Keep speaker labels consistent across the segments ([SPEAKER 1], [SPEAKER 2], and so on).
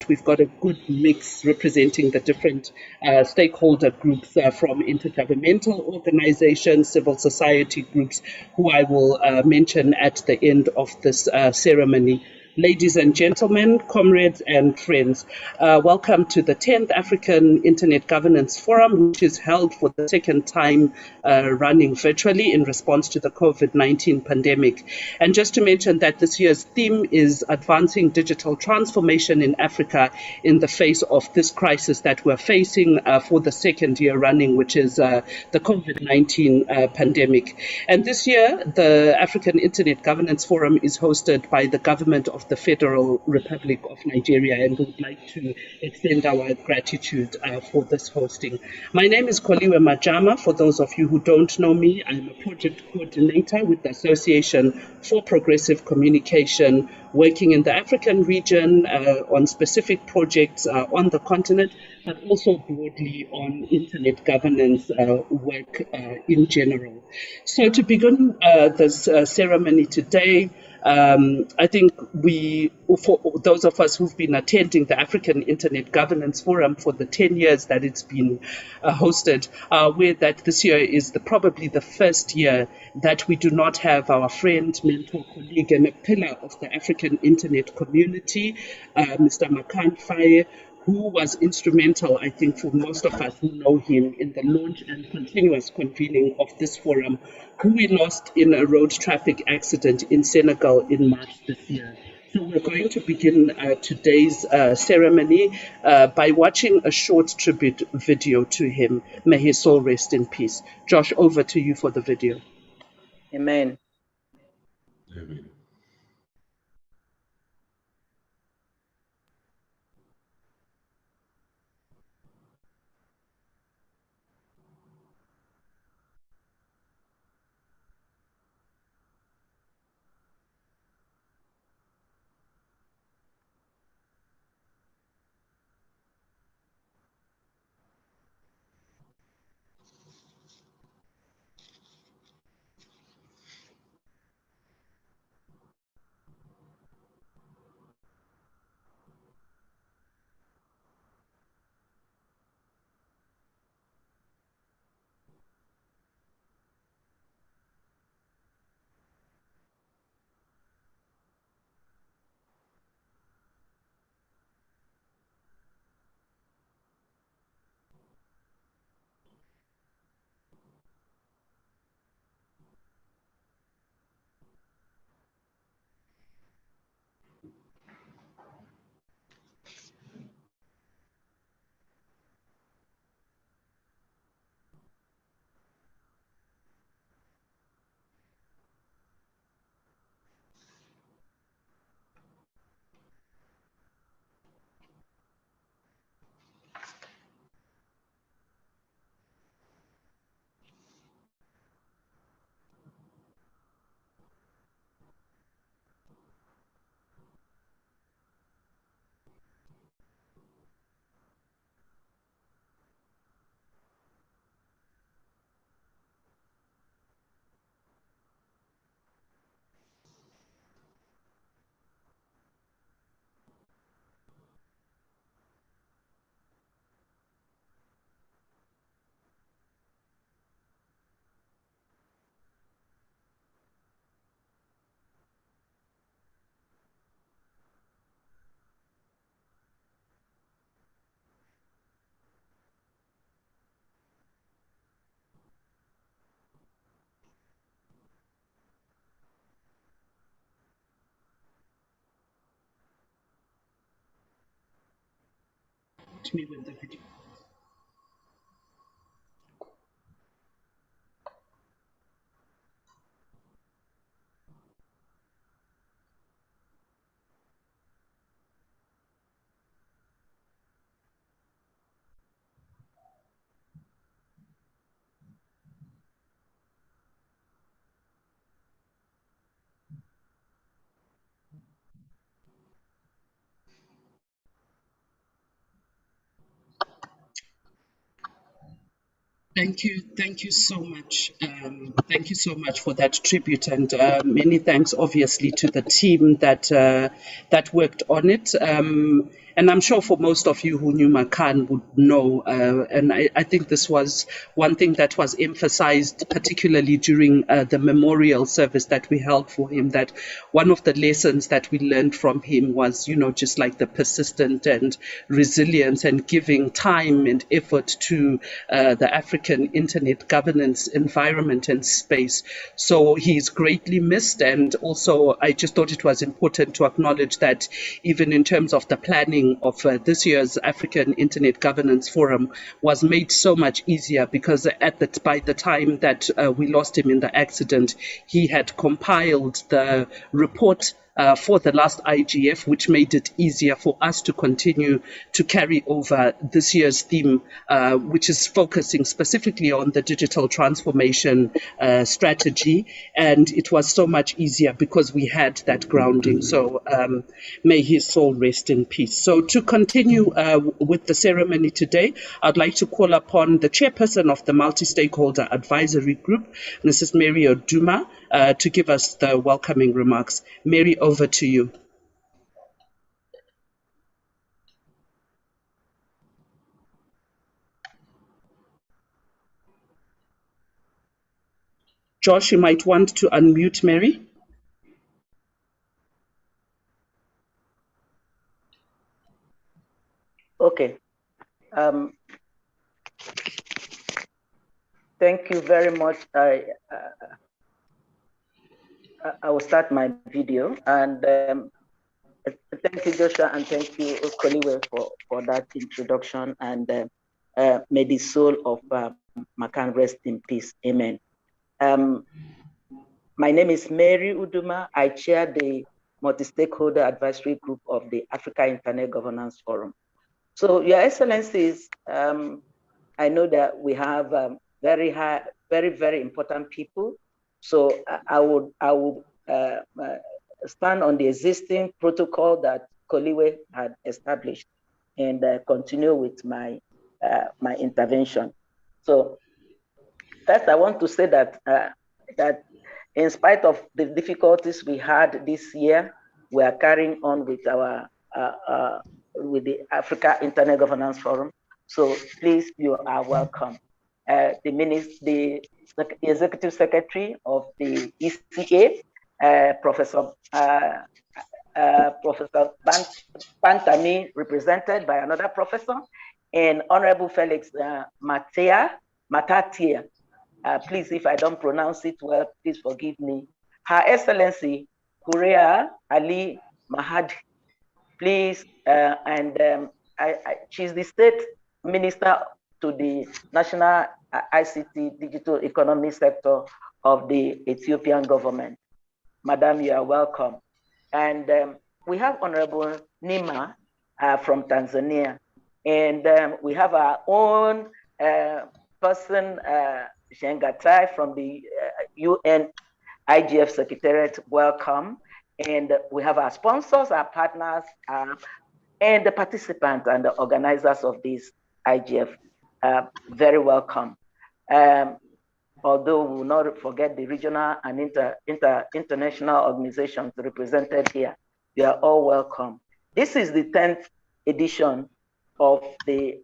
[SPEAKER 1] that we've got a good mix representing the different stakeholder groups from intergovernmental organizations, civil society groups, who I will mention at the end of this ceremony. Ladies and gentlemen, comrades and friends, welcome to the 10th African Internet Governance Forum, which is held for the second time running virtually in response to the COVID-19 pandemic. And just to mention that this year's theme is Advancing Digital Transformation in Africa in the face of this crisis that we're facing for the second year running, which is the COVID-19 pandemic. And this year, the African Internet Governance Forum is hosted by the government of the Federal Republic of Nigeria, and we would like to extend our gratitude for this hosting. My name is Koliwe Majama. For those of you who don't know me, I'm a project coordinator with the Association for Progressive Communication, working in the African region on specific projects on the continent, but also broadly on internet governance work in general. So to begin this ceremony today, I think for those of us who've been attending the African Internet Governance Forum for the 10 years that it's been hosted, are aware that this year is probably the first year that we do not have our friend, mentor, colleague, and a pillar of the African Internet community, Mr. Makan Faye, who was instrumental, I think, for most of us who know him in the launch and continuous convening of this forum, who we lost in a road traffic accident in Senegal in March this year. So we're going to begin today's ceremony by watching a short tribute video to him. May his soul rest in peace. Josh, over to you for the video.
[SPEAKER 2] Amen.
[SPEAKER 3] Amen.
[SPEAKER 1] To me with the video. Thank you so much. Thank you so much for that tribute, and many thanks, obviously, to the team that worked on it. And I'm sure for most of you who knew Makan would know, and I think this was one thing that was emphasized, particularly during the memorial service that we held for him, that one of the lessons that we learned from him was, just like the persistent and resilience and giving time and effort to the African internet governance environment and space. So he's greatly missed. And also, I just thought it was important to acknowledge that even in terms of the planning of this year's African Internet Governance Forum was made so much easier because by the time that we lost him in the accident, he had compiled the report for the last IGF, which made it easier for us to continue to carry over this year's theme, which is focusing specifically on the digital transformation strategy. And it was so much easier because we had that grounding. So may his soul rest in peace. So to continue with the ceremony today, I'd like to call upon the chairperson of the Multi-Stakeholder Advisory Group, Mrs. Mary Oduma, to give us the welcoming remarks. Mary, over to you. Josh, you might want to unmute Mary.
[SPEAKER 2] Okay. Thank you very much. I will start my video, and thank you, Joshua, and thank you, Koliwe, for that introduction. And may the soul of Makan rest in peace. Amen. My name is Mary Uduma. I chair the Multi-Stakeholder Advisory Group of the Africa Internet Governance Forum. So, Your Excellencies, I know that we have very, very important people. So I would stand on the existing protocol that Koliwe had established and continue with my my intervention. So first, I want to say that that in spite of the difficulties we had this year, we are carrying on with our with the Africa Internet Governance Forum. So please, you are welcome. The Executive Secretary of the ECA, Professor Bantami, represented by another professor, and Honorable Felix Matatia. Please, if I don't pronounce it well, please forgive me. Her Excellency Hurea Ali Mahad, please, she's the State Minister to the National ICT Digital Economy Sector of the Ethiopian government. Madam, you are welcome. And we have Honorable Nima from Tanzania. And we have our own person, Shengatai from the UN IGF Secretariat. Welcome. And we have our sponsors, our partners, and the participants and the organizers of this IGF. Very welcome. Although we will not forget the regional and international organizations represented here, you are all welcome. This is the 10th edition of the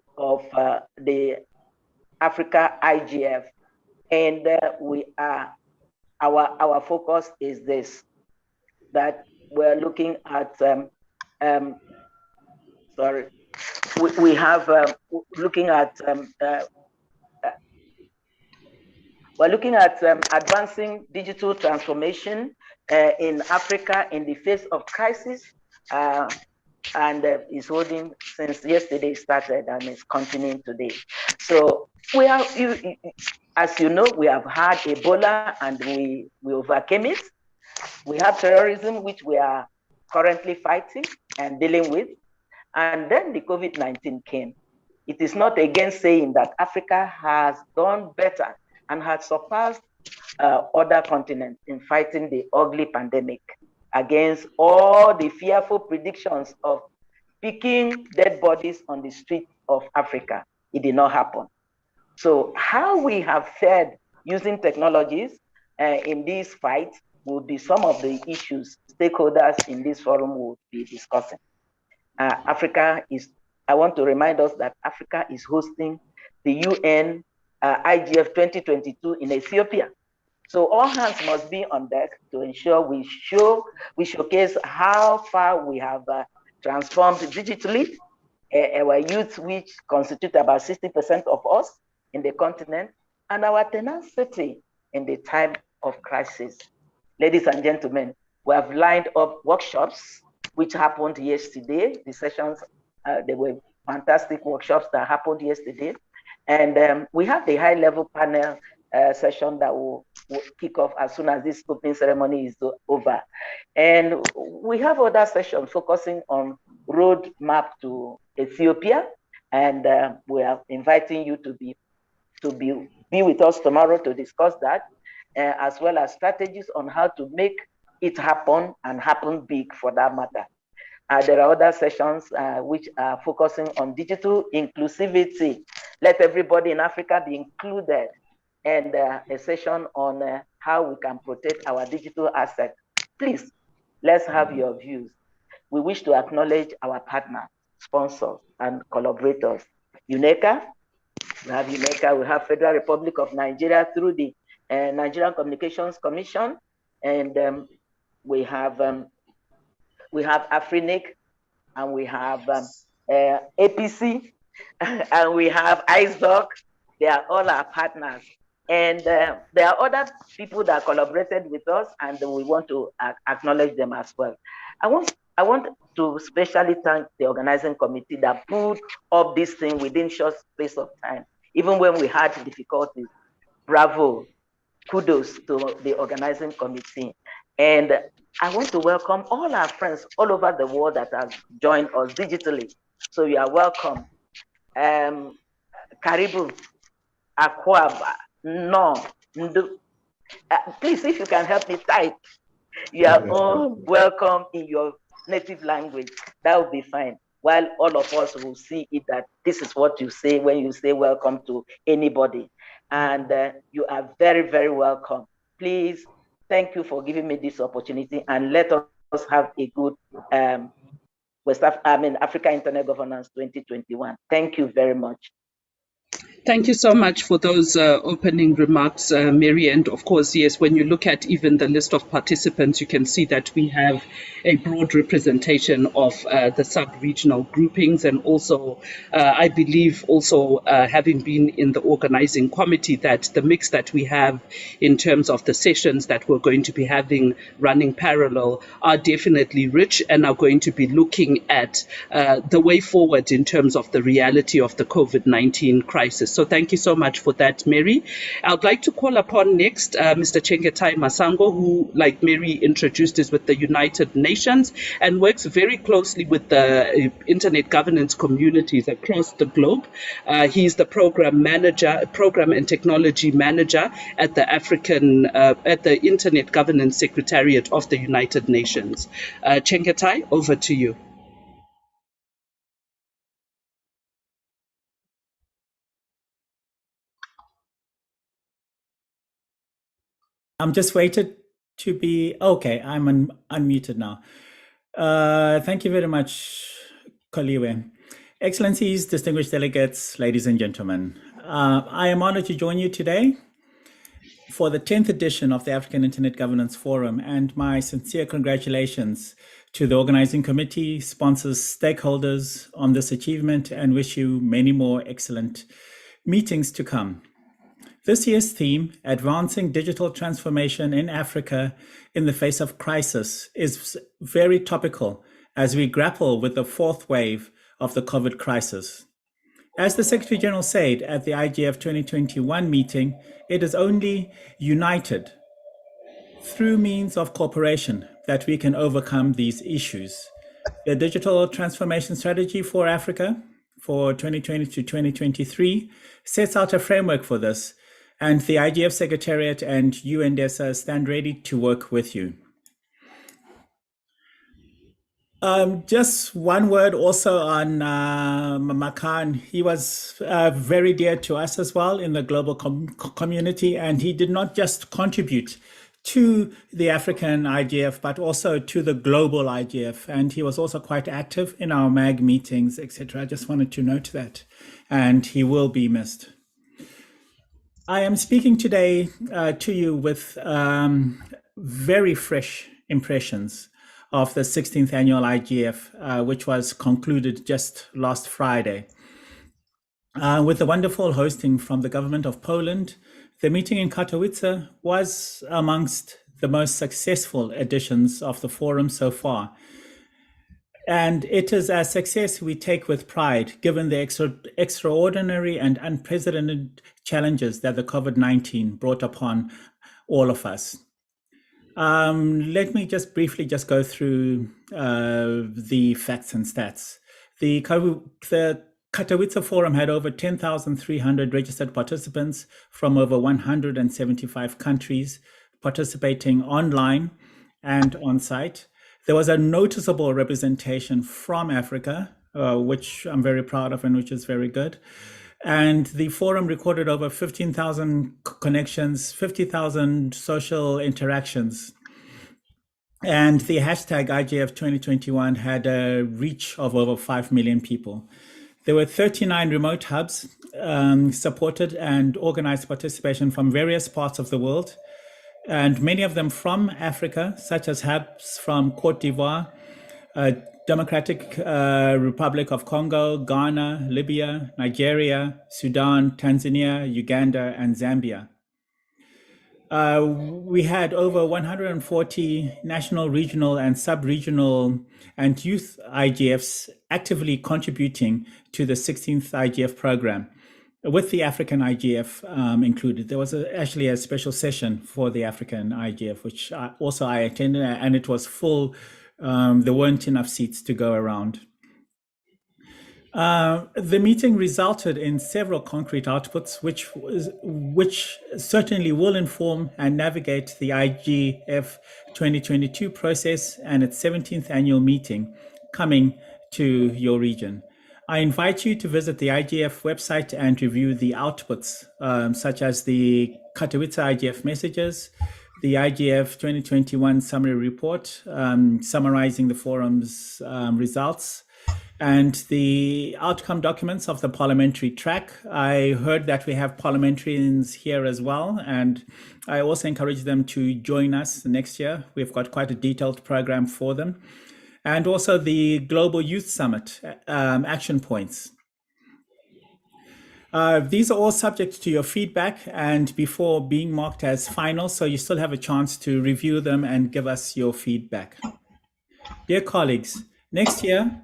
[SPEAKER 2] Africa IGF, and our focus is this, that we're looking at we're looking at advancing digital transformation in Africa in the face of crisis, and is holding since yesterday started and is continuing today. So we have, as you know, we have had Ebola and we overcame it. We have terrorism, which we are currently fighting and dealing with. And then the COVID-19 came. It is not again saying that Africa has done better and has surpassed other continents in fighting the ugly pandemic against all the fearful predictions of picking dead bodies on the streets of Africa. It did not happen. So how we have fared using technologies in this fight will be some of the issues stakeholders in this forum will be discussing. I want to remind us that Africa is hosting the UN IGF 2022 in Ethiopia. So all hands must be on deck to ensure we showcase how far we have transformed digitally. Our youth, which constitute about 60% of us in the continent, and our tenacity in the time of crisis. Ladies and gentlemen, we have lined up workshops which happened yesterday. The sessions, they were fantastic workshops that happened yesterday. And we have the high-level panel session that will kick off as soon as this opening ceremony is over. And we have other sessions focusing on roadmap to Ethiopia, and we are inviting you to be with us tomorrow to discuss that, as well as strategies on how to make it happen and happen big for that matter. There are other sessions which are focusing on digital inclusivity. Let everybody in Africa be included, and a session on how we can protect our digital assets. Please, let's have your views. We wish to acknowledge our partners, sponsors, and collaborators. UNECA, we have Federal Republic of Nigeria through the Nigerian Communications Commission, and we have Afrinic, and we have APC, and we have ISOC. They are all our partners. And there are other people that collaborated with us, and we want to acknowledge them as well. I want to specially thank the organizing committee that pulled up this thing within short space of time, even when we had difficulties. Bravo, kudos to the organizing committee. And I want to welcome all our friends all over the world that have joined us digitally. So you are welcome. Karibu, Akwaba, No, Ndu. Please, if you can help me type, you are all welcome in your native language. That will be fine. While all of us will see it that this is what you say when you say welcome to anybody. And you are very, very welcome. Please, thank you for giving me this opportunity, and let us have a good Africa Internet Governance 2021. Thank you very much.
[SPEAKER 1] Thank you so much for those opening remarks, Mary. And of course, yes, when you look at even the list of participants, you can see that we have a broad representation of the sub-regional groupings, and also, I believe, also having been in the organizing committee, that the mix that we have in terms of the sessions that we're going to be having running parallel are definitely rich, and are going to be looking at the way forward in terms of the reality of the COVID-19 crisis. So thank you so much for that, Mary. I'd like to call upon next Mr. Chengetai Masango, who, like Mary introduced, is with the United Nations and works very closely with the internet governance communities across the globe. He's the program and technology manager at the Internet Governance Secretariat of the United Nations. Chengetai, over to you.
[SPEAKER 4] I'm just waited to be okay. I'm unmuted now. Thank you very much, Koliwe. Excellencies, distinguished delegates, ladies and gentlemen. I am honored to join you today for the 10th edition of the African Internet Governance Forum, and my sincere congratulations to the organizing committee, sponsors, stakeholders on this achievement, and wish you many more excellent meetings to come. This year's theme, Advancing Digital Transformation in Africa in the Face of Crisis, is very topical as we grapple with the fourth wave of the COVID crisis. As the Secretary General said at the IGF 2021 meeting, it is only united through means of cooperation that we can overcome these issues. The Digital Transformation Strategy for Africa for 2020 to 2023 sets out a framework for this, and the IGF Secretariat and UNDESA stand ready to work with you. Just one word also on Makan. He was very dear to us as well in the global community, and he did not just contribute to the African IGF, but also to the global IGF. And he was also quite active in our MAG meetings, etc. I just wanted to note that. And he will be missed. I am speaking today to you with very fresh impressions of the 16th annual IGF, which was concluded just last Friday. With the wonderful hosting from the government of Poland, the meeting in Katowice was amongst the most successful editions of the forum so far. And it is a success we take with pride, given the extraordinary and unprecedented challenges that the COVID-19 brought upon all of us. Let me just briefly go through the facts and stats. The Katowice Forum had over 10,300 registered participants from over 175 countries participating online and on-site. There was a noticeable representation from Africa, which I'm very proud of and which is very good. And the forum recorded over 15,000 connections, 50,000 social interactions. And the hashtag IGF 2021 had a reach of over 5 million people. There were 39 remote hubs supported and organized participation from various parts of the world, and many of them from Africa, such as hubs from Cote d'Ivoire, Democratic Republic of Congo, Ghana, Libya, Nigeria, Sudan, Tanzania, Uganda, and Zambia. We had over 140 national, regional, and sub-regional and youth IGFs actively contributing to the 16th IGF program, with the African IGF included. There was actually a special session for the African IGF, which I attended, and it was full. There weren't enough seats to go around. The meeting resulted in several concrete outputs, which certainly will inform and navigate the IGF 2022 process and its 17th annual meeting coming to your region. I invite you to visit the IGF website and review the outputs, such as the Katowice IGF messages, the IGF 2021 summary report, summarizing the forum's results, and the outcome documents of the parliamentary track. I heard that we have parliamentarians here as well, and I also encourage them to join us next year. We've got quite a detailed program for them. And also the Global Youth Summit action points. These are all subject to your feedback and before being marked as final, so you still have a chance to review them and give us your feedback. Dear colleagues, next year,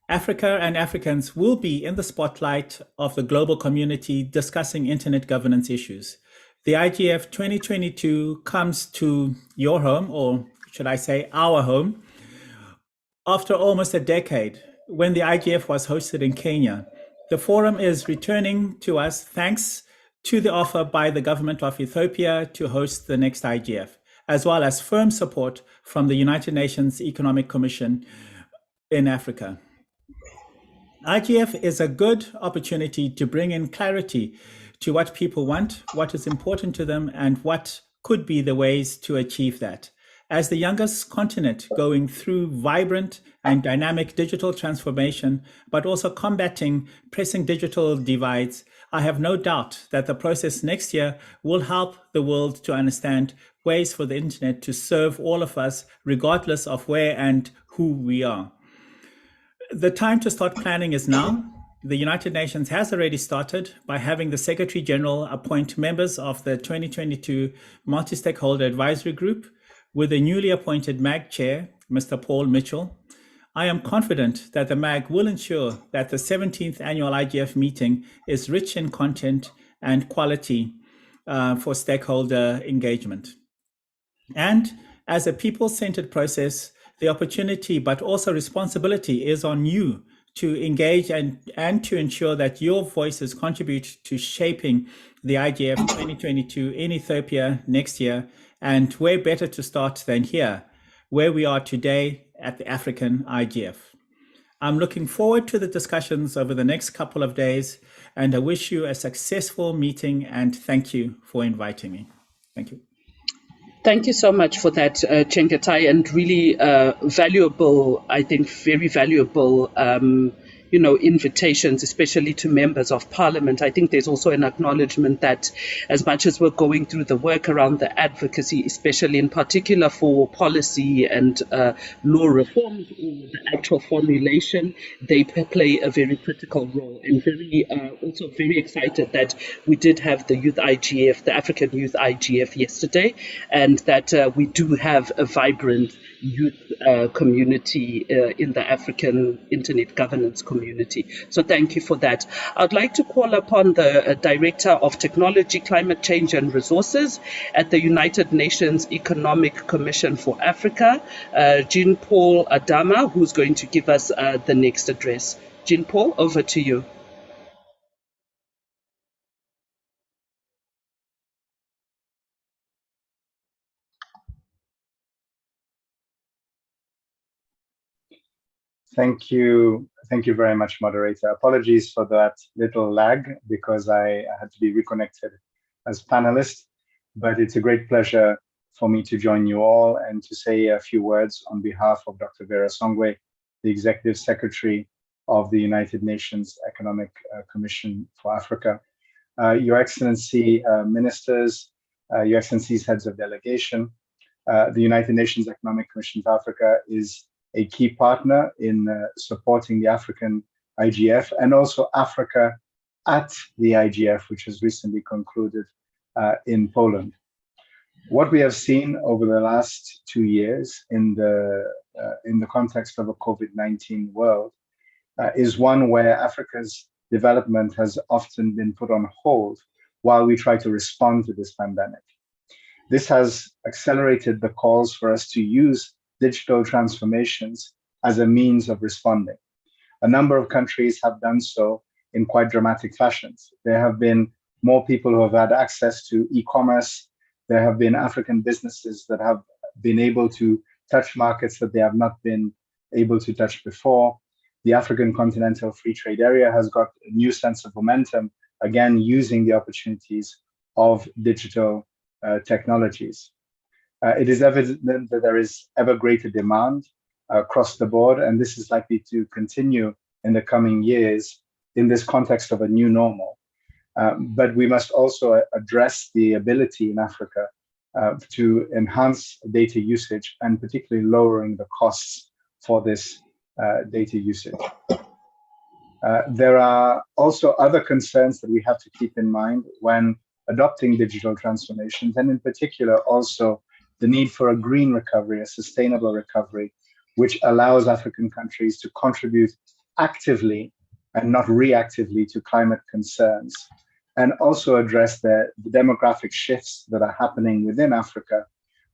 [SPEAKER 4] Africa and Africans will be in the spotlight of the global community discussing internet governance issues. The IGF 2022 comes to your home, or should I say our home, after almost a decade, when the IGF was hosted in Kenya. The forum is returning to us thanks to the offer by the government of Ethiopia to host the next IGF, as well as firm support from the United Nations Economic Commission in Africa. IGF is a good opportunity to bring in clarity to what people want, what is important to them, and what could be the ways to achieve that. As the youngest continent going through vibrant and dynamic digital transformation, but also combating pressing digital divides, I have no doubt that the process next year will help the world to understand ways for the internet to serve all of us, regardless of where and who we are. The time to start planning is now. The United Nations has already started by having the Secretary General appoint members of the 2022 Multi-Stakeholder Advisory Group, with the newly appointed MAG chair, Mr. Paul Mitchell. I am confident that the MAG will ensure that the 17th annual IGF meeting is rich in content and quality for stakeholder engagement. And as a people-centered process, the opportunity but also responsibility is on you to engage and to ensure that your voices contribute to shaping the IGF 2022 in Ethiopia next year. And where better to start than here, where we are today at the African IGF. I'm looking forward to the discussions over the next couple of days, and I wish you a successful meeting and thank you for inviting me. Thank you.
[SPEAKER 1] Thank you so much for that, Chengetai, and really valuable, I think, very valuable, invitations, especially to members of parliament. I think there's also an acknowledgement that as much as we're going through the work around the advocacy, especially in particular for policy and law reforms or the actual formulation, they play a very critical role. And very also very excited that we did have the Youth IGF, the African Youth IGF yesterday, and that we do have a vibrant youth community in the African Internet governance community. So thank you for that. I'd like to call upon the Director of Technology, Climate Change and Resources at the United Nations Economic Commission for Africa, Jean-Paul Adama, who's going to give us the next address. Jean-Paul, over to you.
[SPEAKER 5] Thank you very much, moderator. Apologies for that little lag because I had to be reconnected as panelist, but it's a great pleasure for me to join you all and to say a few words on behalf of Dr. Vera Songwe, the Executive Secretary of the United Nations Economic Commission for Africa. Your Excellency, ministers, Your Excellencies, heads of delegation, the United Nations Economic Commission for Africa is a key partner in supporting the African IGF and also Africa at the IGF, which has recently concluded in Poland. What we have seen over the last 2 years in the context of a COVID-19 world is one where Africa's development has often been put on hold while we try to respond to this pandemic. This has accelerated the calls for us to use digital transformations as a means of responding. A number of countries have done so in quite dramatic fashions. There have been more people who have had access to e-commerce. There have been African businesses that have been able to touch markets that they have not been able to touch before. The African Continental Free Trade Area has got a new sense of momentum, again, using the opportunities of digital technologies. It is evident that there is ever greater demand across the board, and this is likely to continue in the coming years in this context of a new normal. But we must also address the ability in Africa to enhance data usage and particularly lowering the costs for this data usage. There are also other concerns that we have to keep in mind when adopting digital transformations, and in particular also the need for a green recovery, a sustainable recovery, which allows African countries to contribute actively and not reactively to climate concerns, and also address the demographic shifts that are happening within Africa,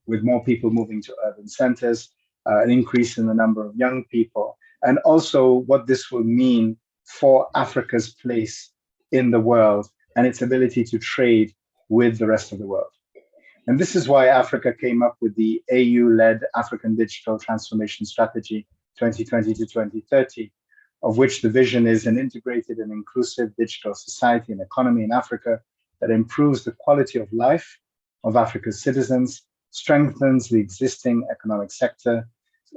[SPEAKER 5] with more people moving to urban centers, an increase in the number of young people, and also what this will mean for Africa's place in the world and its ability to trade with the rest of the world. And this is why Africa came up with the AU-led African Digital Transformation Strategy 2020 to 2030, of which the vision is an integrated and inclusive digital society and economy in Africa that improves the quality of life of Africa's citizens, strengthens the existing economic sector,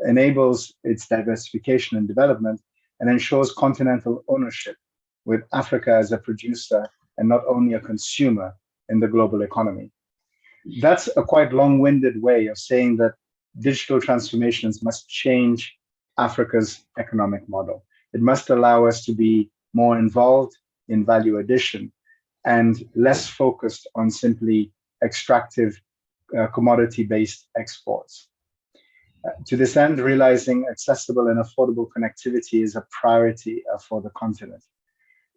[SPEAKER 5] enables its diversification and development, and ensures continental ownership, with Africa as a producer and not only a consumer in the global economy. That's a quite long-winded way of saying that digital transformations must change Africa's economic model. It must allow us to be more involved in value addition and less focused on simply extractive commodity-based exports. To this end, realizing accessible and affordable connectivity is a priority for the continent.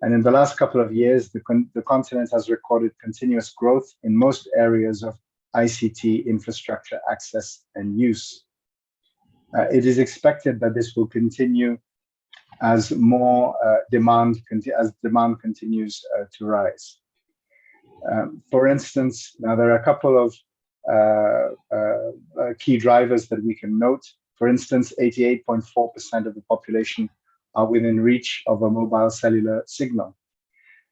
[SPEAKER 5] And in the last couple of years, the continent has recorded continuous growth in most areas of ICT infrastructure access and use. It is expected that this will continue as more demand continues to rise. For instance, now there are a couple of key drivers that we can note. For instance, 88.4% of the population are within reach of a mobile cellular signal.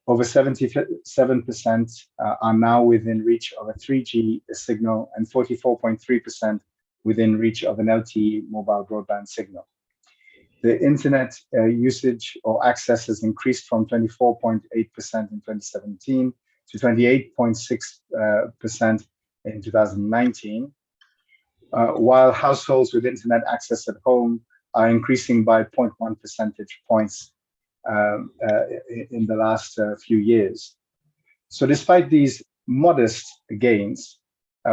[SPEAKER 5] Over 77% are now within reach of a 3G signal and 44.3% within reach of an LTE mobile broadband signal. The internet usage or access has increased from 24.8% in 2017 to 28.6% in 2019, while households with internet access at home are increasing by 0.1 percentage points in the last few years. So despite these modest gains,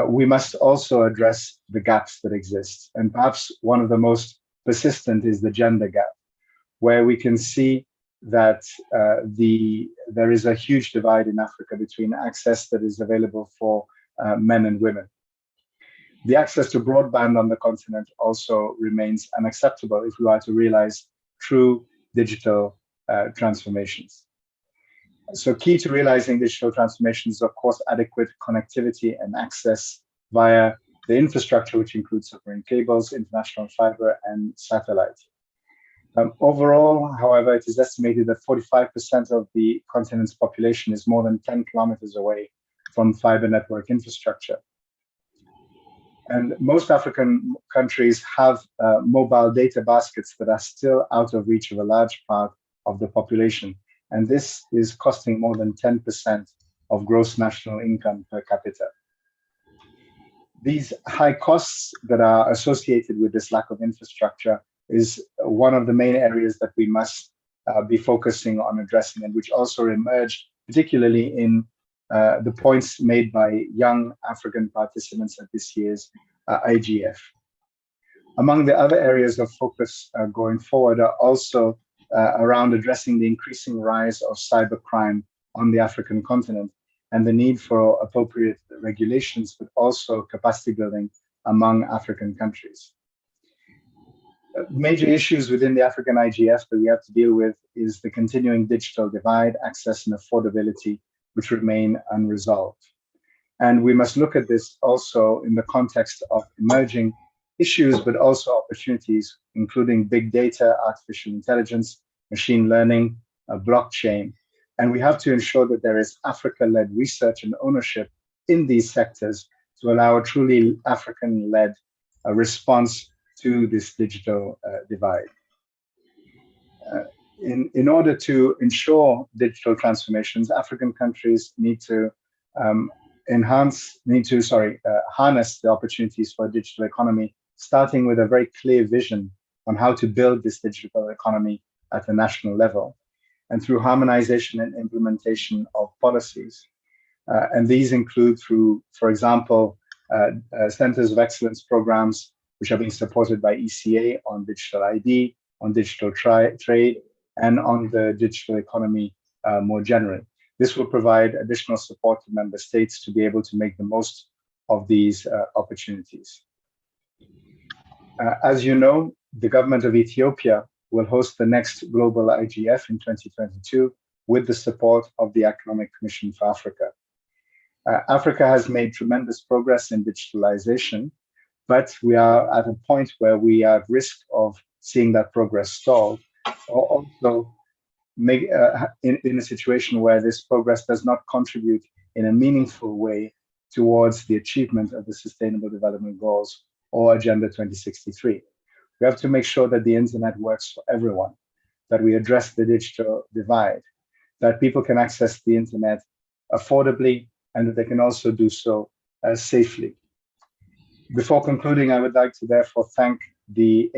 [SPEAKER 5] we must also address the gaps that exist. And perhaps one of the most persistent is the gender gap, where we can see that there is a huge divide in Africa between access that is available for men and women. The access to broadband on the continent also remains unacceptable if we are to realize true digital transformations. So key to realizing digital transformations is, of course, adequate connectivity and access via the infrastructure, which includes submarine cables, international fiber, and satellite. Overall, however, it is estimated that 45% of the continent's population is more than 10 kilometers away from fiber network infrastructure. And most African countries have mobile data baskets that are still out of reach of a large part of the population. And this is costing more than 10% of gross national income per capita. These high costs that are associated with this lack of infrastructure is one of the main areas that we must be focusing on addressing, and which also emerged particularly in the points made by young African participants at this year's IGF. Among the other areas of focus going forward are also around addressing the increasing rise of cybercrime on the African continent and the need for appropriate regulations, but also capacity building among African countries. Major issues within the African IGF that we have to deal with is the continuing digital divide, access and affordability, which remain unresolved. And we must look at this also in the context of emerging issues, but also opportunities, including big data, artificial intelligence, machine learning, blockchain. And we have to ensure that there is Africa-led research and ownership in these sectors to allow a truly African-led response to this digital divide. In order to ensure digital transformations, African countries need to harness the opportunities for a digital economy, starting with a very clear vision on how to build this digital economy at the national level, and through harmonization and implementation of policies. And these include through, for example, centers of excellence programs, which are being supported by ECA on digital ID, on digital trade, and on the digital economy more generally. This will provide additional support to member states to be able to make the most of these opportunities. As you know, the government of Ethiopia will host the next global IGF in 2022 with the support of the Economic Commission for Africa. Africa has made tremendous progress in digitalization, but we are at a point where we are at risk of seeing that progress stall, or also make, in a situation where this progress does not contribute in a meaningful way towards the achievement of the Sustainable Development Goals or Agenda 2063. We have to make sure that the internet works for everyone, that we address the digital divide, that people can access the internet affordably, and that they can also do so safely. Before concluding, I would like to therefore thank the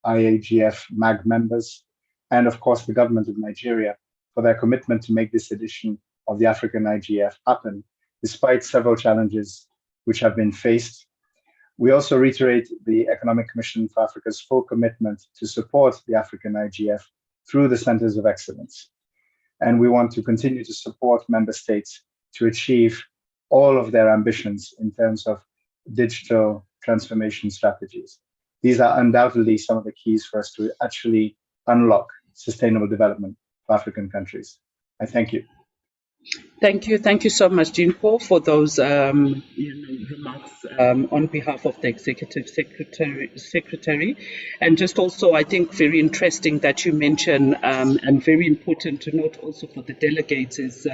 [SPEAKER 5] IAGF MAG members, and of course the government of Nigeria for their commitment to make this edition of the African IGF happen, despite several challenges which have been faced. We also reiterate the Economic Commission for Africa's full commitment to support the African IGF through the Centers of Excellence. And we want to continue to support member states to achieve all of their ambitions in terms of digital transformation strategies. These are undoubtedly some of the keys for us to actually unlock sustainable development for African countries. I thank you.
[SPEAKER 1] Thank you so much, Jean Paul, for those remarks on behalf of the Executive Secretary. And just also, I think, very interesting that you mention, and very important to note also for the delegates is,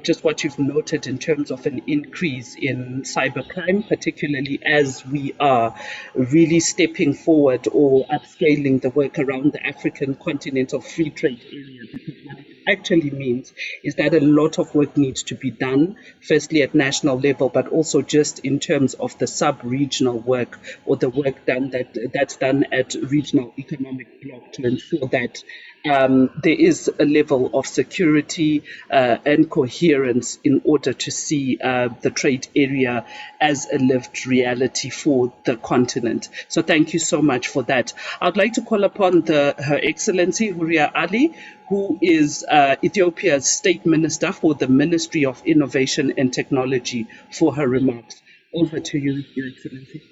[SPEAKER 1] just what you've noted in terms of an increase in cybercrime, particularly as we are really stepping forward or upscaling the work around the African continental free trade area. Because what it actually means is that a lot of work needs to be done, firstly at national level, but also just in terms of the sub-regional work or the work that's done at regional economic bloc to ensure that there is a level of security and coherence in order to see the trade area as a lived reality for the continent. So thank you so much for that. I'd like to call upon Her Excellency Huria Ali, who is Ethiopia's State Minister for the Ministry of Innovation and Technology, for her remarks. Over to you, Your Excellency.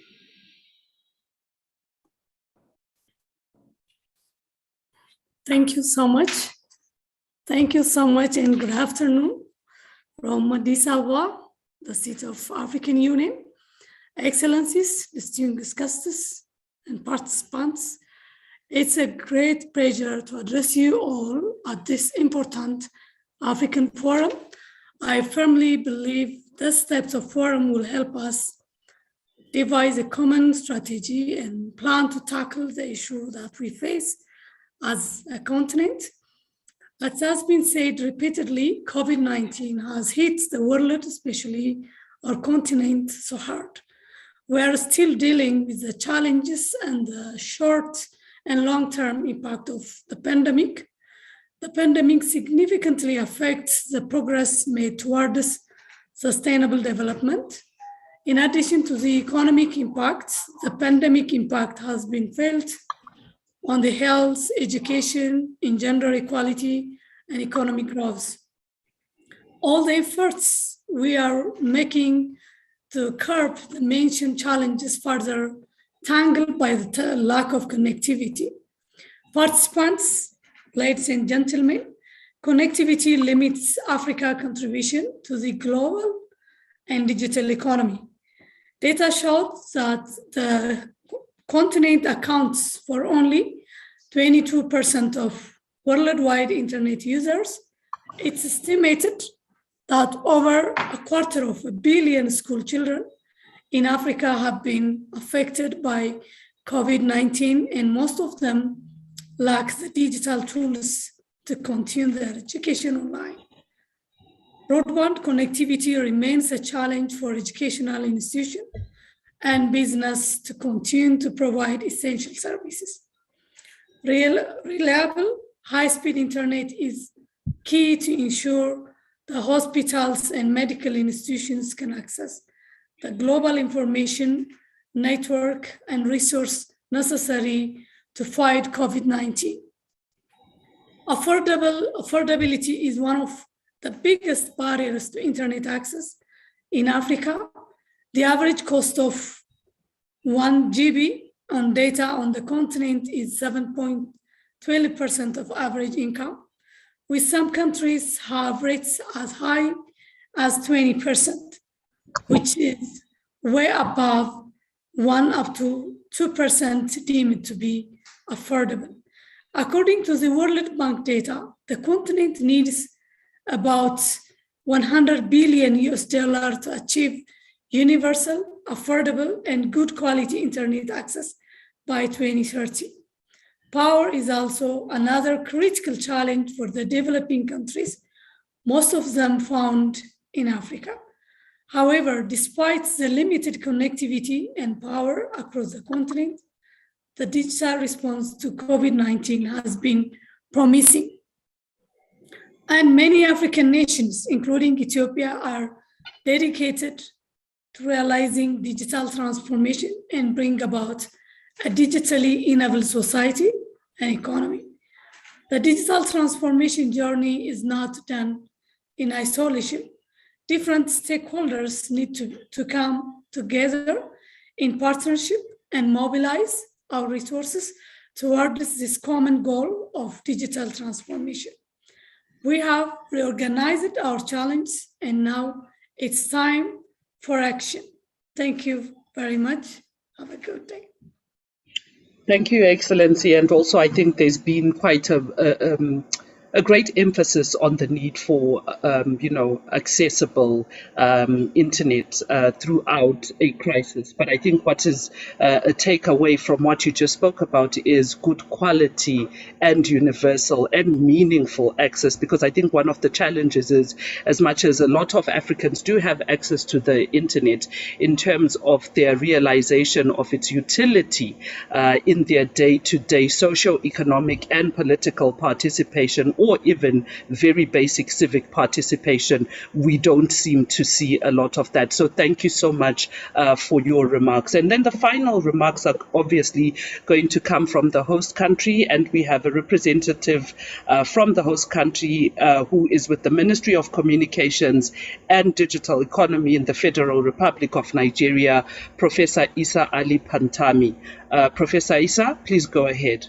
[SPEAKER 6] Thank you so much. Thank you so much, and good afternoon from Addis Ababa, the seat of African Union. Excellencies, distinguished guests and participants, it's a great pleasure to address you all at this important African forum. I firmly believe this type of forum will help us devise a common strategy and plan to tackle the issue that we face as a continent. As has been said repeatedly, COVID-19 has hit the world, especially our continent, so hard. We are still dealing with the challenges and the short and long-term impact of the pandemic. The pandemic significantly affects the progress made towards sustainable development. In addition to the economic impacts, the pandemic impact has been felt on the health, education, in gender equality, and economic growth. All the efforts we are making to curb the mentioned challenges further tangled by the lack of connectivity. Participants, ladies and gentlemen, connectivity limits Africa's contribution to the global and digital economy. Data shows that the continent accounts for only 22% of worldwide internet users. It's estimated that over 250 million school children in Africa have been affected by COVID-19, and most of them lack the digital tools to continue their education online. Broadband connectivity remains a challenge for educational institutions and business to continue to provide essential services. Reliable, high-speed internet is key to ensure the hospitals and medical institutions can access the global information network and resource necessary to fight COVID-19. Affordability is one of the biggest barriers to internet access in Africa. The average cost of 1 GB on data on the continent is 7.12% of average income, with some countries have rates as high as 20%, which is way above 1 up to 2% deemed to be affordable. According to the World Bank data, the continent needs about $100 billion to achieve universal, affordable, and good quality internet access by 2030. Power is also another critical challenge for the developing countries, most of them found in Africa. However, despite the limited connectivity and power across the continent, the digital response to COVID-19 has been promising. And many African nations, including Ethiopia, are dedicated to realizing digital transformation and bring about a digitally enabled society and economy. The digital transformation journey is not done in isolation. Different stakeholders need to come together in partnership and mobilize our resources towards this common goal of digital transformation. We have reorganized our challenge, and now it's time for action. Thank you very much. Have a good day.
[SPEAKER 1] Thank you, Excellency. And also, I think there's been quite a great emphasis on the need for, accessible internet throughout a crisis. But I think what is a takeaway from what you just spoke about is good quality and universal and meaningful access. Because I think one of the challenges is, as much as a lot of Africans do have access to the internet, in terms of their realization of its utility in their day-to-day socio-economic and political participation, or even very basic civic participation, we don't seem to see a lot of that. So thank you so much for your remarks. And then the final remarks are obviously going to come from the host country, and we have a representative from the host country who is with the Ministry of Communications and Digital Economy in the Federal Republic of Nigeria, Professor Isa Ali Pantami. Professor Isa, please go ahead.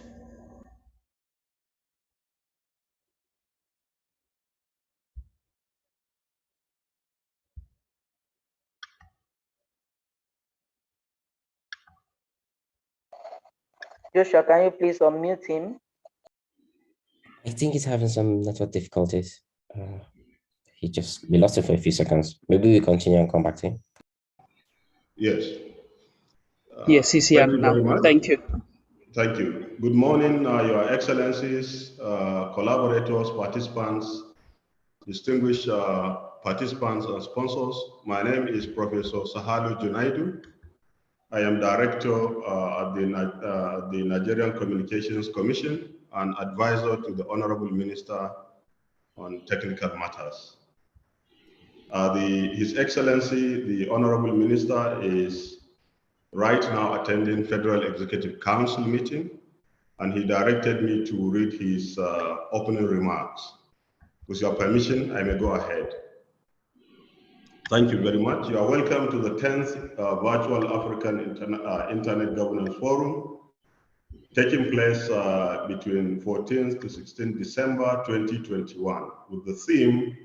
[SPEAKER 2] Joshua, can you please unmute him?
[SPEAKER 7] I think he's having some network difficulties. We lost it for a few seconds. Maybe we continue and come back to him.
[SPEAKER 3] Yes.
[SPEAKER 1] Yes, he's here now. Thank you.
[SPEAKER 3] Thank you. Good morning, Your Excellencies, collaborators, participants, distinguished participants and sponsors. My name is Professor Sahalu Junaidu. I am Director at the Nigerian Communications Commission and advisor to the Honorable Minister on Technical Matters. His Excellency, the Honorable Minister, is right now attending Federal Executive Council meeting, and he directed me to read his opening remarks. With your permission, I may go ahead. Thank you very much. You are welcome to the 10th Virtual African Internet Governance Forum, taking place between 14th to 16th December 2021, with the theme,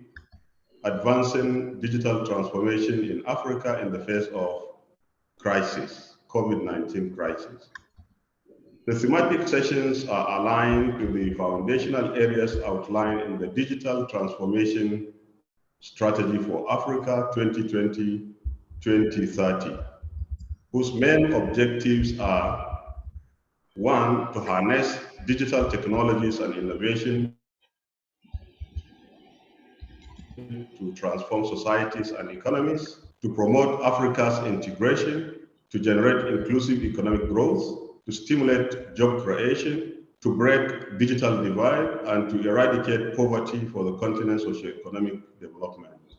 [SPEAKER 3] Advancing Digital Transformation in Africa in the Face of Crisis, COVID-19 crisis. The thematic sessions are aligned to the foundational areas outlined in the Digital Transformation Strategy for Africa 2020-2030, whose main objectives are: 1, to harness digital technologies and innovation to transform societies and economies, to promote Africa's integration, to generate inclusive economic growth, to stimulate job creation, to break digital divide, and to eradicate poverty for the continent's socio-economic development.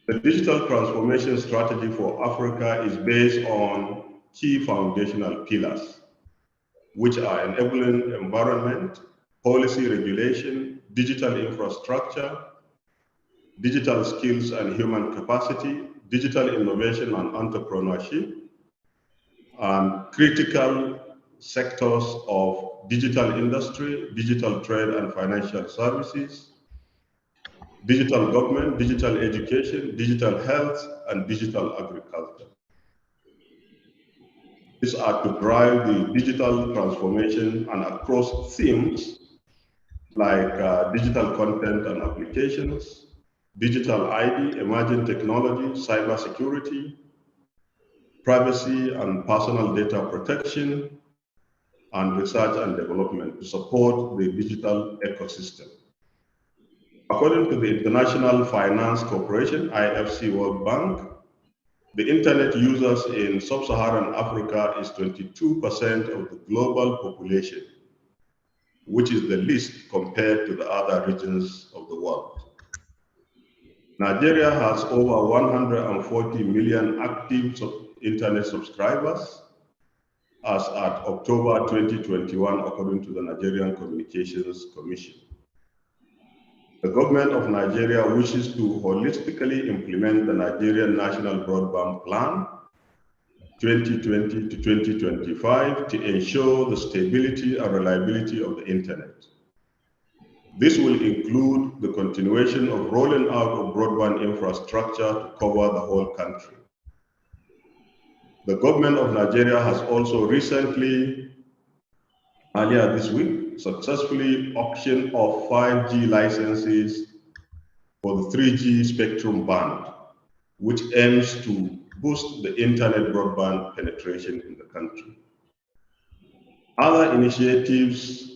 [SPEAKER 3] The digital transformation strategy for Africa is based on key foundational pillars, which are enabling environment, policy regulation, digital infrastructure, digital skills and human capacity, digital innovation and entrepreneurship, and critical sectors of digital industry, digital trade and financial services, digital government, digital education, digital health, and digital agriculture. These are to drive the digital transformation and across themes like digital content and applications, digital ID, emerging technology, cybersecurity, privacy and personal data protection, and research and development to support the digital ecosystem. According to the International Finance Corporation, IFC World Bank, the internet users in sub-Saharan Africa is 22% of the global population, which is the least compared to the other regions of the world. Nigeria has over 140 million active internet subscribers as at October 2021, according to the Nigerian Communications Commission. The government of Nigeria wishes to holistically implement the Nigerian National Broadband Plan 2020 to 2025 to ensure the stability and reliability of the internet. This will include the continuation of rolling out of broadband infrastructure to cover the whole country. The government of Nigeria has also recently, earlier this week, successfully auctioned off 5G licenses for the 3G spectrum band, which aims to boost the internet broadband penetration in the country. Other initiatives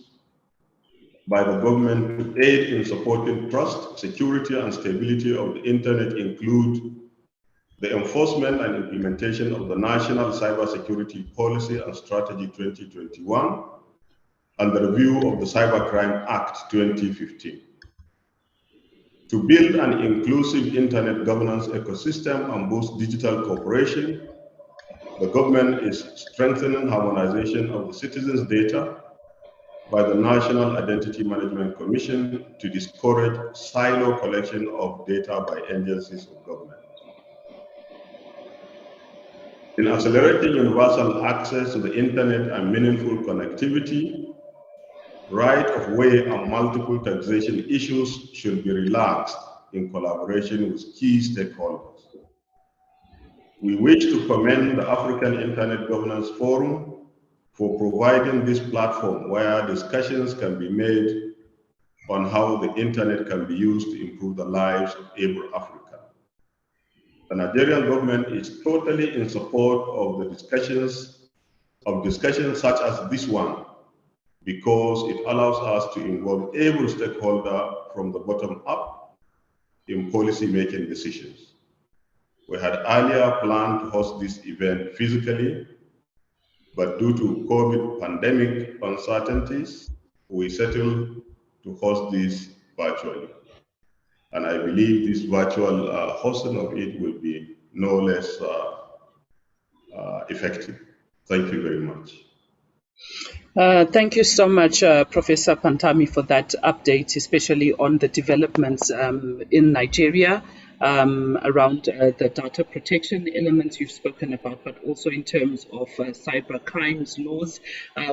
[SPEAKER 3] by the government to aid in supporting trust, security, and stability of the internet include the enforcement and implementation of the National Cybersecurity Policy and Strategy 2021 and the review of the Cybercrime Act 2015. To build an inclusive internet governance ecosystem and boost digital cooperation, the government is strengthening harmonization of the citizens' data by the National Identity Management Commission to discourage silo collection of data by agencies of government. In accelerating universal access to the internet and meaningful connectivity, right of way and multiple taxation issues should be relaxed in collaboration with key stakeholders. We wish to commend the African Internet Governance Forum for providing this platform where discussions can be made on how the internet can be used to improve the lives of every African. The Nigerian government is totally in support of the discussions such as this one, because it allows us to involve every stakeholder from the bottom up in policy-making decisions. We had earlier planned to host this event physically, but due to COVID pandemic uncertainties, we settled to host this virtually. And I believe this virtual hosting of it will be no less effective. Thank you very much.
[SPEAKER 1] Thank you so much, Professor Pantami, for that update, especially on the developments in Nigeria around the data protection elements you've spoken about, but also in terms of cyber crimes laws,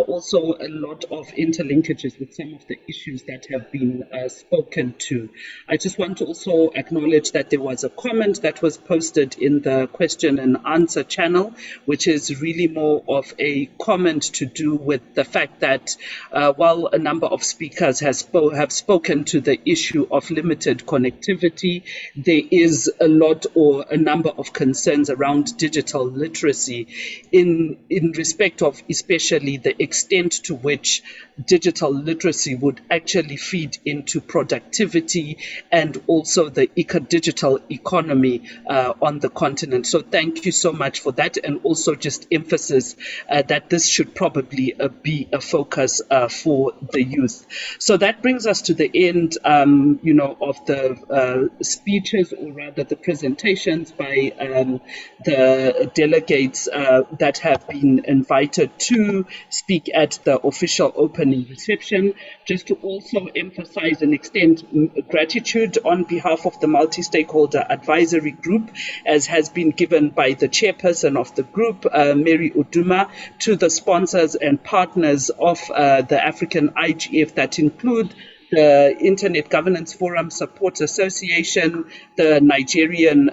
[SPEAKER 1] also a lot of interlinkages with some of the issues that have been spoken to. I just want to also acknowledge that there was a comment that was posted in the question and answer channel, which is really more of a comment to do with the fact that while a number of speakers have spoken to the issue of limited connectivity, there is a lot or a number of concerns around digital literacy in respect of especially the extent to which digital literacy would actually feed into productivity and also the digital economy on the continent. So thank you so much for that, and also just emphasis that this should probably be a focus for the youth. So that brings us to the end, of the speeches, or rather the presentations by the delegates that have been invited to speak at the official opening reception. Just to also emphasize and extend gratitude on behalf of the multi-stakeholder advisory group, as has been given by the chairperson of the group, Mary Uduma, to the sponsors and partners of the African IGF that include the Internet Governance Forum Support Association, the Nigerian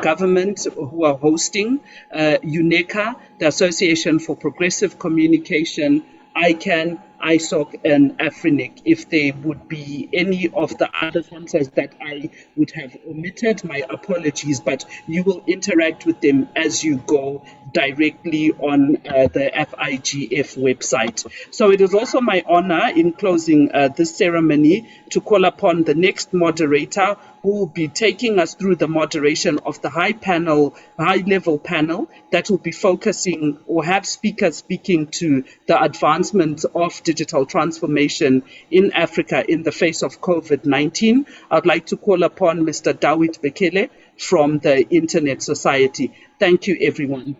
[SPEAKER 1] government who are hosting, UNECA, the Association for Progressive Communication, ICANN, ISOC, and Afrinic. If there would be any of the other sponsors that I would have omitted, my apologies, but you will interact with them as you go directly on the FIGF website. So it is also my honor in closing this ceremony to call upon the next moderator, who will be taking us through the moderation of the high-level panel that will be focusing or have speakers speaking to the advancement of digital transformation in Africa in the face of COVID-19. I'd like to call upon Mr. Dawit Bekele from the Internet Society. Thank you, everyone.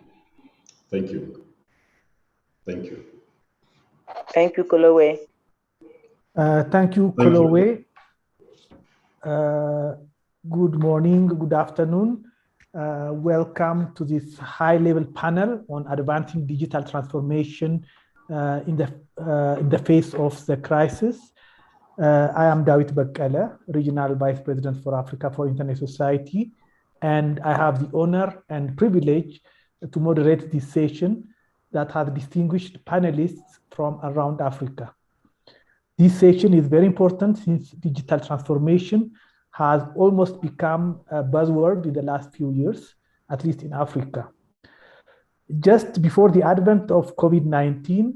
[SPEAKER 3] Thank you. Thank you.
[SPEAKER 2] Thank you, Kolowe.
[SPEAKER 8] Thank you, Kolowe. Good morning, good afternoon. Welcome to this high-level panel on advancing digital transformation in the face of the crisis. I am David Bekkele, Regional Vice President for Africa for Internet Society, and I have the honor and privilege to moderate this session that has distinguished panelists from around Africa. This session is very important since digital transformation has almost become a buzzword in the last few years, at least in Africa. Just before the advent of COVID-19,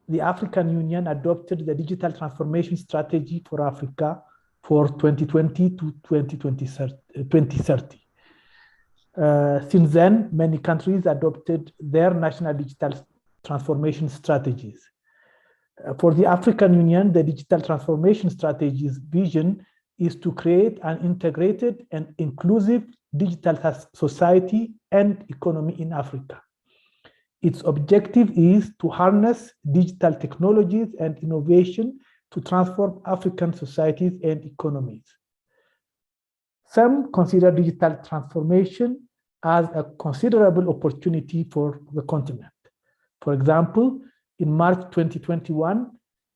[SPEAKER 8] the African Union adopted the digital transformation strategy for Africa for 2020 to 2030. Since then, many countries adopted their national digital transformation strategies. For the African Union, the digital transformation strategy's vision is to create an integrated and inclusive digital society and economy in Africa. Its objective is to harness digital technologies and innovation to transform African societies and economies. Some consider digital transformation as a considerable opportunity for the continent. For example, in March 2021,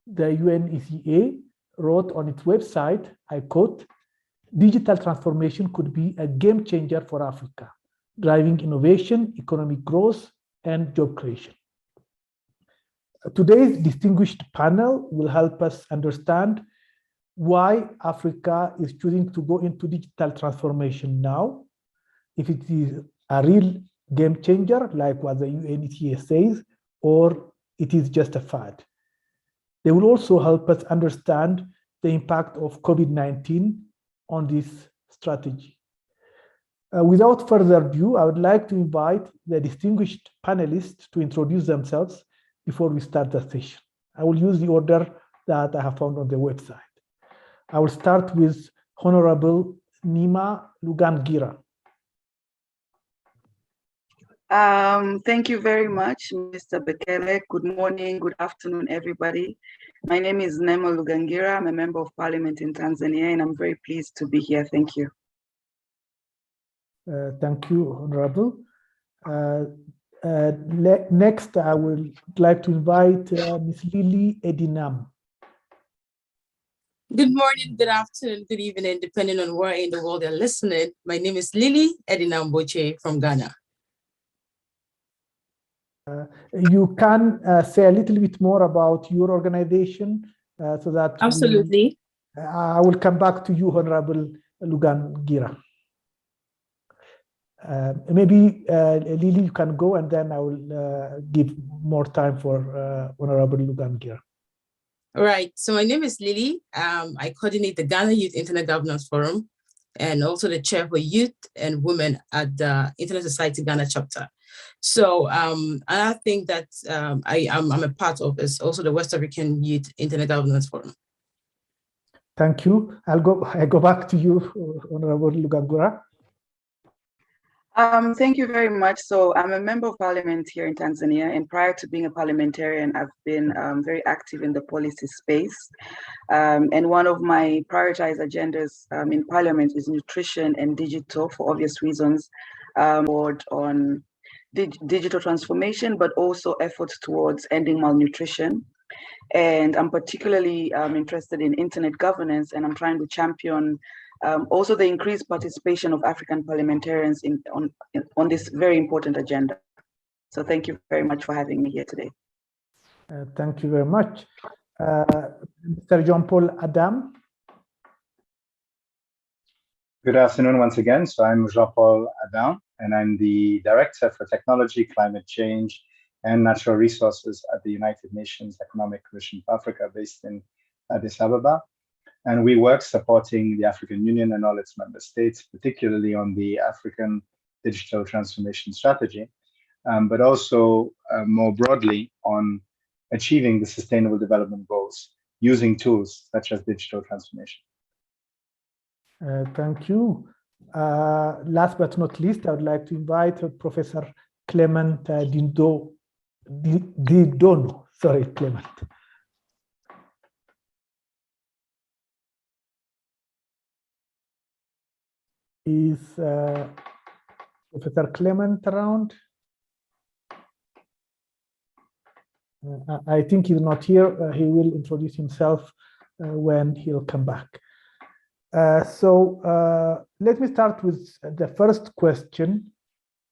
[SPEAKER 8] the UNECA wrote on its website, I quote, "Digital transformation could be a game changer for Africa, driving innovation, economic growth, and job creation." Today's distinguished panel will help us understand why Africa is choosing to go into digital transformation now, if it is a real game changer, like what the UNECA says, or it is just a fad. They will also help us understand the impact of COVID-19 on this strategy. Without further ado, I would like to invite the distinguished panelists to introduce themselves before we start the session. I will use the order that I have found on the website. I will start with Honorable Nima Lugangira.
[SPEAKER 9] Thank you very much, Mr. Bekkele. Good morning, good afternoon, everybody. My name is Nema Lugangira. I'm a member of Parliament in Tanzania, and I'm very pleased to be here. Thank you.
[SPEAKER 8] Thank you, Honorable. Next, I would like to invite Ms. Lily Edinam.
[SPEAKER 10] Good morning, good afternoon, good evening, depending on where in the world you're listening. My name is Lily Edinam Boche from Ghana.
[SPEAKER 8] You can say a little bit more about your organization so that
[SPEAKER 10] absolutely.
[SPEAKER 8] I will come back to you, Honorable Lugangira. Maybe Lily, you can go, and then I will give more time for Honorable Lugangira.
[SPEAKER 10] All right. So my name is Lily. I coordinate the Ghana Youth Internet Governance Forum, and also the chair for youth and women at the Internet Society Ghana chapter. So another thing that I'm a part of is also the West African Youth Internet Governance Forum.
[SPEAKER 8] Thank you. I go back to you, Honorable Lugangira.
[SPEAKER 9] Thank you very much. So I'm a member of Parliament here in Tanzania, and prior to being a parliamentarian, I've been very active in the policy space. And one of my prioritized agendas in Parliament is nutrition and digital, for obvious reasons, on digital transformation, but also efforts towards ending malnutrition. And I'm particularly interested in internet governance, and I'm trying to champion also the increased participation of African parliamentarians on this very important agenda. So thank you very much for having me here today.
[SPEAKER 8] Thank you very much. Mr. Jean-Paul Adam.
[SPEAKER 5] Good afternoon once again. So I'm Jean-Paul Adam, and I'm the Director for Technology, Climate Change, and Natural Resources at the United Nations Economic Commission for Africa, based in Addis Ababa. And we work supporting the African Union and all its member states, particularly on the African Digital Transformation Strategy, but also more broadly on achieving the Sustainable Development Goals using tools such as digital transformation.
[SPEAKER 8] Thank you. Last but not least, I would like to invite Professor Clement Didono. Sorry, Clement. Is Professor Clement around? I think he's not here. He will introduce himself when he'll come back. So let me start with the first question.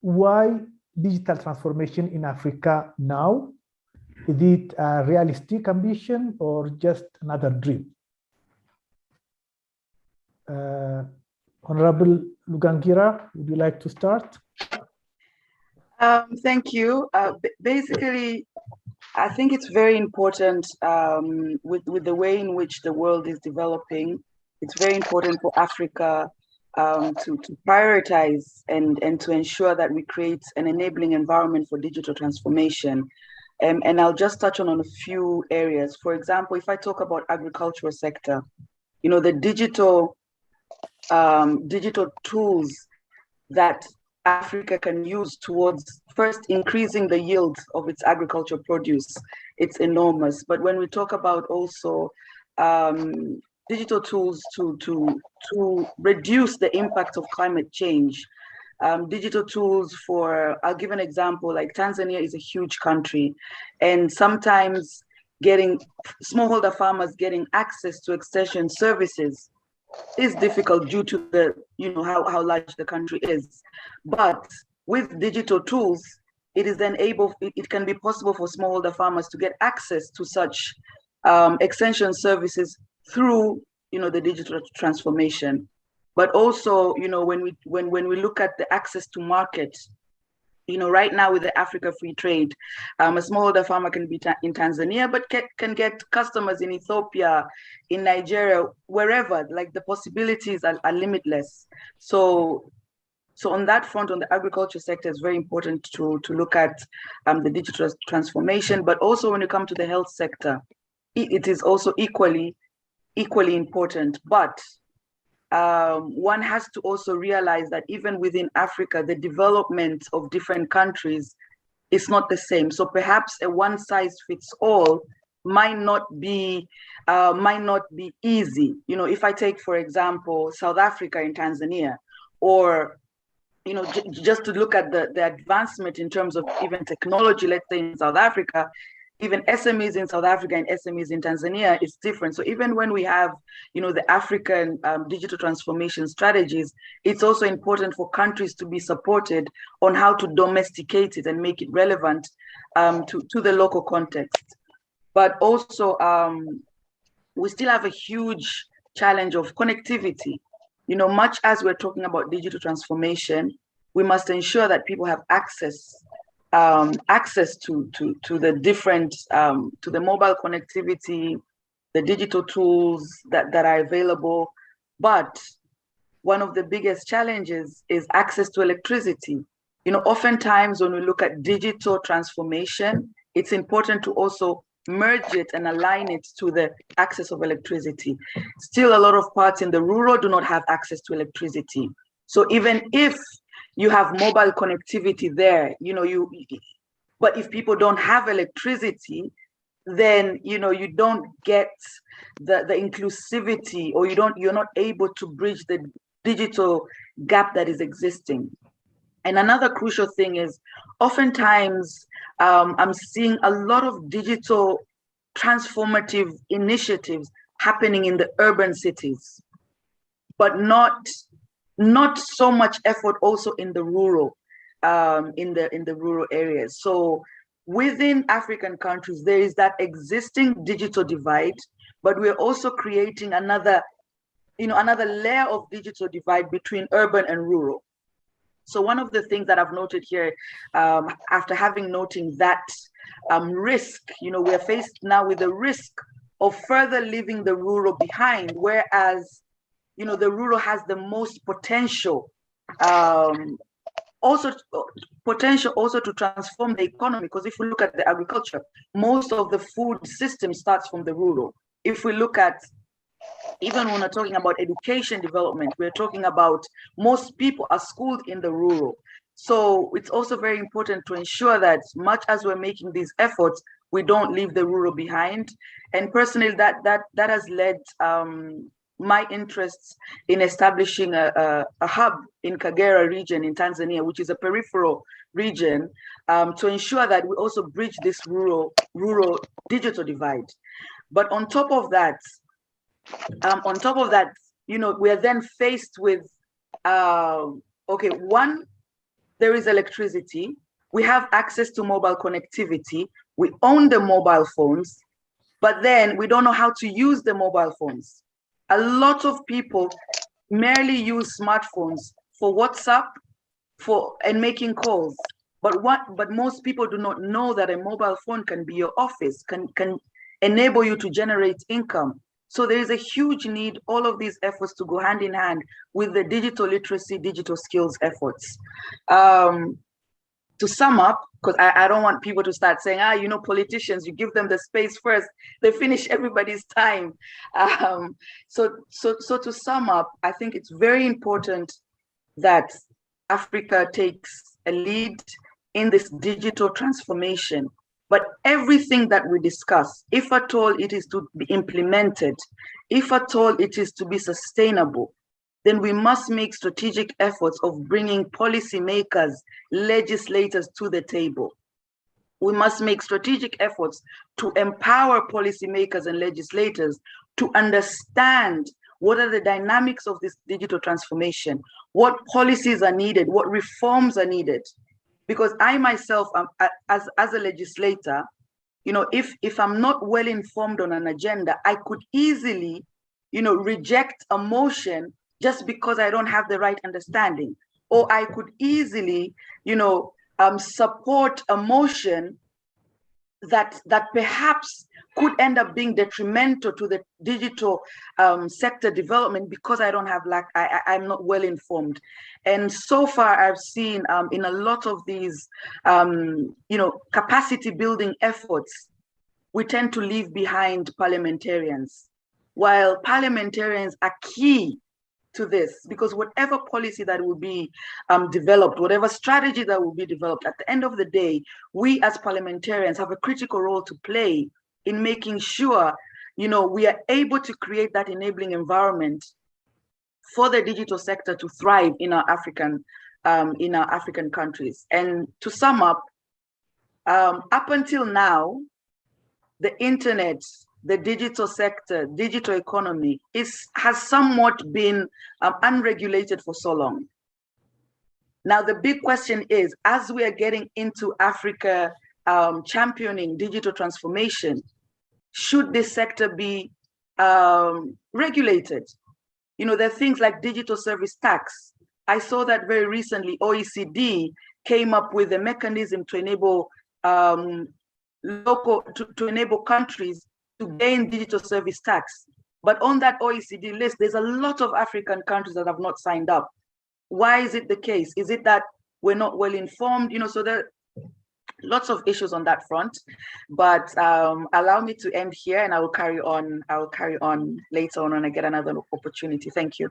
[SPEAKER 8] Why digital transformation in Africa now? Is it a realistic ambition or just another dream? Honorable Lugangira, would you like to start?
[SPEAKER 9] Thank you. Basically, I think it's very important with the way in which the world is developing. It's very important for Africa to prioritize and to ensure that we create an enabling environment for digital transformation. And I'll just touch on a few areas. For example, if I talk about agricultural sector, you know, the digital tools that Africa can use towards first increasing the yield of its agricultural produce, it's enormous. But when we talk about also digital tools to reduce the impact of climate change, digital tools for, I'll give an example, like Tanzania is a huge country, and sometimes smallholder farmers getting access to extension services is difficult due to the, you know, how large the country is. But with digital tools, it is then it can be possible for smallholder farmers to get access to such extension services through, you know, the digital transformation. But also, you know, when we look at the access to market, you know, right now with the Africa Free Trade, a smallholder farmer can be in Tanzania, but can get customers in Ethiopia, in Nigeria, wherever. Like the possibilities are limitless. So on that front, on the agriculture sector, it's very important to look at the digital transformation. But also when you come to the health sector, it is also equally important. But one has to also realize that even within Africa, the development of different countries is not the same. So perhaps a one-size-fits-all might not be easy. You know, if I take, for example, South Africa and Tanzania, or you know, just to look at the advancement in terms of even technology, let's say in South Africa, even SMEs in South Africa and SMEs in Tanzania is different. So even when we have, you know, the African digital transformation strategies, it's also important for countries to be supported on how to domesticate it and make it relevant to the local context. But also, we still have a huge challenge of connectivity. You know, much as we're talking about digital transformation, we must ensure that people have access to the different, to the mobile connectivity, the digital tools that are available. But one of the biggest challenges is access to electricity. You know, oftentimes when we look at digital transformation, it's important to also merge it and align it to the access of electricity. Still, a lot of parts in the rural do not have access to electricity. So even if you have mobile connectivity there, you know, but if people don't have electricity, then, you know, you don't get the inclusivity, or you're not able to bridge the digital gap that is existing. And another crucial thing is, oftentimes I'm seeing a lot of digital transformative initiatives happening in the urban cities, but not so much effort also in the rural, in the rural areas. So within African countries, there is that existing digital divide, but we're also creating another layer of digital divide between urban and rural. So one of the things that I've noted here, after noting that risk, you know, we're faced now with the risk of further leaving the rural behind, whereas, you know, the rural has the most potential, also to transform the economy. Because if we look at the agriculture, most of the food system starts from the rural. If we look at, even when we're talking about education development, we're talking about most people are schooled in the rural. So it's also very important to ensure that much as we're making these efforts, we don't leave the rural behind. And personally, that has led my interests in establishing a hub in Kagera region in Tanzania, which is a peripheral region, to ensure that we also bridge this rural digital divide. But on top of that, On top of that, we are then faced with, okay, one, there is electricity. We have access to mobile connectivity. We own the mobile phones, but then we don't know how to use the mobile phones. A lot of people merely use smartphones for WhatsApp, and making calls. But most people do not know that a mobile phone can be your office, can enable you to generate income. So there is a huge need, all of these efforts to go hand in hand with the digital literacy, digital skills efforts. To sum up, because I don't want people to start saying, politicians, you give them the space first, they finish everybody's time. So to sum up, I think it's very important that Africa takes a lead in this digital transformation. But everything that we discuss, if at all it is to be implemented, if at all it is to be sustainable, then we must make strategic efforts of bringing policymakers, legislators to the table. We must make strategic efforts to empower policymakers and legislators to understand what are the dynamics of this digital transformation, what policies are needed, what reforms are needed. Because I myself, as a legislator, if I'm not well informed on an agenda, I could easily, reject a motion just because I don't have the right understanding. Or I could easily, support a motion that perhaps could end up being detrimental to the digital sector development because I don't have I'm not well informed. And so far I've seen in a lot of these capacity building efforts, we tend to leave behind parliamentarians, while parliamentarians are key to this, because whatever policy that will be developed, whatever strategy that will be developed, at the end of the day, we as parliamentarians have a critical role to play in making sure, we are able to create that enabling environment for the digital sector to thrive in our African countries. And to sum up until now, the internet, the digital sector, digital economy has somewhat been unregulated for so long. Now, the big question is, as we are getting into Africa championing digital transformation, should this sector be regulated? There are things like digital service tax. I saw that very recently, OECD came up with a mechanism to enable to enable countries to gain digital service tax. But on that OECD list, there's a lot of African countries that have not signed up. Why is it the case? Is it that we're not well informed? So there are lots of issues on that front. But allow me to end here, and I will carry on later on when I get another opportunity. Thank you.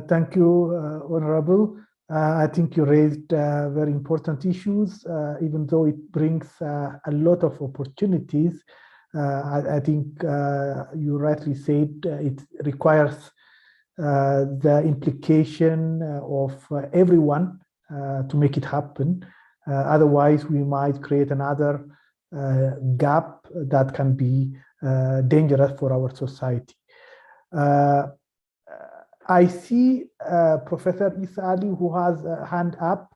[SPEAKER 8] Thank you, Honorable. I think you raised very important issues, even though it brings a lot of opportunities. I think you rightly said it requires the implication of everyone to make it happen. Otherwise, we might create another gap that can be dangerous for our society. I see Professor Issa Ali, who has a hand up.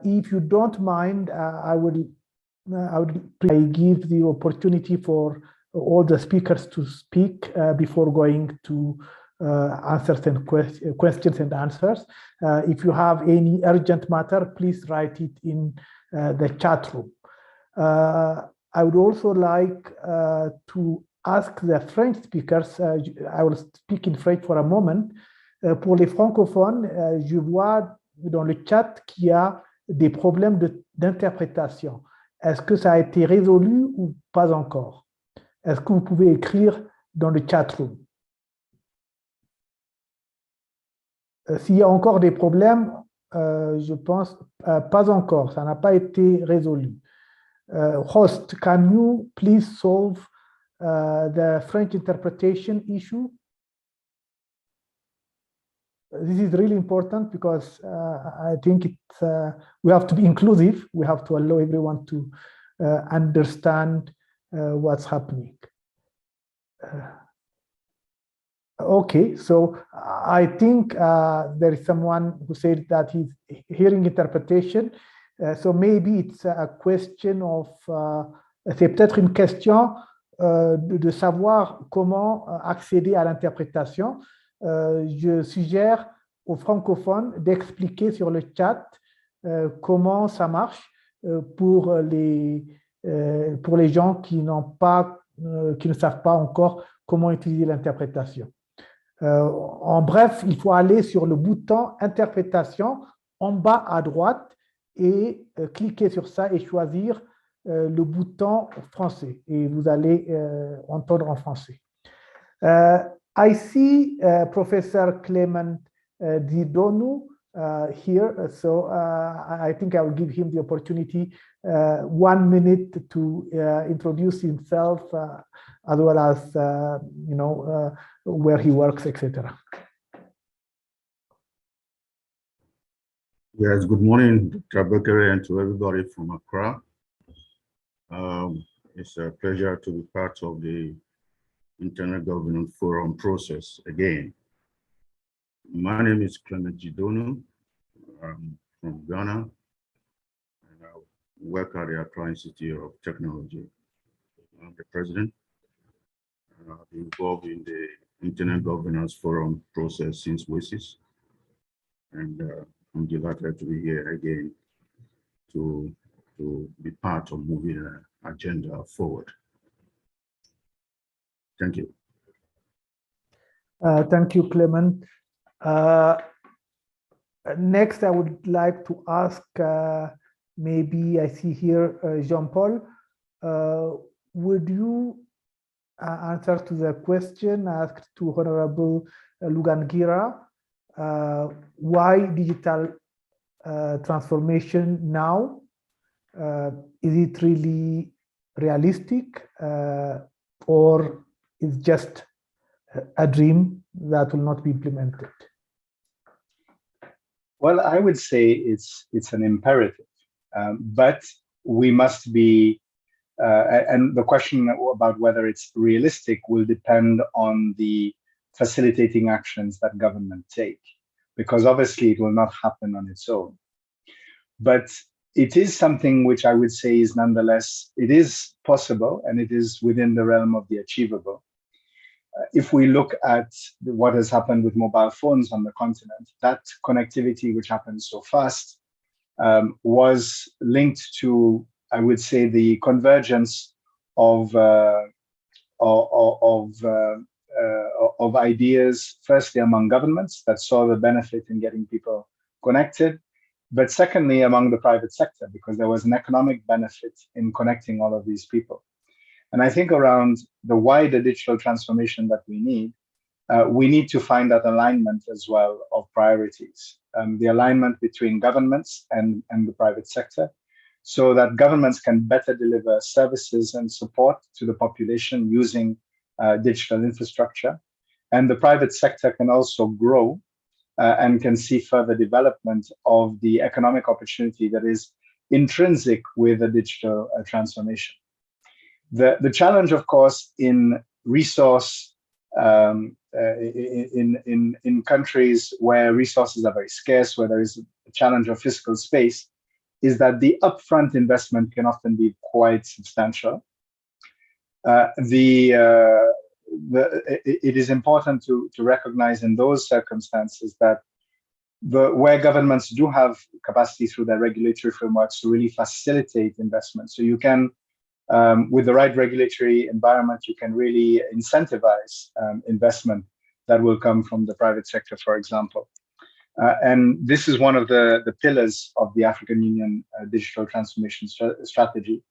[SPEAKER 8] If you don't mind, I would give the opportunity for all the speakers to speak before going to answer some questions and answers. If you have any urgent matter, please write it in the chat room. I would also like to ask the French speakers, I will speak in French for a moment. Pour les francophones, je vois dans le chat qu'il y a des problèmes d'interprétation. Est-ce que ça a été résolu ou pas encore? Est-ce que vous pouvez écrire dans le chat room? S'il y a encore des problèmes, je pense pas encore, ça n'a pas été résolu. Host, can you please solve the French interpretation issue? This is really important because I think we have to be inclusive. We have to allow everyone to understand what's happening. Okay, so I think there is someone who said that he's hearing interpretation. So maybe it's a question of, c'est peut-être une question de savoir comment accéder à l'interprétation. Je suggère aux francophones d'expliquer sur le chat comment ça marche pour les gens qui n'ont pas, qui ne savent pas encore comment utiliser l'interprétation. En bref, il faut aller sur le bouton interprétation en bas à droite et cliquer sur ça et choisir le bouton français et vous allez entendre en français. I see Professor Clement Didonu here, so I think I will give him the opportunity 1 minute to introduce himself as well as where he works, etc.
[SPEAKER 11] Yes, good morning, Dr. Bekere, and to everybody from Accra. It's a pleasure to be part of the Internet Governance Forum process again. My name is Clement Didonu. I'm from Ghana, and I work at the Accra Institute of Technology. I'm the president. I've been involved in the Internet Governance Forum process since WSIS, and I'm delighted to be here again to be part of moving the agenda forward. Thank you.
[SPEAKER 8] Thank you, Clement. Next, I would like to ask, maybe I see here Jean-Paul, would you answer to the question asked to Honorable Lugangira, why digital transformation now? Is it really realistic or is just a dream that will not be implemented?
[SPEAKER 5] Well, I would say it's an imperative, but we must be, and the question about whether it's realistic will depend on the facilitating actions that government take, because obviously it will not happen on its own. But it is something which I would say is nonetheless, it is possible and it is within the realm of the achievable. If we look at what has happened with mobile phones on the continent, that connectivity which happened so fast was linked to, I would say, the convergence of ideas, firstly among governments that saw the benefit in getting people connected, but secondly among the private sector, because there was an economic benefit in connecting all of these people. And I think around the wider digital transformation that we need to find that alignment as well of priorities, the alignment between governments and the private sector, so that governments can better deliver services and support to the population using digital infrastructure. And the private sector can also grow and can see further development of the economic opportunity that is intrinsic with the digital transformation. The challenge, of course, in resource in countries where resources are very scarce, where there is a challenge of fiscal space, is that the upfront investment can often be quite substantial. It is important to recognize in those circumstances that where governments do have capacity through their regulatory frameworks to really facilitate investment. So you can, with the right regulatory environment, you can really incentivize investment that will come from the private sector, for example. And this is one of the pillars of the African Union digital transformation strategy,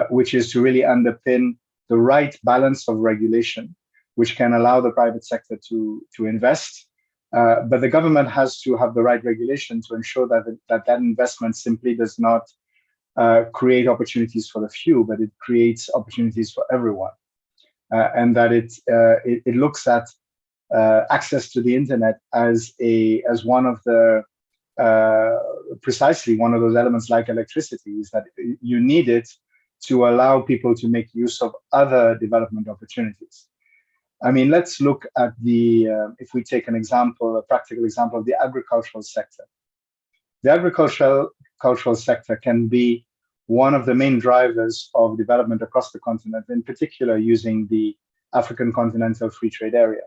[SPEAKER 5] which is to really underpin the right balance of regulation, which can allow the private sector to invest. But the government has to have the right regulation to ensure that investment simply does not create opportunities for the few, but it creates opportunities for everyone. And that it looks at access to the internet as one of the precisely one of those elements, like electricity, is that you need it to allow people to make use of other development opportunities. I mean, let's look at if we take an example, a practical example of the agricultural sector. The agricultural sector can be one of the main drivers of development across the continent, in particular using the African Continental Free Trade Area.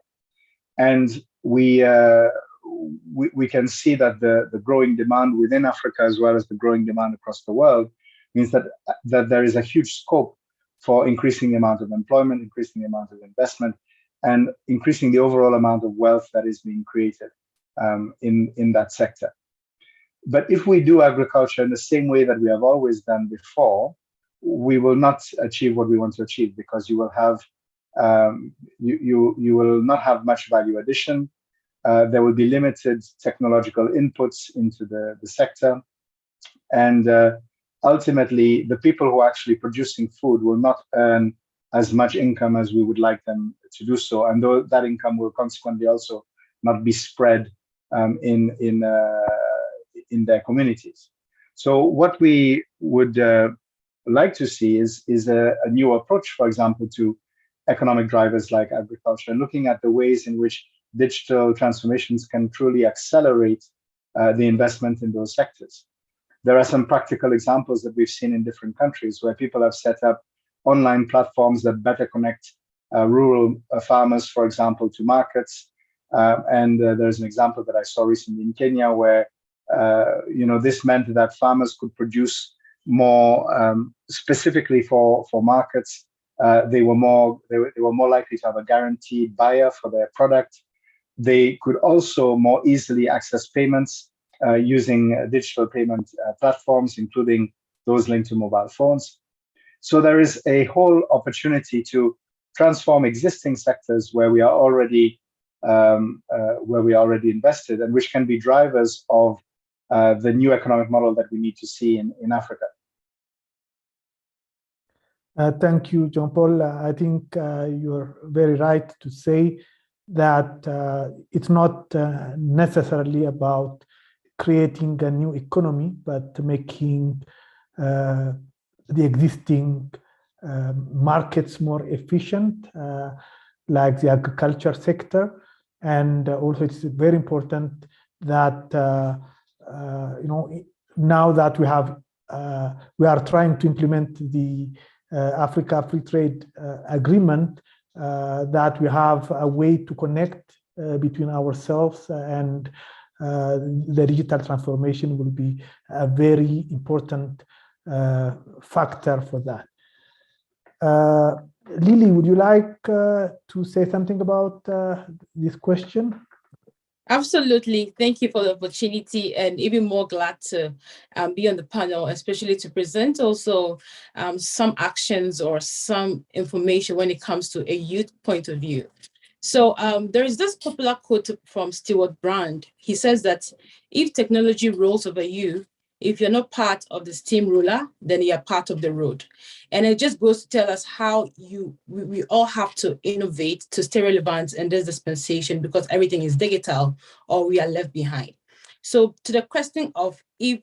[SPEAKER 5] And we can see that the growing demand within Africa, as well as the growing demand across the world, means that there is a huge scope for increasing the amount of employment, increasing the amount of investment, and increasing the overall amount of wealth that is being created in that sector. But if we do agriculture in the same way that we have always done before, we will not achieve what we want to achieve, because you will have you will not have much value addition. There will be limited technological inputs into the sector, and ultimately, the people who are actually producing food will not earn as much income as we would like them to do so, and though that income will consequently also not be spread in their communities. So what we would like to see is a new approach, for example, to economic drivers like agriculture, and looking at the ways in which digital transformations can truly accelerate the investment in those sectors. There are some practical examples that we've seen in different countries where people have set up online platforms that better connect rural farmers, for example, to markets. And there's an example that I saw recently in Kenya where this meant that farmers could produce more specifically for markets. They were more likely to have a guaranteed buyer for their product. They could also more easily access payments using digital payment platforms, including those linked to mobile phones. So there is a whole opportunity to transform existing sectors where we are already invested, and which can be drivers of the new economic model that we need to see in Africa.
[SPEAKER 8] Thank you, John Paul. I think you're very right to say that it's not necessarily about creating a new economy, but making the existing markets more efficient, like the agriculture sector. And also it's very important that now that we are trying to implement the Africa Free Trade Agreement, that we have a way to connect between ourselves, and the digital transformation will be a very important factor for that. Lily, would you like to say something about this question?
[SPEAKER 10] Absolutely. Thank you for the opportunity, and even more glad to be on the panel, especially to present also some actions or some information when it comes to a youth point of view. So there is this popular quote from Stewart Brand. He says that if technology rolls over you, if you're not part of the steamroller, then you're part of the road. And it just goes to tell us how we all have to innovate to stay relevant in this dispensation, because everything is digital or we are left behind. So to the question of if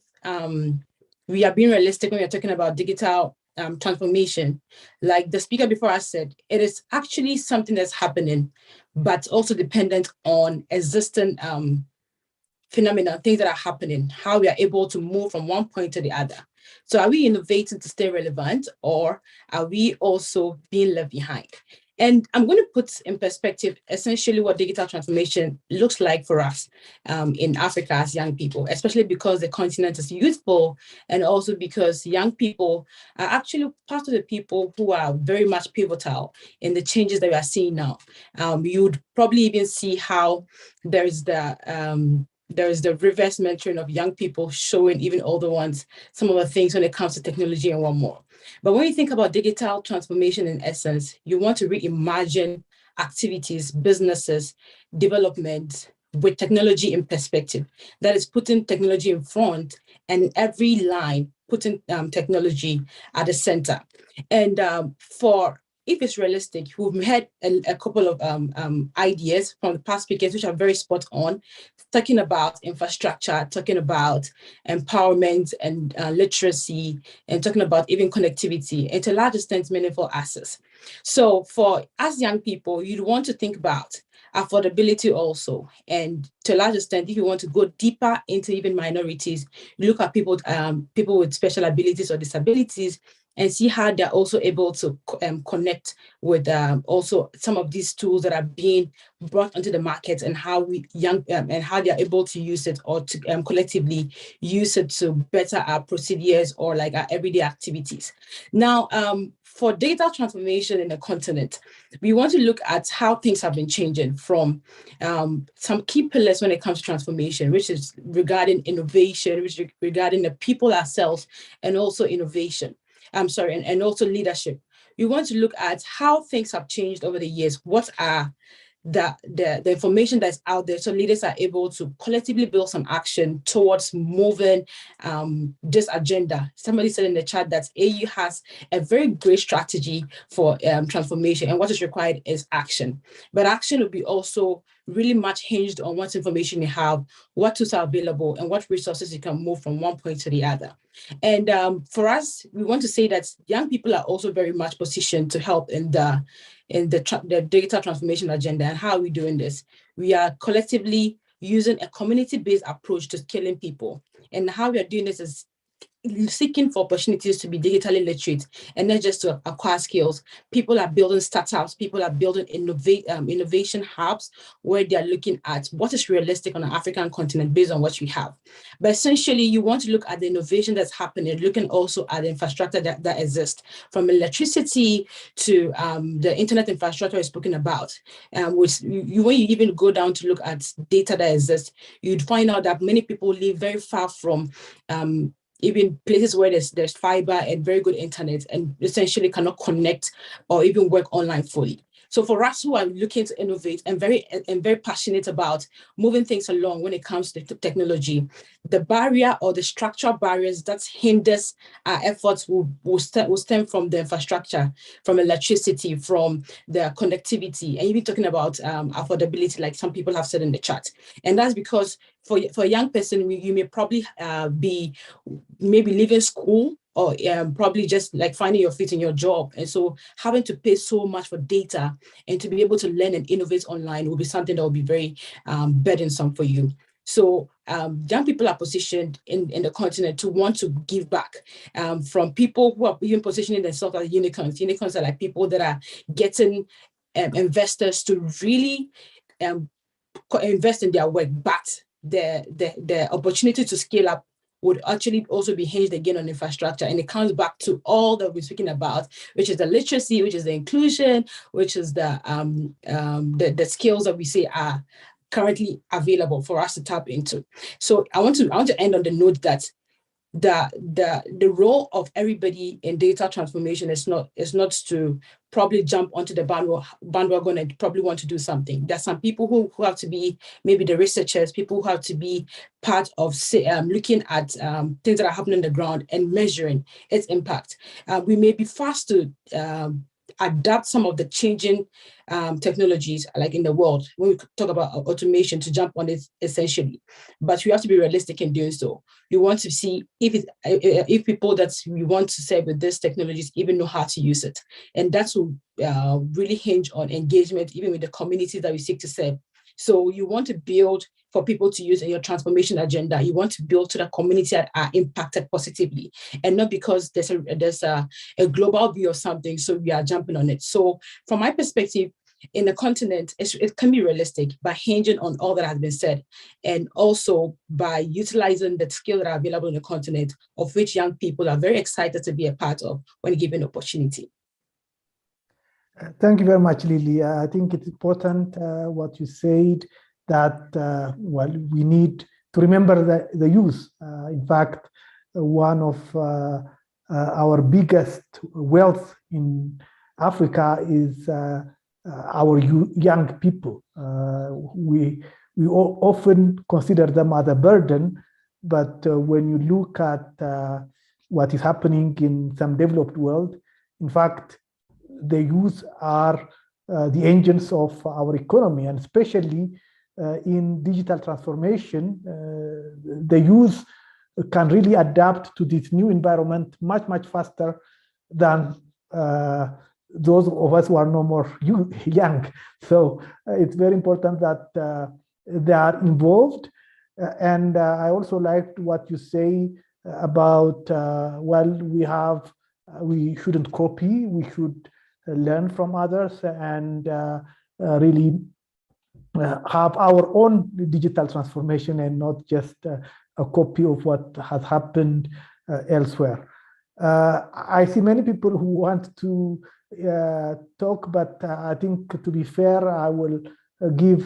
[SPEAKER 10] we are being realistic when we're talking about digital transformation, like the speaker before us said, it is actually something that's happening, but also dependent on existing phenomena, things that are happening, how we are able to move from one point to the other. So are we innovating to stay relevant, or are we also being left behind? And I'm going to put in perspective essentially what digital transformation looks like for us in Africa as young people, especially because the continent is youthful, and also because young people are actually part of the people who are very much pivotal in the changes that we are seeing now. You would probably even see how there is the reverse mentoring of young people showing even older ones some of the things when it comes to technology and one more. But when you think about digital transformation in essence, you want to reimagine activities, businesses, development with technology in perspective. That is putting technology in front, and in every line, putting technology at the center. And if it's realistic, we've had a couple of ideas from the past speakers, which are very spot on, talking about infrastructure, talking about empowerment and literacy, and talking about even connectivity, and to a large extent, meaningful access. So for us young people, you'd want to think about affordability also. And to a large extent, if you want to go deeper into even minorities, you look at people with special abilities or disabilities and see how they're also able to connect with also some of these tools that are being brought onto the market, and how and how they're able to use it, or to collectively use it to better our procedures or like our everyday activities. Now, for digital transformation in the continent, we want to look at how things have been changing from some key pillars when it comes to transformation, which is regarding innovation, which is regarding the people ourselves, and also innovation. And also leadership. We want to look at how things have changed over the years. What are the information that's out there, so leaders are able to collectively build some action towards moving this agenda. Somebody said in the chat that AU has a very great strategy for transformation, and what is required is action. But action will be also really much hinged on what information you have, what tools are available, and what resources you can move from one point to the other. And for us, we want to say that young people are also very much positioned to help in the digital transformation agenda. And how are we doing this? We are collectively using a community-based approach to skilling people. And how we are doing this is seeking for opportunities to be digitally literate, and not just to acquire skills. People are building startups, people are building innovation hubs, where they're looking at what is realistic on the African continent based on what we have. But essentially, you want to look at the innovation that's happening, looking also at the infrastructure that exists, from electricity to the internet infrastructure we're speaking about. Which when you even go down to look at data that exists, you'd find out that many people live very far from even places where there's fiber and very good internet, and essentially cannot connect or even work online fully. So for us who are looking to innovate and very passionate about moving things along when it comes to technology, the barrier or the structural barriers that hinders our efforts will stem from the infrastructure, from electricity, from the connectivity, and even talking about affordability, like some people have said in the chat. And that's because for a young person, you may probably be maybe leaving school, or probably just like finding your feet in your job. And so having to pay so much for data and to be able to learn and innovate online will be something that will be very burdensome for you. So young people are positioned in the continent to want to give back from people who are even positioning themselves as unicorns. Unicorns are like people that are getting investors to really invest in their work, but the opportunity to scale up would actually also be hinged again on infrastructure. And it comes back to all that we're speaking about, which is the literacy, which is the inclusion, which is the skills that we say are currently available for us to tap into. So I want to end on the note that the role of everybody in data transformation is not to probably jump onto the bandwagon and probably want to do something. There's some people who have to be maybe the researchers, people who have to be part of looking at things that are happening on the ground and measuring its impact. We may be fast to adapt some of the changing technologies like in the world when we talk about automation, to jump on it essentially, but we have to be realistic in doing so. We want to see if people that we want to serve with these technologies even know how to use it, and that will really hinge on engagement even with the communities that we seek to serve. So you want to build for people to use in your transformation agenda. You want to build to the community that are impacted positively, and not because there's a global view of something, so we are jumping on it. So from my perspective, in the continent, it can be realistic by hinging on all that has been said, and also by utilizing the skills that are available in the continent, of which young people are very excited to be a part of when given opportunity.
[SPEAKER 8] Thank you very much, Lily. I think it's important what you said, that well, we need to remember the youth. In fact, one of our biggest wealth in Africa is our young people. We often consider them as a burden, but when you look at what is happening in some developed world, in fact, the youth are the engines of our economy, and especially in digital transformation, the youth can really adapt to this new environment much faster than those of us who are no more young. So it's very important that they are involved. And I also liked what you say about, well, we shouldn't copy, we should learn from others and really have our own digital transformation and not just a copy of what has happened elsewhere. I see many people who want to talk, but I think to be fair, I will give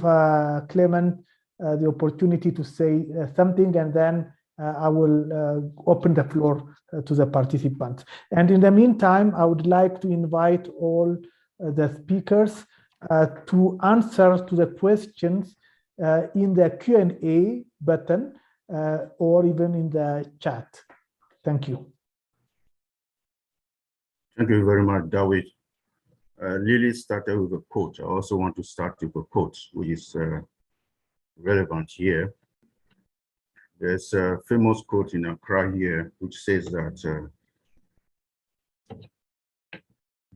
[SPEAKER 8] Clement the opportunity to say something, and then I will open the floor to the participants. And in the meantime, I would like to invite all the speakers to answer to the questions in the Q&A button or even in the chat. Thank you.
[SPEAKER 11] Thank you very much, David. Lily started with a quote. I also want to start with a quote, which is relevant here. There's a famous quote in Accra here, which says that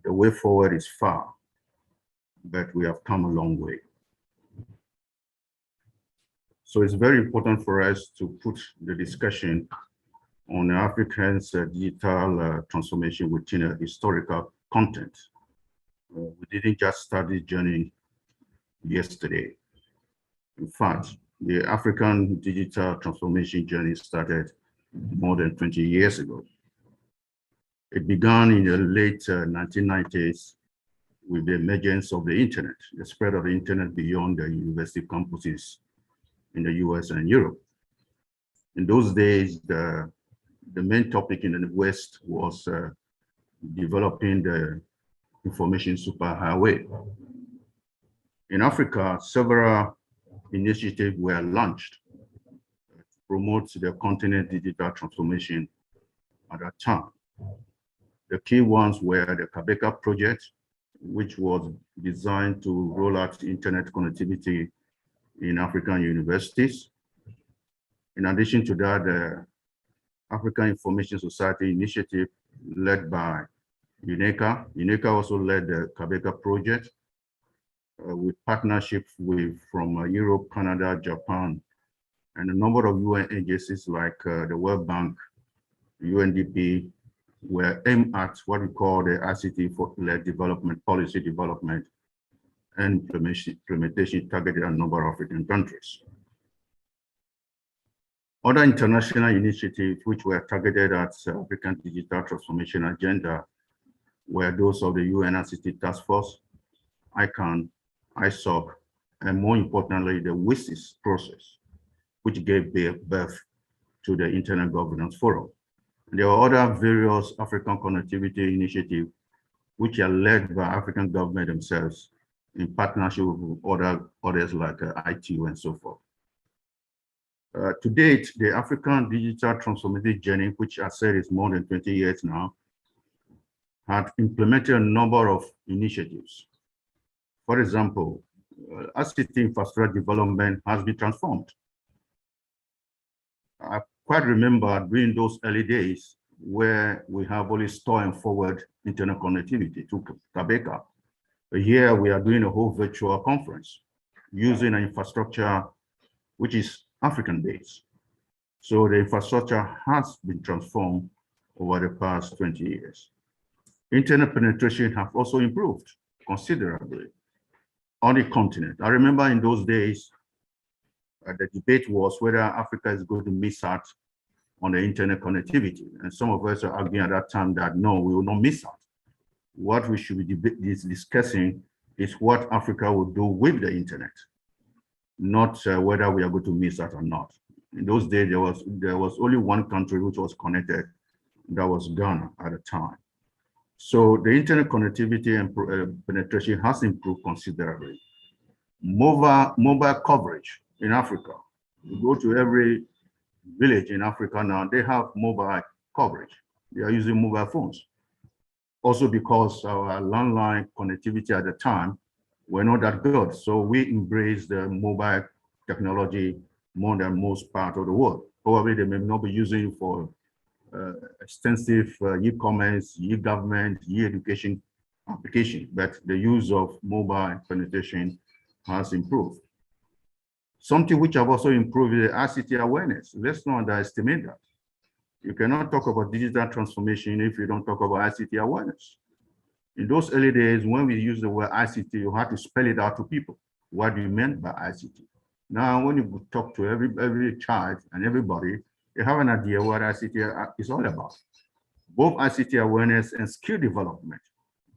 [SPEAKER 11] the way forward is far, but we have come a long way. So it's very important for us to put the discussion on Africans' digital transformation within a historical content. We didn't just start this journey yesterday. In fact, the African digital transformation journey started more than 20 years ago. It began in the late 1990s with the emergence of the internet, the spread of the internet beyond the university campuses in the US and Europe. In those days, the main topic in the West was developing the information superhighway. In Africa, several initiatives were launched to promote the continent digital transformation at that time. The key ones were the Kabeka project, which was designed to roll out internet connectivity in African universities. In addition to that, the African Information Society initiative led by UNECA. UNECA also led the Kabeka project with partnerships from Europe, Canada, Japan, and a number of UN agencies like the World Bank, UNDP, were aimed at what we call the ICT-led development, policy development, and implementation targeted a number of African countries. Other international initiatives which were targeted at African digital transformation agenda were those of the UN ICT Task Force, ICANN, ISOC, and more importantly, the WSIS process, which gave birth to the Internet Governance Forum. And there are other various African connectivity initiatives which are led by African government themselves in partnership with others like ITU and so forth. To date, the African digital transformation journey, which I said is more than 20 years now, had implemented a number of initiatives. For example, ICT infrastructure development has been transformed. I quite remember during those early days where we have only store and forward internet connectivity to Kabeka. Here we are doing a whole virtual conference using an infrastructure which is African based. So the infrastructure has been transformed over the past 20 years. Internet penetration has also improved considerably on the continent. I remember in those days, the debate was whether Africa is going to miss out on the internet connectivity. And some of us are arguing at that time that no, we will not miss out. What we should be discussing is what Africa will do with the internet, not whether we are going to miss out or not. In those days, there was only one country which was connected, that was Ghana at the time. So the internet connectivity and penetration has improved considerably. Mobile coverage in Africa. You go to every village in Africa now, they have mobile coverage. They are using mobile phones. Also because our landline connectivity at the time were not that good. So we embraced the mobile technology more than most part of the world. Probably they may not be using it for extensive e-commerce, e-government, e-education application, but the use of mobile penetration has improved. Something which have also improved is the ICT awareness. Let's not underestimate that. You cannot talk about digital transformation if you don't talk about ICT awareness. In those early days, when we use the word ICT, you had to spell it out to people. What do you mean by ICT? Now, when you talk to every child and everybody, you have an idea what ICT is all about. Both ICT awareness and skill development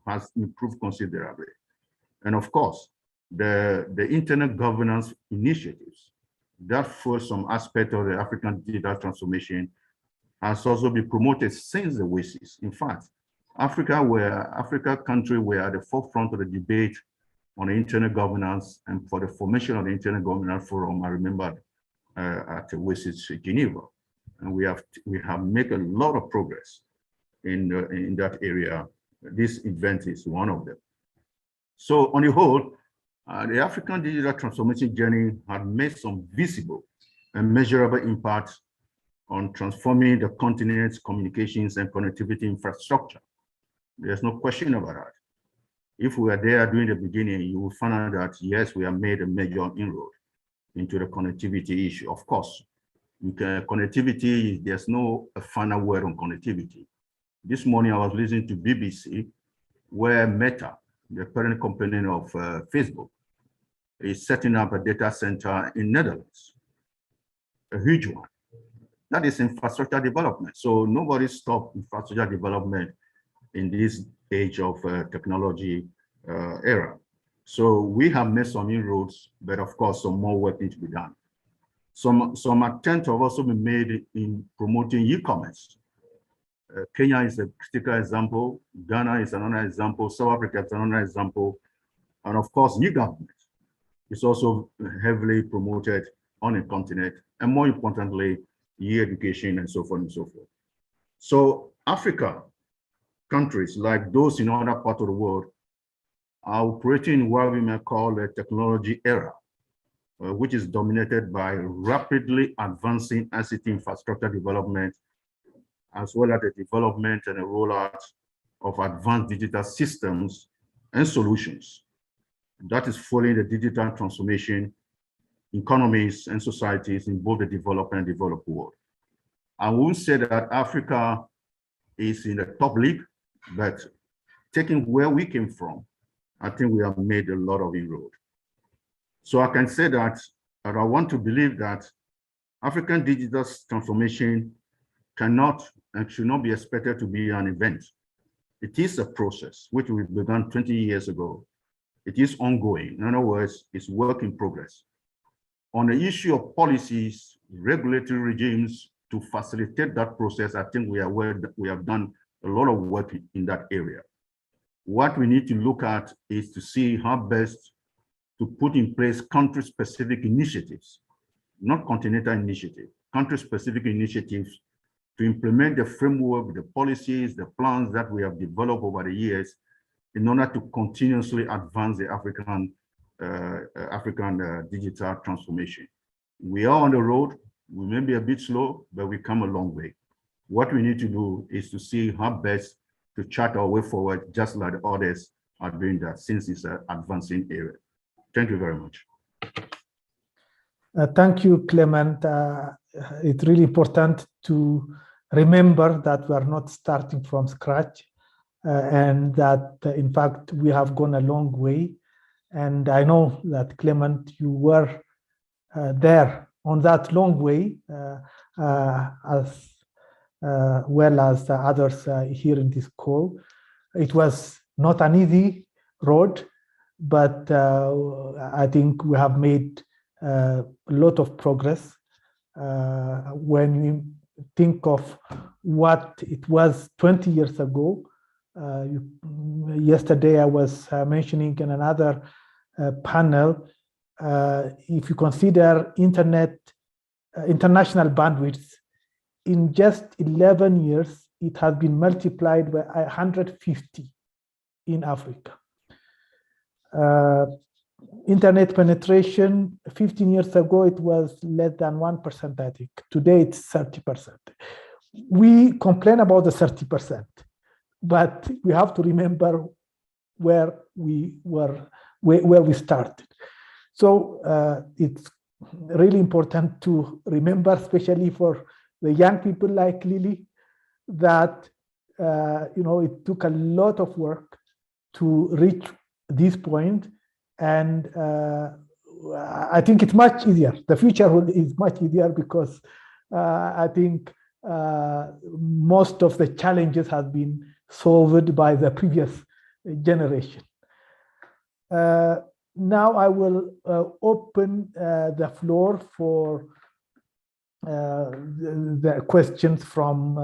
[SPEAKER 11] has improved considerably. And of course, the internet governance initiatives that for some aspect of the African digital transformation has also been promoted since the WASIS. In fact, Africa countries were at the forefront of the debate on the internet governance and for the formation of the Internet Governance Forum. I remember at the WASIS Geneva, and we have made a lot of progress in that area. This event is one of them. So on the whole, the African digital transformation journey had made some visible and measurable impact on transforming the continent's communications and connectivity infrastructure. There's no question about that. If we were there during the beginning, you will find out that yes, we have made a major inroad into the connectivity issue. Of course, connectivity, there's no final word on connectivity. This morning I was listening to BBC, where Meta, the parent company of Facebook, is setting up a data center in Netherlands, a huge one. That is infrastructure development. So nobody stopped infrastructure development in this age of technology era. So we have made some inroads, but of course some more work needs to be done. Some attempts have also been made in promoting e-commerce. Kenya is a critical example. Ghana is another example. South Africa is another example. And of course, new government is also heavily promoted on the continent. And more importantly, e-education and so forth and so forth. So Africa countries like those in other parts of the world are operating in what we may call a technology era, which is dominated by rapidly advancing ICT infrastructure development, as well as the development and the rollout of advanced digital systems and solutions. That is following the digital transformation economies and societies in both the developed and developed world. I won't say that Africa is in the top league, but taking where we came from, I think we have made a lot of inroad. So I can say that, and I want to believe that African digital transformation cannot and should not be expected to be an event. It is a process which we began 20 years ago. It is ongoing. In other words, it's work in progress. On the issue of policies, regulatory regimes to facilitate that process, I think we are aware that we have done a lot of work in that area. What we need to look at is to see how best to put in place country-specific initiatives, not continental initiatives, country-specific initiatives to implement the framework, the policies, the plans that we have developed over the years in order to continuously advance the African digital transformation. We are on the road. We may be a bit slow, but we come a long way. What we need to do is to see how best to chart our way forward, just like the others are doing that, since it's an advancing area. Thank you very much.
[SPEAKER 8] Thank you, Clement. It's really important to remember that we are not starting from scratch and that, in fact, we have gone a long way. And I know that, Clement, you were there on that long way, as well as others here in this call. It was not an easy road, but I think we have made a lot of progress. When you think of what it was 20 years ago, yesterday I was mentioning in another panel, if you consider international bandwidth, in just 11 years, it has been multiplied by 150 in Africa. Internet penetration, 15 years ago, it was less than 1%, I think. Today, it's 30%. We complain about the 30%, but we have to remember where we started. So it's really important to remember, especially for the young people like Lily, that it took a lot of work to reach this point, and I think it's much easier. The future is much easier because I think most of the challenges have been solved by the previous generation. Now I will open the floor for the questions from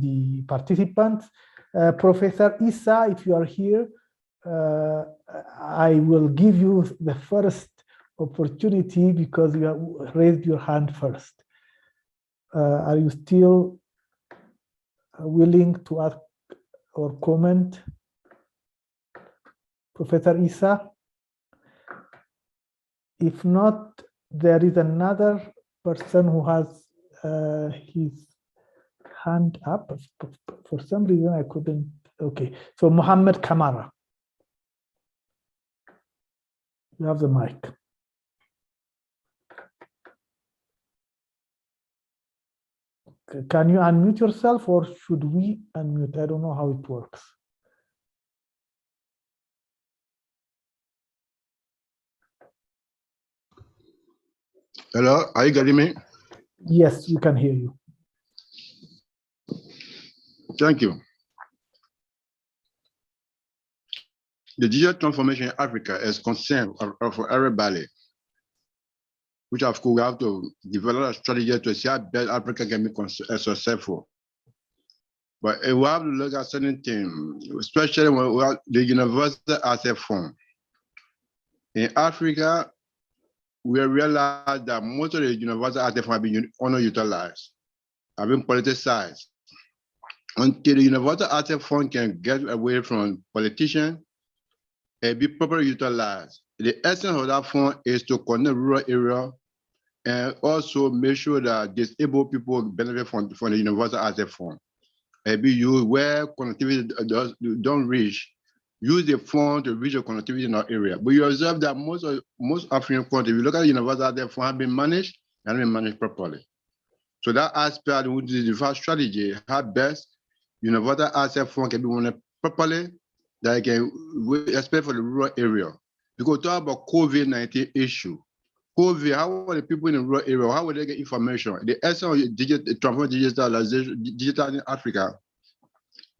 [SPEAKER 8] the participants. Professor Issa, if you are here, I will give you the first opportunity because you have raised your hand first. Are you still willing to ask or comment? Professor Issa? If not, there is another person who has his hand up. For some reason, I couldn't. Okay, so Mohammed Kamara. You have the mic. Can you unmute yourself, or should we unmute? I don't know how it works.
[SPEAKER 11] Hello, are you getting me?
[SPEAKER 8] Yes, we can hear you.
[SPEAKER 11] Thank you. The digital transformation in Africa is concern for everybody, which of course we have to develop a strategy to see how best Africa can be successful. But we have to look at certain things, especially when we have the universal asset fund. In Africa, we realize that most of the universal asset fund have been underutilized, have been politicized. Until the universal asset fund can get away from politicians and be properly utilized, the essence of that fund is to connect rural areas and also make sure that disabled people benefit from the universal asset fund. And be used where connectivity don't reach, use the fund to reach the connectivity in our area. But you observe that most African countries, if you look at the universal asset fund, have been managed and been managed properly. So that aspect, which is the first strategy, how best universal asset fund can be managed properly, that can, especially for the rural area. Because talk about COVID-19 issue. COVID, how are the people in the rural area, how will they get information? The essence of digital in Africa,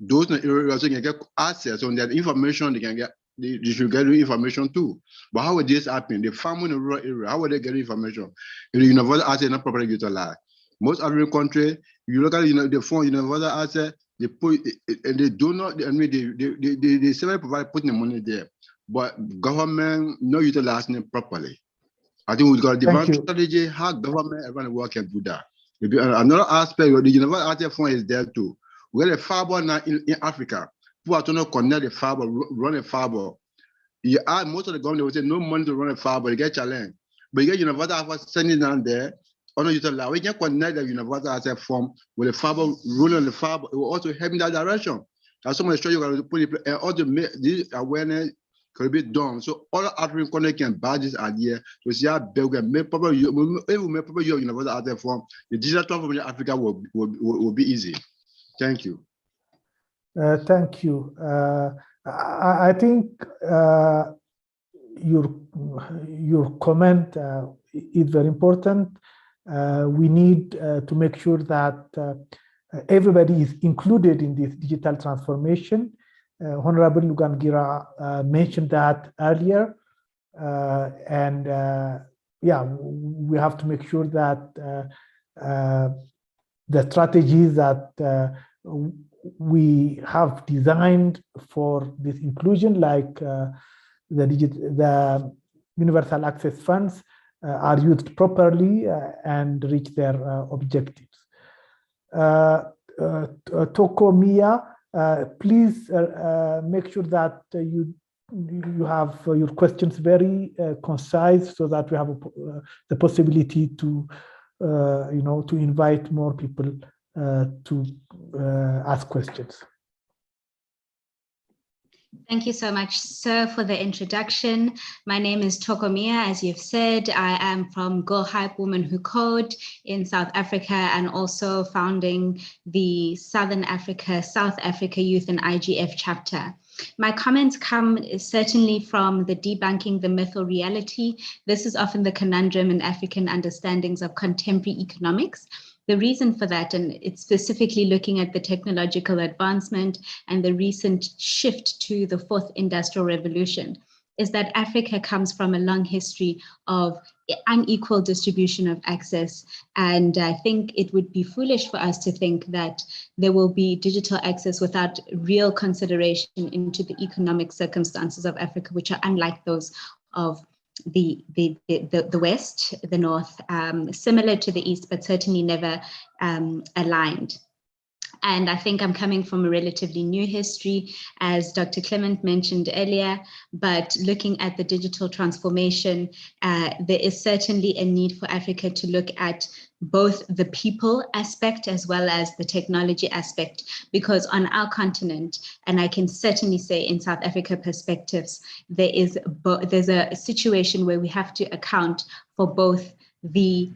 [SPEAKER 11] those in the area also can get access on that information, they can get, they should get information too. But how will this happen? The farmer in the rural area, how will they get information? If the universal asset is not properly utilized. Most African countries, you look at the fund universal asset, they put and they do not, I mean, they several provide putting the money there, but government not utilizing it properly. I think we've got a different strategy how government around the world can do that. Maybe another aspect of the universal asset fund is there too. We have a fiber now in Africa. People are trying to connect the fiber, run a fiber. You add most of the government will say no money to run a fiber, you get challenged. But you get universal asset sending down there, underutilized. We can connect the universal asset fund with the fiber, rolling on the fiber. It will also help in that direction. That's some of the strategy you're going to put in place and also make this awareness could be done. So all African countries can buy this idea to see how big we can make proper use of universal asset fund. The digital transformation in Africa will be easy. Thank you.
[SPEAKER 8] Thank you. I think your comment is very important. We need to make sure that everybody is included in this digital transformation. Honorable Lugangira mentioned that earlier, and yeah, we have to make sure that the strategies that we have designed for this inclusion, like the universal access funds, are used properly and reach their objectives. Toko Mia, please make sure that you have your questions very concise, so that we have the possibility to to invite more people to ask questions.
[SPEAKER 12] Thank you so much, sir, for the introduction. My name is Tokomia, as you've said. I am from Go Hype Women Who Code in South Africa, and also founding the South Africa Youth and IGF chapter. My comments come certainly from the debunking the myth or reality. This is often the conundrum in African understandings of contemporary economics. The reason for that, and it's specifically looking at the technological advancement and the recent shift to the fourth industrial revolution, is that Africa comes from a long history of unequal distribution of access. And I think it would be foolish for us to think that there will be digital access without real consideration into the economic circumstances of Africa, which are unlike those of the West, the North, similar to the East, but certainly never aligned. And I think I'm coming from a relatively new history, as Dr. Clement mentioned earlier, but looking at the digital transformation, there is certainly a need for Africa to look at both the people aspect as well as the technology aspect, because on our continent, and I can certainly say in South Africa perspectives, there's a situation where we have to account for both the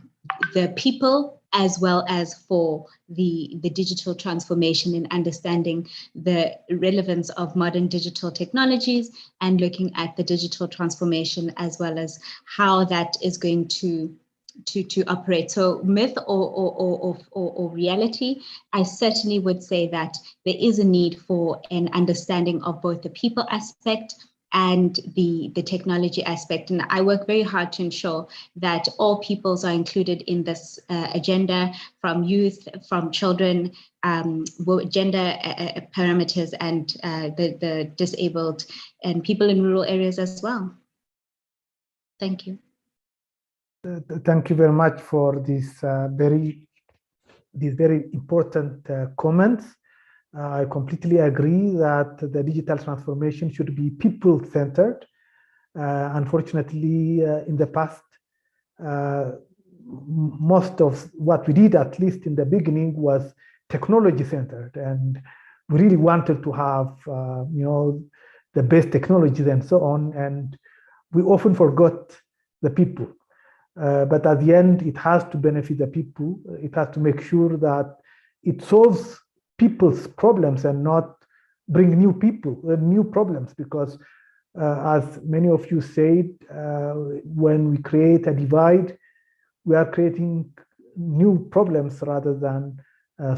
[SPEAKER 12] people as well as for the digital transformation and understanding the relevance of modern digital technologies and looking at the digital transformation as well as how that is going to operate. So myth or reality, I certainly would say that there is a need for an understanding of both the people aspect and the technology aspect. And I work very hard to ensure that all peoples are included in this agenda, from youth, from children, gender parameters, and the disabled and people in rural areas as well. Thank you.
[SPEAKER 8] Thank you very much for these very important comments. I completely agree that the digital transformation should be people-centered. Unfortunately, in the past, most of what we did, at least in the beginning, was technology-centered, and we really wanted to have, the best technologies and so on, and we often forgot the people. But at the end, it has to benefit the people. It has to make sure that it solves people's problems and not bring new problems, because as many of you said, when we create a divide, we are creating new problems rather than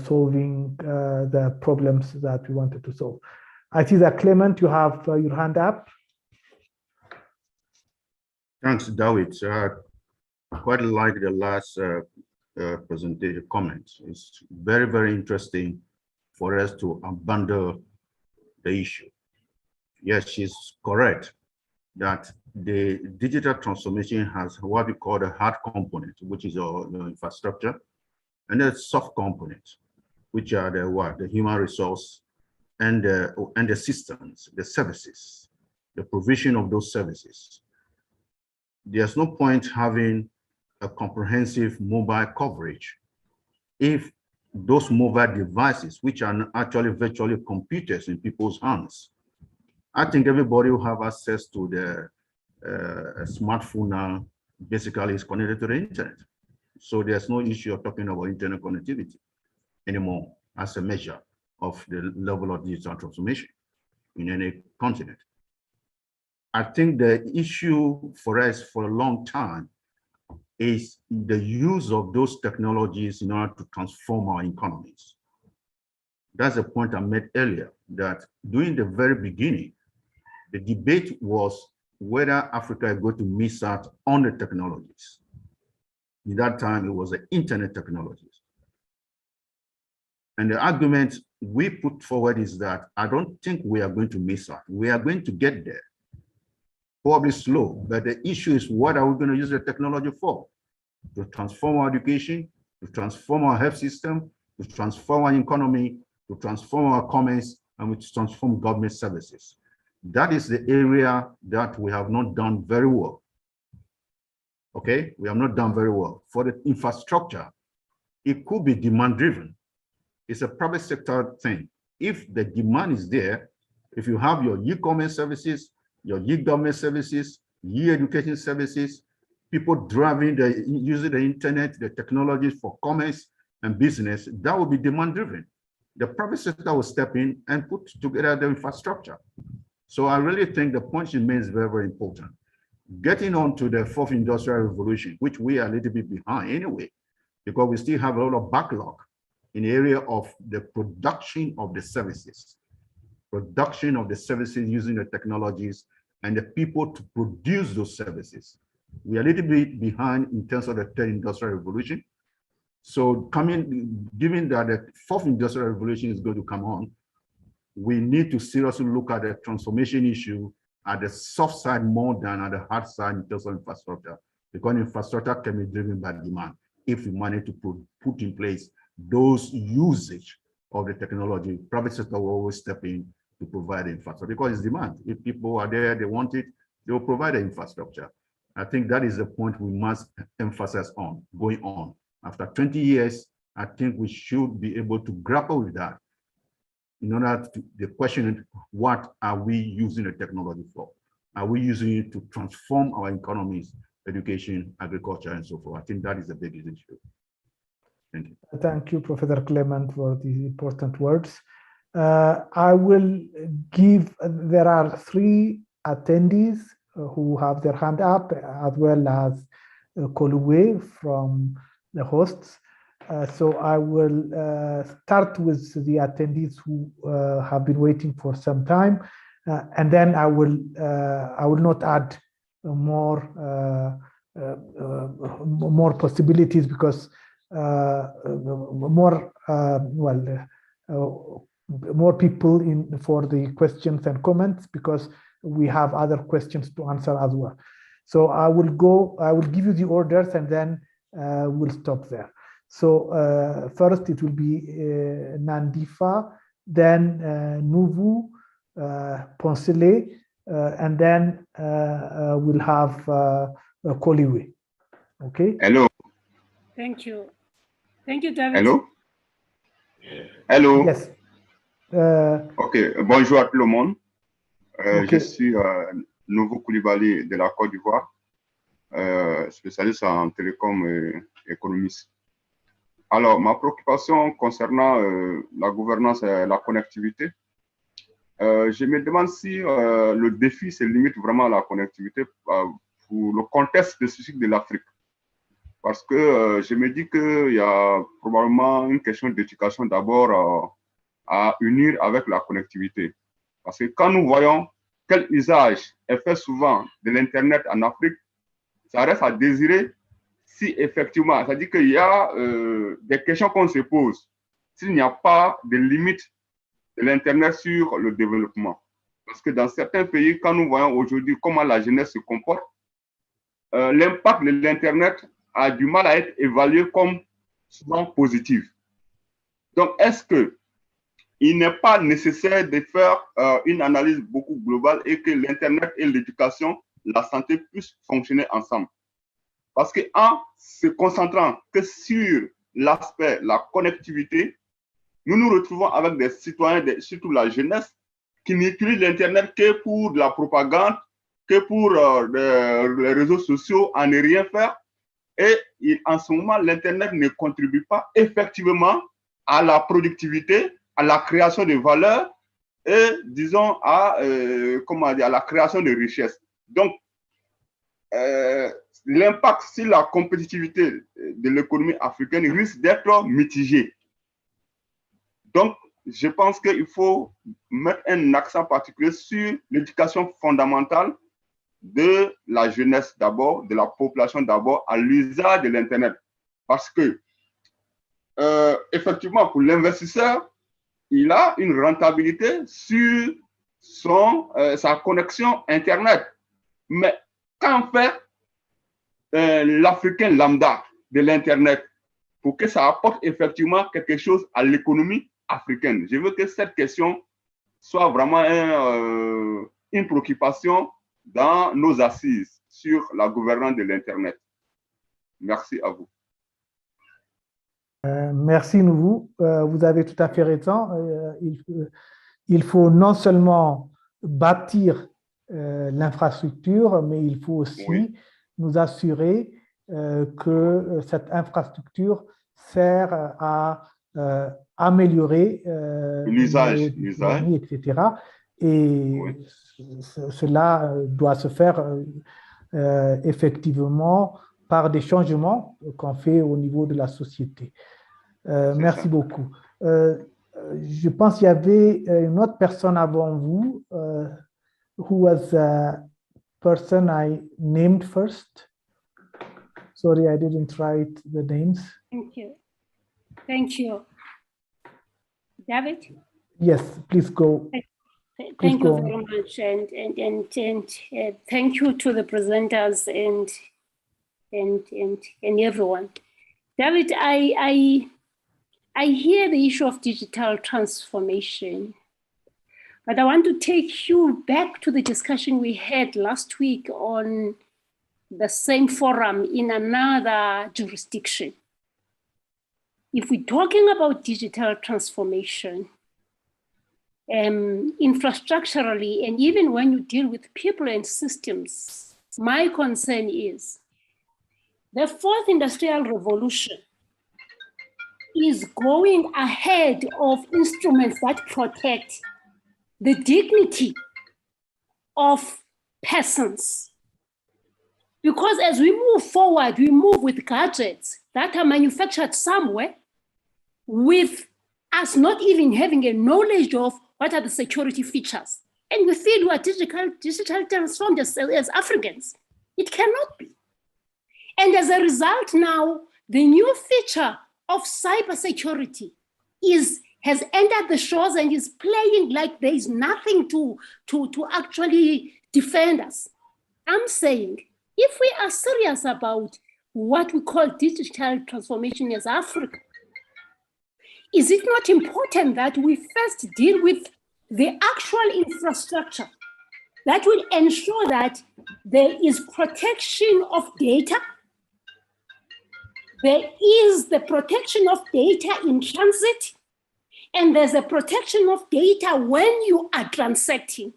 [SPEAKER 8] solving the problems that we wanted to solve. I see that Clement, you have your hand up.
[SPEAKER 11] Thanks, David. I quite like the last presentation comments. It's very, very interesting for us to abandon the issue. Yes, she's correct that the digital transformation has what we call the hard component, which is our infrastructure, and the soft component, which are the human resource and the systems, the services, the provision of those services. There's no point having a comprehensive mobile coverage if those mobile devices, which are actually virtually computers in people's hands. I think everybody will have access to the smartphone now, basically is connected to the internet. So there's no issue of talking about internet connectivity anymore as a measure of the level of digital transformation in any continent. I think the issue for us for a long time is the use of those technologies in order to transform our economies. That's a point I made earlier, that during the very beginning, the debate was whether Africa is going to miss out on the technologies. In that time, it was the internet technologies. And the argument we put forward is that I don't think we are going to miss out. We are going to get there. Probably slow, but the issue is, what are we going to use the technology for? To transform our education, to transform our health system, to transform our economy, to transform our commerce, and to transform government services. That is the area that we have not done very well. Okay, we have not done very well. For the infrastructure, it could be demand driven. It's a private sector thing. If the demand is there, If you have your e-commerce services, your e-government services, e-education services, people using the internet, the technologies for commerce and business, that will be demand driven. The private sector will step in and put together the infrastructure. So I really think the point you made is very, very important. Getting on to the fourth industrial revolution, which we are a little bit behind anyway, because we still have a lot of backlog in the area of the production of the services. Production of the services using the technologies and the people to produce those services. We are a little bit behind in terms of the third industrial revolution. So given that the fourth industrial revolution is going to come on, we need to seriously look at the transformation issue at the soft side more than at the hard side in terms of infrastructure, because infrastructure can be driven by demand if we manage to put in place those usage of the technology. Private sector will always step in to provide the infrastructure because it's demand. If people are there, they want it, they will provide the infrastructure. I think that is the point we must emphasize on going on. After 20 years, I think we should be able to grapple with that. In order to the question, what are we using the technology for? Are we using it to transform our economies, education, agriculture, and so forth? I think that is the biggest issue. Thank you.
[SPEAKER 8] Thank you, Professor Clement, for these important words. I will give, there are 3 attendees who have their hand up, as well as Kolue from the hosts. So I will start with the attendees who have been waiting for some time, and then I will not add more possibilities because more people in for the questions and comments, because we have other questions to answer as well. So I will give you the orders and then we'll stop there. So first it will be Nandifa, then Nuvu, Ponsele, and then we'll have Koliwe. Okay.
[SPEAKER 13] Hello.
[SPEAKER 6] Thank you. Thank you, David.
[SPEAKER 13] Hello. Hello.
[SPEAKER 8] Yes.
[SPEAKER 13] Ok. Bonjour à tout le monde.
[SPEAKER 8] Okay.
[SPEAKER 13] Je suis Nouveau Koulibaly de la Côte d'Ivoire, spécialiste en télécom et économiste. Alors, ma préoccupation concernant la gouvernance et la connectivité, je me demande si le défi se limite vraiment à la connectivité pour le contexte spécifique de l'Afrique. Parce que je me dis qu'il y a probablement une question d'éducation d'abord à unir avec la connectivité. Parce que quand nous voyons quel usage est fait souvent de l'Internet en Afrique, ça reste à désirer si effectivement, c'est-à-dire qu'il y a des questions qu'on se pose s'il n'y a pas de limite de l'Internet sur le développement. Parce que dans certains pays, quand nous voyons aujourd'hui comment la jeunesse se comporte, l'impact de l'Internet a du mal à être évalué comme souvent positif. Donc, est-ce qu'il n'est pas nécessaire de faire une analyse beaucoup globale et que l'Internet et l'éducation, la santé puissent fonctionner ensemble? Parce qu'en se concentrant que sur l'aspect, la connectivité, nous nous retrouvons avec des citoyens, surtout la jeunesse, qui n'utilisent l'Internet que pour de la propagande, que pour les réseaux sociaux, à ne rien faire. Et en ce moment, l'Internet ne contribue pas effectivement à la productivité, à la création de valeur et, disons, à la création de richesses. Donc, l'impact sur la compétitivité de l'économie africaine risque d'être mitigé. Donc, je pense qu'il faut mettre un accent particulier sur l'éducation fondamentale de la jeunesse d'abord, de la population d'abord, à l'usage de l'Internet. Parce que, effectivement, pour l'investisseur, il a une rentabilité sur sa connexion Internet. Mais qu'en fait l'Africain lambda de l'Internet pour que ça apporte effectivement quelque chose à l'économie africaine? Je veux que cette question soit vraiment une préoccupation dans nos assises sur la gouvernance de l'Internet. Merci à vous.
[SPEAKER 8] Merci, Nouveau. Vous avez tout à fait raison. il faut non seulement bâtir l'infrastructure, mais il faut aussi nous assurer que cette infrastructure sert à améliorer
[SPEAKER 13] l'usage,
[SPEAKER 8] etc. Et cela doit se faire effectivement par des changements qu'on fait au niveau de la société. Merci beaucoup. Je pense qu'il y avait une autre personne avant vous, who was a person I named first. Sorry, I didn't write the names.
[SPEAKER 14] Thank you. Thank you. David?
[SPEAKER 8] Yes, please go.
[SPEAKER 14] Thank you very much, and thank you to the presenters and everyone. David, I hear the issue of digital transformation, but I want to take you back to the discussion we had last week on the same forum in another jurisdiction. If we're talking about digital transformation, infrastructurally, and even when you deal with people and systems, my concern is the fourth industrial revolution is going ahead of instruments that protect the dignity of persons. Because as we move forward, we move with gadgets that are manufactured somewhere with us not even having a knowledge of what are the security features. And we feel we are digital transformed as Africans. It cannot be. And as a result now, the new feature of cybersecurity has entered the shores and is playing like there is nothing to actually defend us. I'm saying, if we are serious about what we call digital transformation as Africa, is it not important that we first deal with the actual infrastructure that will ensure that there is protection of data? There is the protection of data in transit, and there's a protection of data when you are transacting.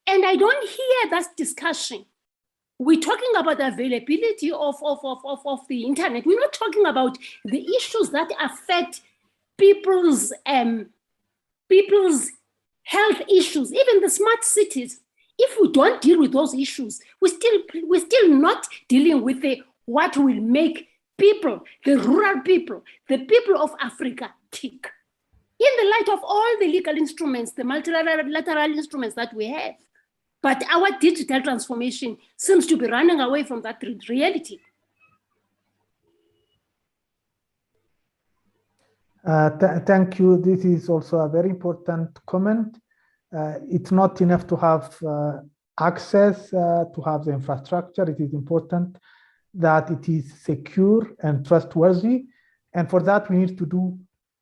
[SPEAKER 14] And I don't hear that discussion. We're talking about the availability of the internet. We're not talking about the issues that affect people's health issues, even the smart cities. If we don't deal with those issues, we're still not dealing with what will make people, the rural people, the people of Africa tick. In the light of all the legal instruments, the multilateral instruments that we have. But our digital transformation seems to be running away from that reality.
[SPEAKER 8] Thank you. This is also a very important comment. It's not enough to have access to have the infrastructure. It is important that it is secure and trustworthy. And for that, we need to do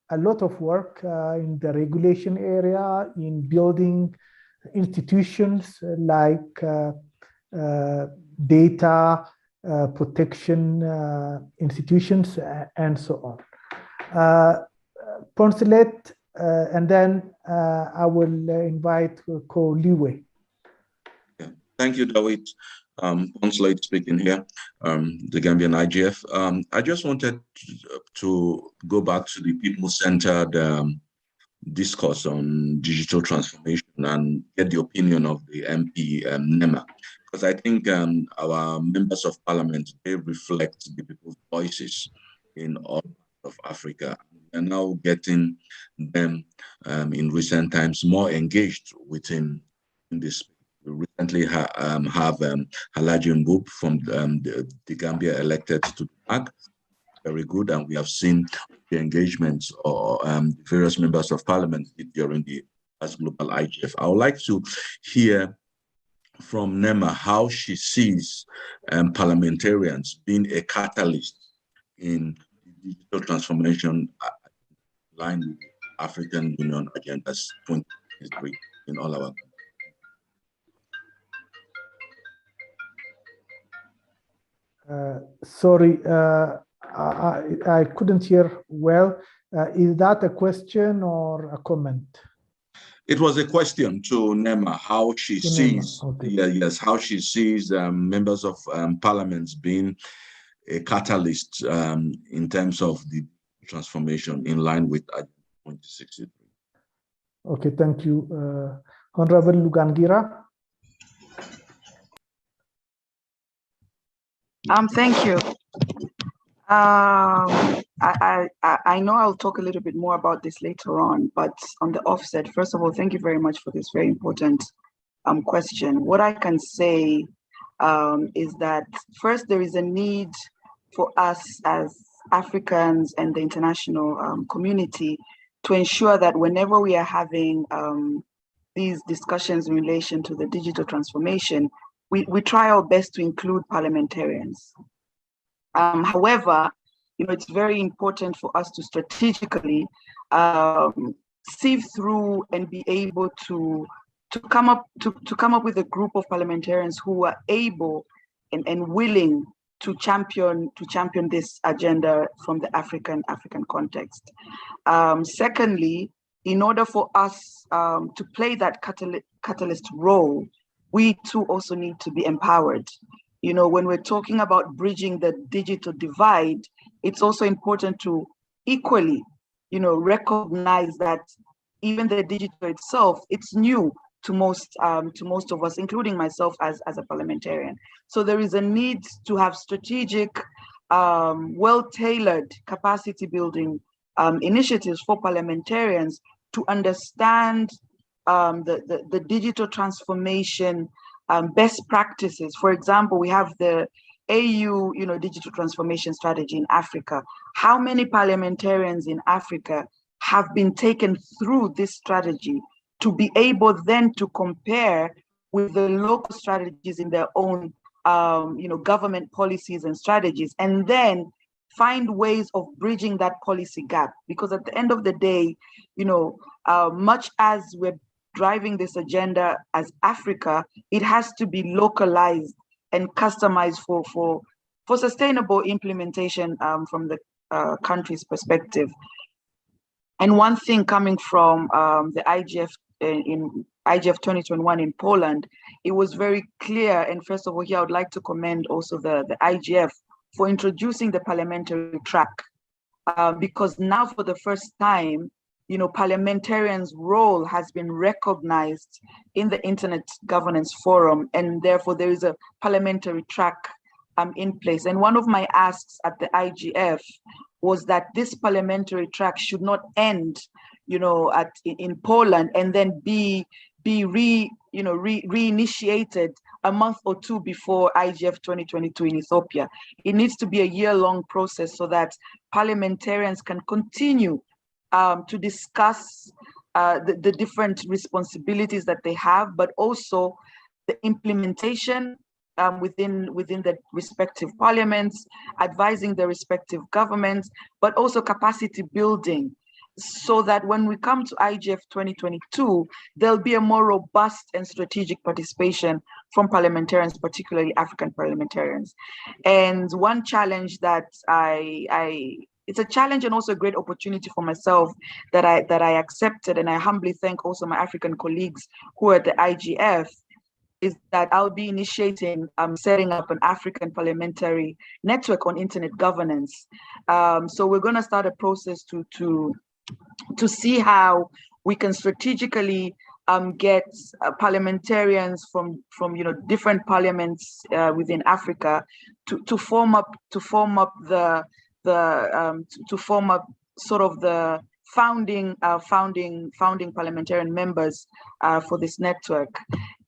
[SPEAKER 8] a lot of work in the regulation area, in building institutions like data protection institutions and so on. Poncelet, and then I will invite Ko Liwe.
[SPEAKER 15] Yeah. Thank you, David. Poncelet speaking here, the Gambian IGF. I just wanted to go back to the people-centered discourse on digital transformation and get the opinion of the MP Nema, because I think our members of parliament, they reflect the people's voices in all parts of Africa. We are now getting them in recent times more engaged within this. We recently have Halaji Mbub from the Gambia elected to the PAC. Very good, and we have seen the engagements or various members of parliament during the last global IGF. I would like to hear from Nema how she sees parliamentarians being a catalyst in digital transformation aligned with the African Union agendas 2023 in all our countries.
[SPEAKER 8] Sorry, I couldn't hear well. Is that a question or a comment?
[SPEAKER 15] It was a question to Nema, how she sees,
[SPEAKER 8] okay.
[SPEAKER 15] how she sees members of parliaments being a catalyst in terms of the transformation in line with 2063.
[SPEAKER 8] Okay, thank you. Honorable Lugangira.
[SPEAKER 9] Thank you. I know I'll talk a little bit more about this later on, but on the offset, first of all, thank you very much for this very important question. What I can say is that first, there is a need for us as Africans and the international community to ensure that whenever we are having these discussions in relation to the digital transformation, we try our best to include parliamentarians. However, it's very important for us to strategically sieve through and be able to come up with a group of parliamentarians who are able and willing to champion this agenda from the African context. Secondly, in order for us to play that catalyst role, we too also need to be empowered. When we're talking about bridging the digital divide, it's also important to equally, recognize that even the digital itself, it's new to most of us, including myself as a parliamentarian. So there is a need to have strategic, well-tailored capacity building initiatives for parliamentarians to understand the digital transformation best practices. For example, we have the AU, digital transformation strategy in Africa. How many parliamentarians in Africa have been taken through this strategy to be able then to compare with the local strategies in their own, government policies and strategies, and then find ways of bridging that policy gap? Because at the end of the day, much as we're driving this agenda as Africa, it has to be localized and customized for sustainable implementation from the country's perspective. And one thing coming from the IGF in IGF 2021 in Poland, it was very clear. And first of all, here I would like to commend also the IGF for introducing the parliamentary track, because now for the first time, parliamentarians' role has been recognized in the Internet Governance Forum, and therefore there is a parliamentary track in place. And one of my asks at the IGF was that this parliamentary track should not end, in Poland and then be reinitiated a month or two before IGF 2022 in Ethiopia. It needs to be a year-long process so that parliamentarians can continue to discuss the different responsibilities that they have, but also the implementation within the respective parliaments, advising the respective governments, but also capacity building, so that when we come to IGF 2022, there'll be a more robust and strategic participation from parliamentarians, particularly African parliamentarians. And one challenge that it's a challenge and also a great opportunity for myself that I accepted, and I humbly thank also my African colleagues who are at the IGF, is that I'll be initiating setting up an African parliamentary network on internet governance. So we're going to start a process to see how we can strategically get parliamentarians from different parliaments within Africa to form up sort of the founding parliamentarian members for this network.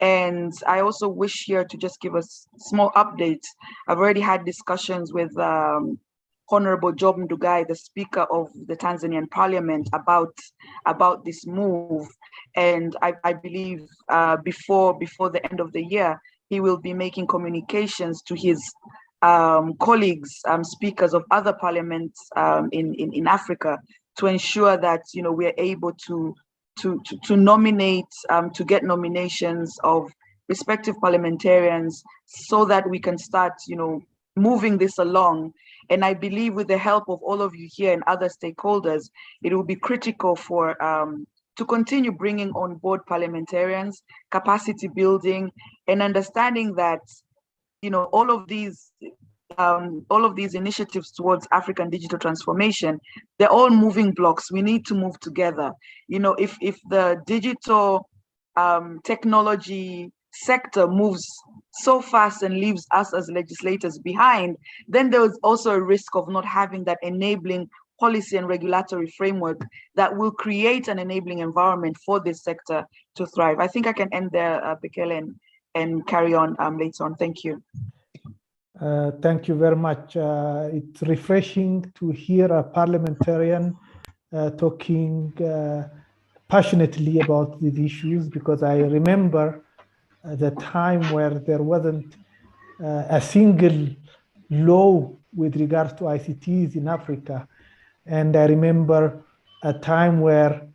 [SPEAKER 9] And I also wish here to just give a small update. I've already had discussions with Honorable Job Ndugai, the Speaker of the Tanzanian Parliament, about this move. And I believe before the end of the year, he will be making communications to his colleagues, speakers of other parliaments in Africa, to ensure that we are able to nominate, to get nominations of respective parliamentarians, so that we can start moving this along. And I believe with the help of all of you here and other stakeholders, it will be critical for to continue bringing on board parliamentarians, capacity building, and understanding that, you know, all of these initiatives towards African digital transformation, they're all moving blocks. We need to move together. You know, if the digital technology sector moves so fast and leaves us as legislators behind, then there is also a risk of not having that enabling policy and regulatory framework that will create an enabling environment for this sector to thrive. I think I can end there, Bekele, and carry on later on. Thank you.
[SPEAKER 8] Thank you very much. It's refreshing to hear a parliamentarian talking passionately about these issues, because I remember the time where there wasn't a single law with regards to ICTs in Africa. And I remember a time where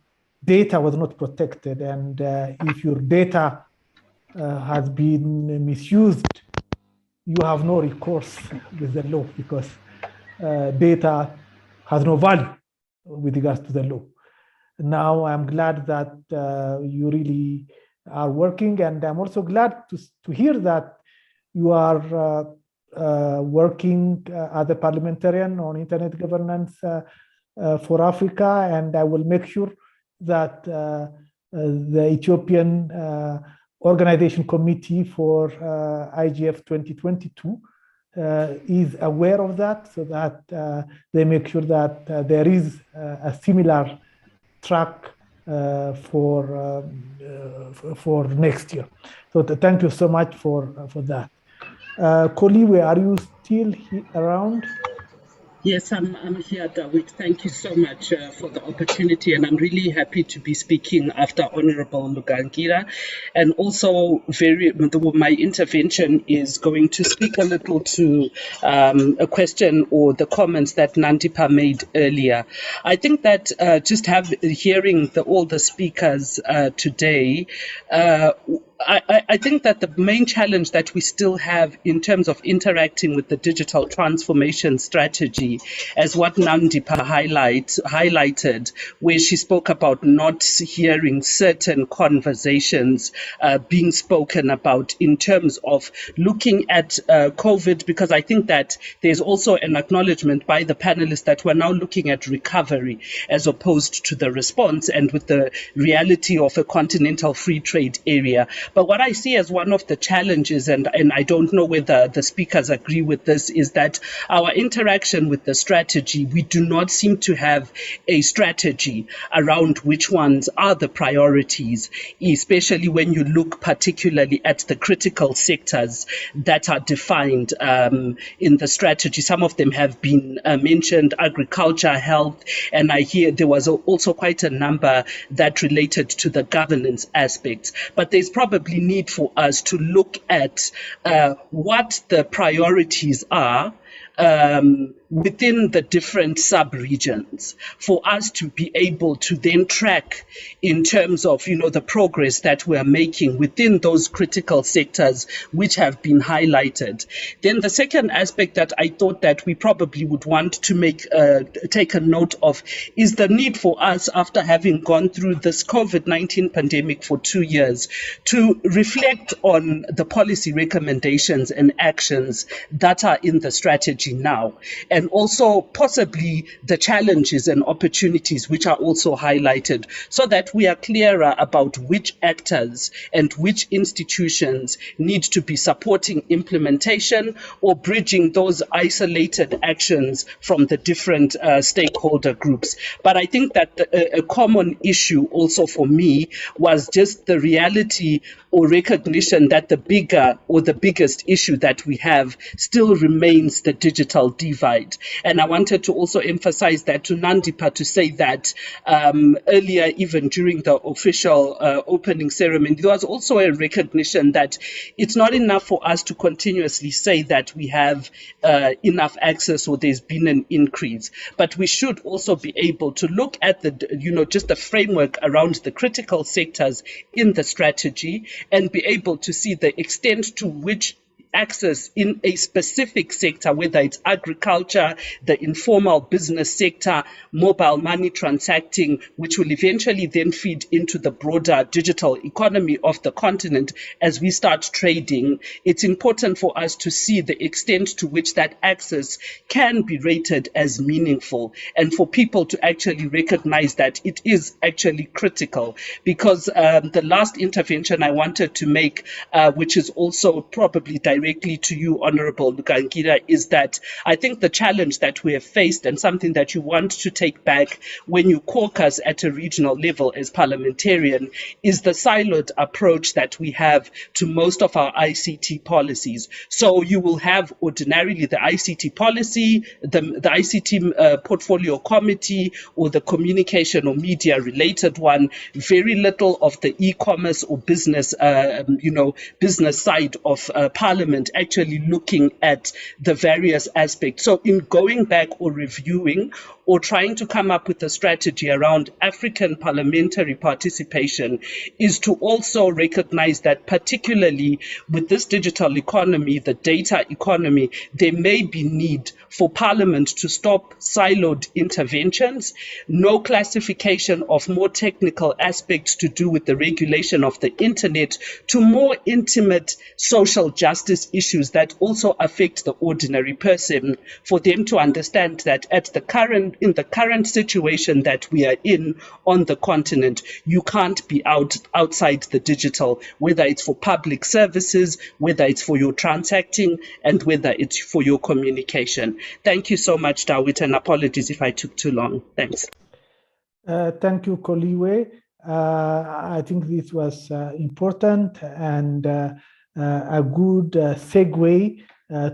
[SPEAKER 8] data was not protected. And if your data has been misused, you have no recourse with the law, because data has no value with regards to the law. Now I'm glad that you really are working, and I'm also glad to hear that you are working as a parliamentarian on internet governance for Africa, and I will make sure that the Ethiopian Organization Committee for IGF 2022 is aware of that, so that they make sure that there is a similar track for next year. So thank you so much for that. Koliwe, are you still around?
[SPEAKER 1] Yes, I'm here, David. Thank you so much for the opportunity, and I'm really happy to be speaking after Honorable Lugangira. And also, my intervention is going to speak a little to a question or the comments that Nandipa made earlier. I think that just hearing all the speakers today, I think that the main challenge that we still have in terms of interacting with the digital transformation strategy, as what Nandipa highlighted, where she spoke about not hearing certain conversations being spoken about in terms of looking at COVID, because I think that there's also an acknowledgement by the panelists that we're now looking at recovery as opposed to the response, and with the reality of a continental free trade area. But what I see as one of the challenges, and I don't know whether the speakers agree with this, is that our interaction with the strategy, we do not seem to have a strategy around which ones are the priorities, especially when you look particularly at the critical sectors that are defined in the strategy. Some of them have been mentioned: agriculture, health, and I hear there was also quite a number that related to the governance aspects. But there's probably need for us to look at what the priorities are within the different sub-regions, for us to be able to then track in terms of, the progress that we're making within those critical sectors which have been highlighted. Then the second aspect that I thought that we probably would want to take a note of is the need for us, after having gone through this COVID-19 pandemic for 2 years, to reflect on the policy recommendations and actions that are in the strategy now, and also possibly the challenges and opportunities which are also highlighted, so that we are clearer about which actors and which institutions need to be supporting implementation or bridging those isolated actions from the different stakeholder groups. But I think that a common issue also for me was just the reality or recognition that the bigger or the biggest issue that we have still remains the digital divide. And I wanted to also emphasize that to Nandipa, to say that earlier, even during the official opening ceremony, there was also a recognition that it's not enough for us to continuously say that we have enough access or there's been an increase, but we should also be able to look at just the framework around the critical sectors in the strategy and be able to see the extent to which access in a specific sector, whether it's agriculture, the informal business sector, mobile money transacting, which will eventually then feed into the broader digital economy of the continent as we start trading. It's important for us to see the extent to which that access can be rated as meaningful, and for people to actually recognize that it is actually critical. Because the last intervention I wanted to make, which is also probably directly to you, Honorable Lugangira, is that I think the challenge that we have faced, and something that you want to take back when you caucus at a regional level as parliamentarian, is the siloed approach that we have to most of our ICT policies. So you will have ordinarily the ICT policy, the ICT portfolio committee, or the communication or media related one, very little of the e-commerce or business, business side of Parliament actually looking at the various aspects. So in going back or reviewing or trying to come up with a strategy around African parliamentary participation is to also recognize that particularly with this digital economy, the data economy, there may be need for Parliament to stop siloed interventions, no classification of more technical aspects to do with the regulation of the internet, to more intimate social justice issues that also affect the ordinary person, for them to understand that in the current situation that we are in on the continent, you can't be outside the digital, whether it's for public services, whether it's for your transacting, and whether it's for your communication. Thank you so much, Dawit, and apologies if I took too long. Thanks.
[SPEAKER 8] Thank you, Koliwe. I think this was important and a good segue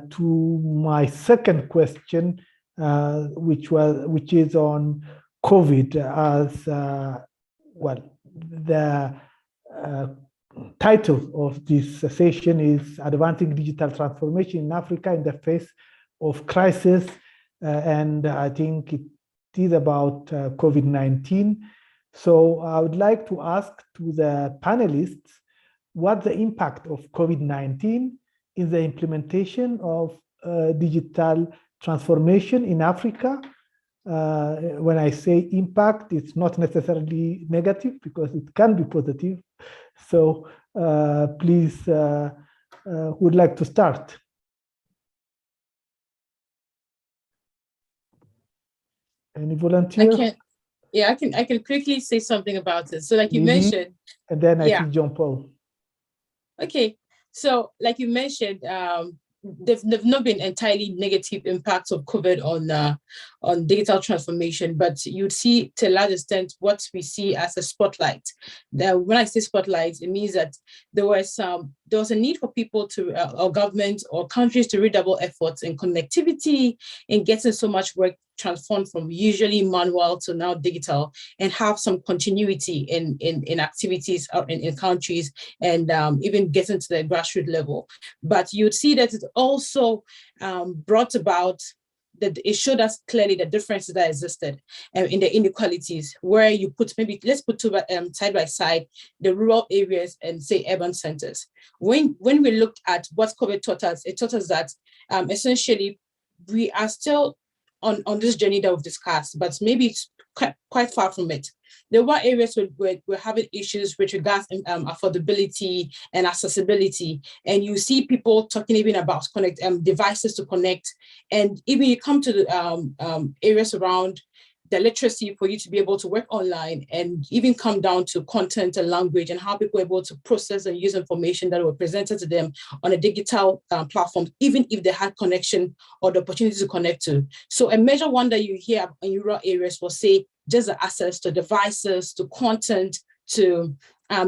[SPEAKER 8] to my second question, which is on COVID. As the title of this session is Advancing Digital Transformation in Africa in the Face of Crisis, and I think it is about COVID-19. So I would like to ask to the panelists what the impact of COVID-19 in the implementation of digital transformation in Africa. When I say impact, it's not necessarily negative because it can be positive. So please, who would like to start? Any volunteer?
[SPEAKER 10] I can quickly say something about it. So like you mentioned.
[SPEAKER 8] And then I see John Paul.
[SPEAKER 10] Okay, so like you mentioned, there've not been entirely negative impacts of COVID on digital transformation, but you'd see to a large extent what we see as a spotlight. When I say spotlight, it means that there was a need for people to, or government or countries to redouble efforts in connectivity, in getting so much work transformed from usually manual to now digital, and have some continuity in activities in countries, and even getting to the grassroots level. But you'd see that it also brought about that it showed us clearly the differences that existed in the inequalities, where you put, maybe let's put two side by side, the rural areas and say urban centers. When we looked at what COVID taught us, it taught us that essentially we are still on this journey that we've discussed, but maybe it's quite far from it. There were areas where we're having issues with regards to affordability and accessibility, and you see people talking even about devices to connect, and even you come to the areas around the literacy for you to be able to work online, and even come down to content and language and how people are able to process and use information that were presented to them on a digital platform, even if they had connection or the opportunity to connect to. So a major one that you hear in rural areas will say just the access to devices, to content, to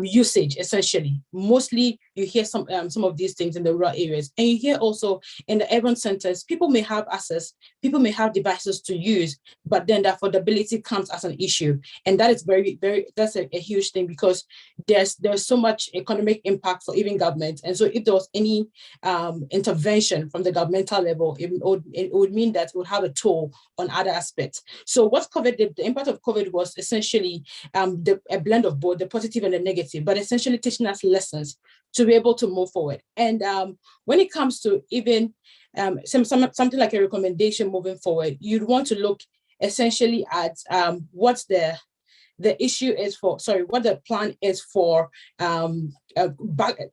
[SPEAKER 10] usage, essentially. Mostly you hear some of these things in the rural areas. And you hear also in the urban centers, people may have access, people may have devices to use, but then the affordability comes as an issue. And that is that's a huge thing, because there's so much economic impact for even government. And so if there was any intervention from the governmental level, it would mean that it would have a toll on other aspects. So what COVID did, the impact of COVID was essentially a blend of both the positive and the negative, but essentially teaching us lessons to be able to move forward. And when it comes to even something like a recommendation moving forward, you'd want to look essentially at what the issue is for, what the plan is for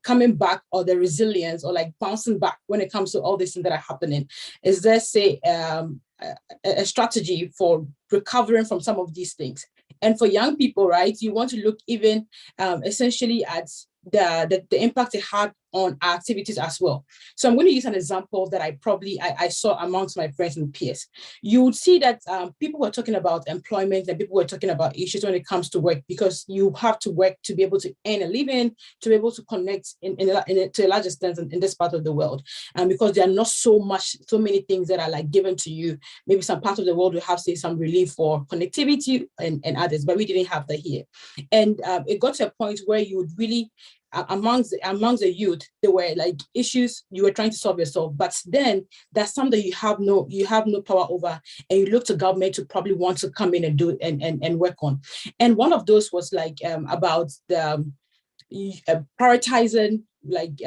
[SPEAKER 10] coming back, or the resilience, or like bouncing back when it comes to all these things that are happening. Is there, say, a strategy for recovering from some of these things? And for young people, right, you want to look even essentially at the impact it had on our activities as well. So I'm going to use an example that I saw amongst my friends and peers. You would see that people were talking about employment, and people were talking about issues when it comes to work, because you have to work to be able to earn a living, to be able to connect to a large extent in this part of the world. And because there are not so many things that are like given to you. Maybe some part of the world will have, say, some relief for connectivity and others, but we didn't have that here. And it got to a point where you would really, amongst the youth, there were like issues you were trying to solve yourself, but then that's something you have no power over, and you look to government to probably want to come in and do and work on. And one of those was like about the prioritizing, like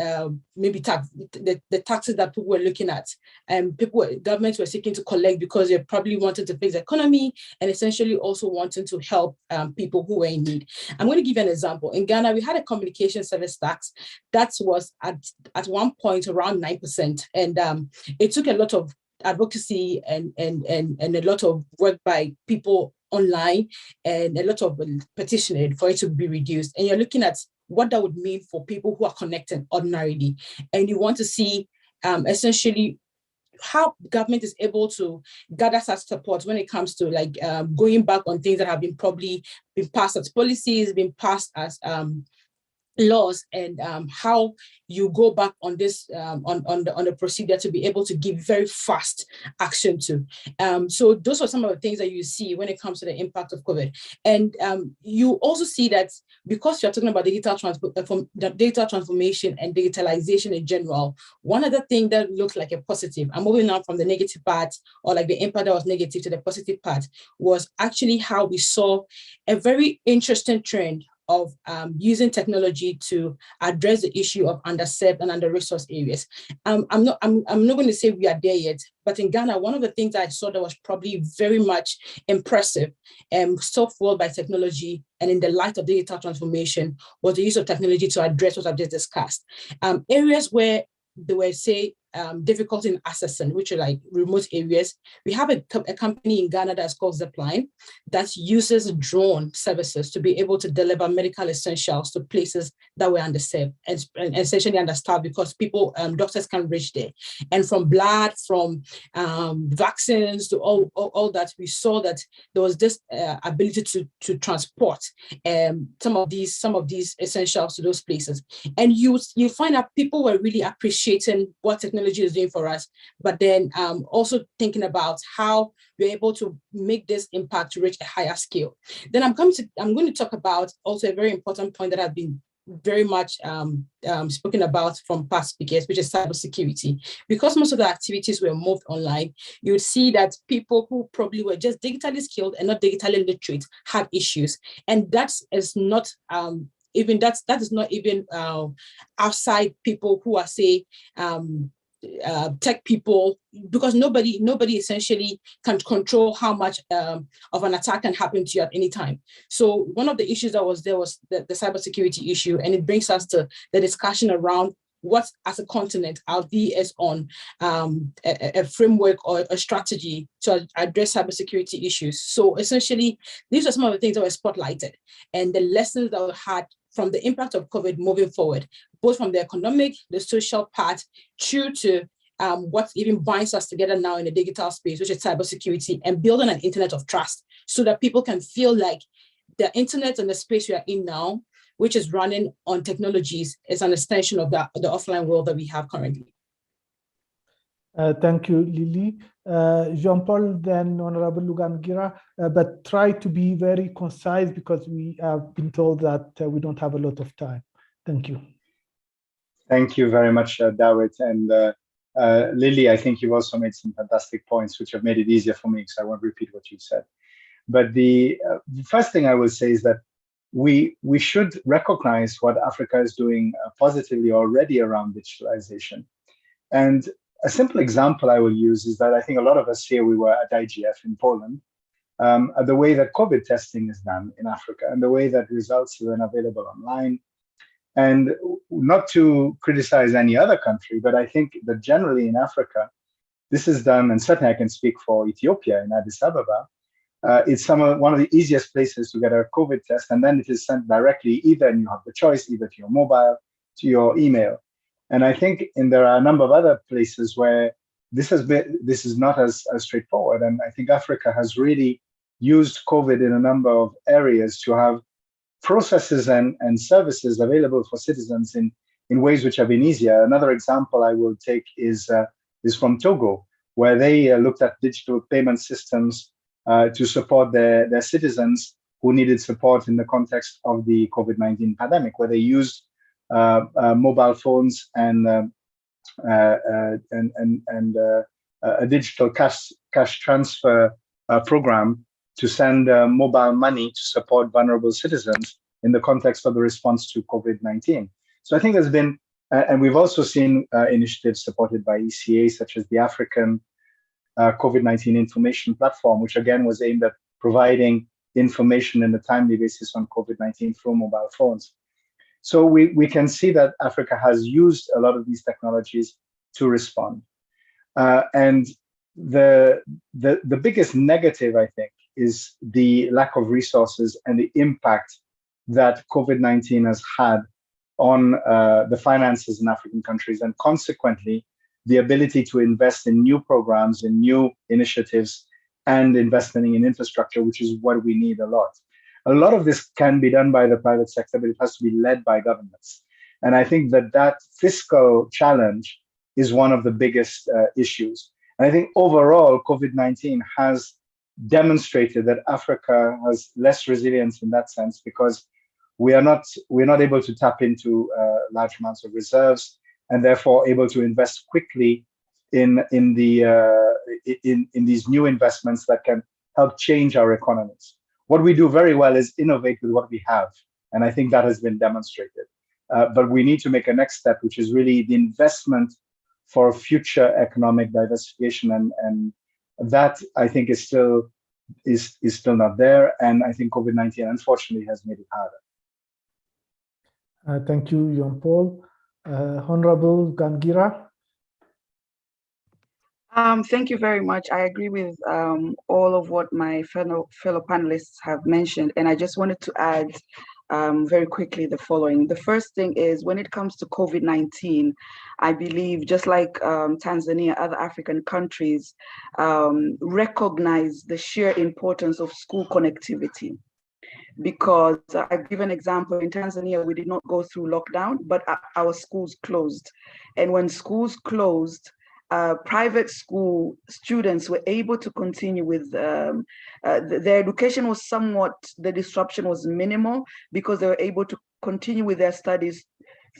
[SPEAKER 10] maybe the taxes that people were looking at, and governments were seeking to collect because they probably wanted to fix the economy, and essentially also wanting to help people who were in need. I'm going to give you an example. In Ghana, we had a communication service tax that was at one point around 9%, and it took a lot of advocacy and a lot of work by people online and a lot of petitioning for it to be reduced. And you're looking at what that would mean for people who are connecting ordinarily. And you want to see essentially how government is able to gather such support when it comes to like going back on things that have been passed as policies, been passed as laws, and how you go back on this on the procedure to be able to give very fast action to. So those are some of the things that you see when it comes to the impact of COVID. And you also see that because you're talking about digital transformation and digitalization in general, one other thing that looks like a positive, I'm moving on from the negative part, or like the impact that was negative, to the positive part, was actually how we saw a very interesting trend of using technology to address the issue of underserved and under-resourced areas. I'm not going to say we are there yet, but in Ghana, one of the things that I saw that was probably very much impressive and so fueled by technology and in the light of digital transformation was the use of technology to address what I've just discussed. Areas where there were, say, difficulty in accessing, which are like remote areas. We have a company in Ghana that's called Zipline that uses drone services to be able to deliver medical essentials to places that were underserved and essentially understaffed, because people, doctors can't reach there. And from blood, from vaccines to all that, we saw that there was this ability to transport some of these essentials to those places. And you find out people were really appreciating what technology is doing for us, but then also thinking about how we're able to make this impact to reach a higher scale. Then I'm going to talk about also a very important point that I've been very much spoken about from past speakers, which is cybersecurity. Because most of the activities were moved online, you would see that people who probably were just digitally skilled and not digitally literate had issues, and that is not even outside people who are, say, tech people, because nobody essentially can control how much of an attack can happen to you at any time. So one of the issues that was there was the cybersecurity issue, and it brings us to the discussion around what, as a continent, our V is on a framework or a strategy to address cybersecurity issues. So essentially, these are some of the things that were spotlighted and the lessons that we had from the impact of COVID moving forward, both from the economic, the social part, through to what even binds us together now in the digital space, which is cybersecurity, and building an internet of trust so that people can feel like the internet and the space we are in now, which is running on technologies, is an extension of the offline world that we have currently.
[SPEAKER 8] Thank you, Lily. Jean-Paul, then Honorable Lugangira, but try to be very concise because we have been told that we don't have a lot of time. Thank you.
[SPEAKER 5] Thank you very much, David. And Lily, I think you've also made some fantastic points, which have made it easier for me, so I won't repeat what you said. But the first thing I will say is that we should recognize what Africa is doing positively already around digitalization. And a simple example I will use is that I think a lot of us here, we were at IGF in Poland, the way that COVID testing is done in Africa and the way that results are then available online. And not to criticize any other country, but I think that generally in Africa, this is done, and certainly I can speak for Ethiopia in Addis Ababa, it's one of the easiest places to get a COVID test, and then it is sent directly, either, and you have the choice, either to your mobile, to your email. And I think there are a number of other places where this is not as straightforward. And I think Africa has really used COVID in a number of areas to have processes and services available for citizens in ways which have been easier. Another example I will take is from Togo, where they looked at digital payment systems to support their citizens who needed support in the context of the COVID-19 pandemic, where they used mobile phones and a digital cash transfer program to send mobile money to support vulnerable citizens in the context of the response to COVID-19. So I think there's been, and we've also seen initiatives supported by ECA, such as the African COVID-19 information platform, which again was aimed at providing information in a timely basis on COVID-19 through mobile phones. So we can see that Africa has used a lot of these technologies to respond. And the biggest negative, I think, is the lack of resources and the impact that COVID-19 has had on the finances in African countries, and consequently, the ability to invest in new programs, in new initiatives, and investing in infrastructure, which is what we need a lot. A lot of this can be done by the private sector, but it has to be led by governments. And I think that fiscal challenge is one of the biggest issues. And I think overall, COVID-19 has demonstrated that Africa has less resilience in that sense, because we're not able to tap into large amounts of reserves, and therefore able to invest quickly in these new investments that can help change our economies. What we do very well is innovate with what we have, and I think that has been demonstrated. But we need to make a next step, which is really the investment for future economic diversification, and that I think is still not there. And I think COVID-19 unfortunately has made it harder.
[SPEAKER 8] Thank you, Jean-Paul. Honorable Gangira.
[SPEAKER 9] Thank you very much. I agree with all of what my fellow panelists have mentioned, and I just wanted to add very quickly the following. The first thing is, when it comes to COVID-19, I believe, just like Tanzania, other African countries recognize the sheer importance of school connectivity. Because I'll give an example. In Tanzania, we did not go through lockdown, but our schools closed. And when schools closed, private school students were able to continue with their education. Was somewhat, the disruption was minimal, because they were able to continue with their studies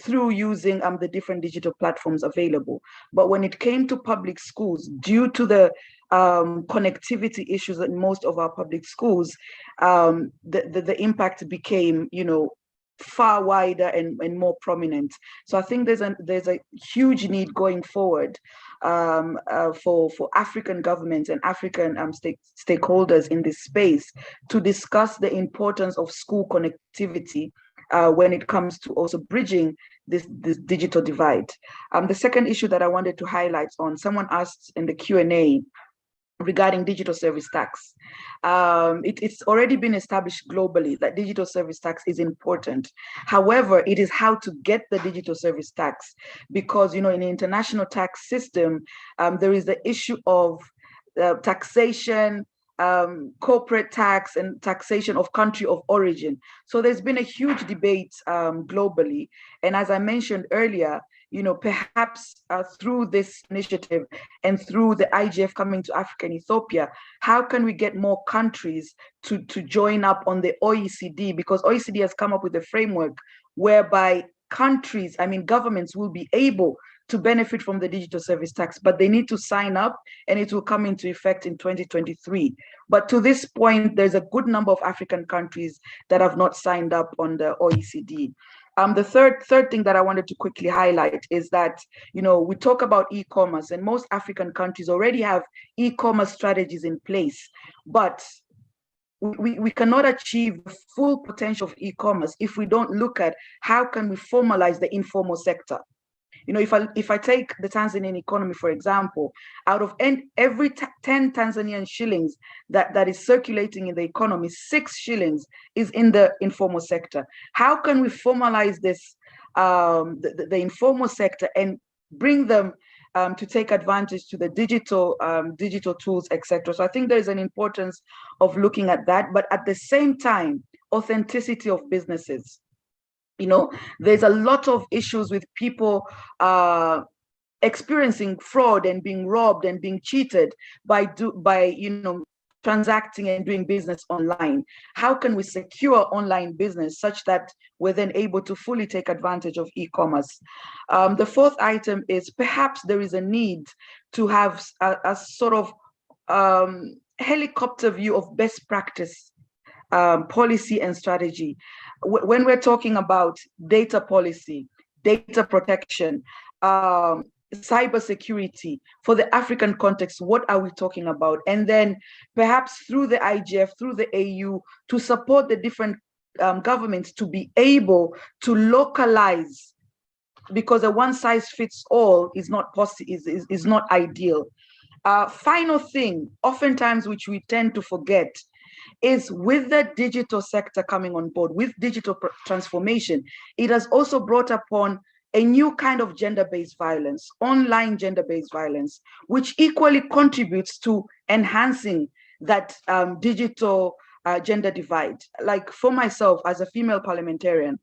[SPEAKER 9] through using the different digital platforms available. But when it came to public schools, due to the connectivity issues in most of our public schools, the impact became, far wider and more prominent. So I think there's a huge need going forward for African governments and African stakeholders in this space to discuss the importance of school connectivity when it comes to also bridging this digital divide. The second issue that I wanted to highlight on, someone asked in the Q&A regarding digital service tax. It's already been established globally that digital service tax is important. However, it is how to get the digital service tax, because in the international tax system, there is the issue of taxation, corporate tax, and taxation of country of origin. So there's been a huge debate globally. And as I mentioned earlier, perhaps through this initiative and through the IGF coming to Africa and Ethiopia, how can we get more countries to join up on the OECD? Because OECD has come up with a framework whereby governments will be able to benefit from the digital service tax, but they need to sign up, and it will come into effect in 2023. But to this point, there's a good number of African countries that have not signed up on the OECD. The third thing that I wanted to quickly highlight is that, we talk about e-commerce, and most African countries already have e-commerce strategies in place, but we cannot achieve the full potential of e-commerce if we don't look at how can we formalize the informal sector. If I take the Tanzanian economy, for example, out of every 10 Tanzanian shillings that is circulating in the economy, 6 shillings is in the informal sector. How can we formalize this, the informal sector, and bring them to take advantage to the digital tools, etc. So I think there's an importance of looking at that, but at the same time, authenticity of businesses. There's a lot of issues with people experiencing fraud and being robbed and being cheated by transacting and doing business online. How can we secure online business such that we're then able to fully take advantage of e-commerce? The fourth item is perhaps there is a need to have a sort of helicopter view of best practice policy and strategy. When we're talking about data policy, data protection, cybersecurity, for the African context, what are we talking about? And then perhaps through the IGF, through the AU, to support the different governments to be able to localize, because a one-size-fits-all is not possible, is not ideal. Final thing, oftentimes which we tend to forget, is with the digital sector coming on board, with digital transformation, it has also brought upon a new kind of gender-based violence, online gender-based violence, which equally contributes to enhancing that digital gender divide. Like for myself as a female parliamentarian,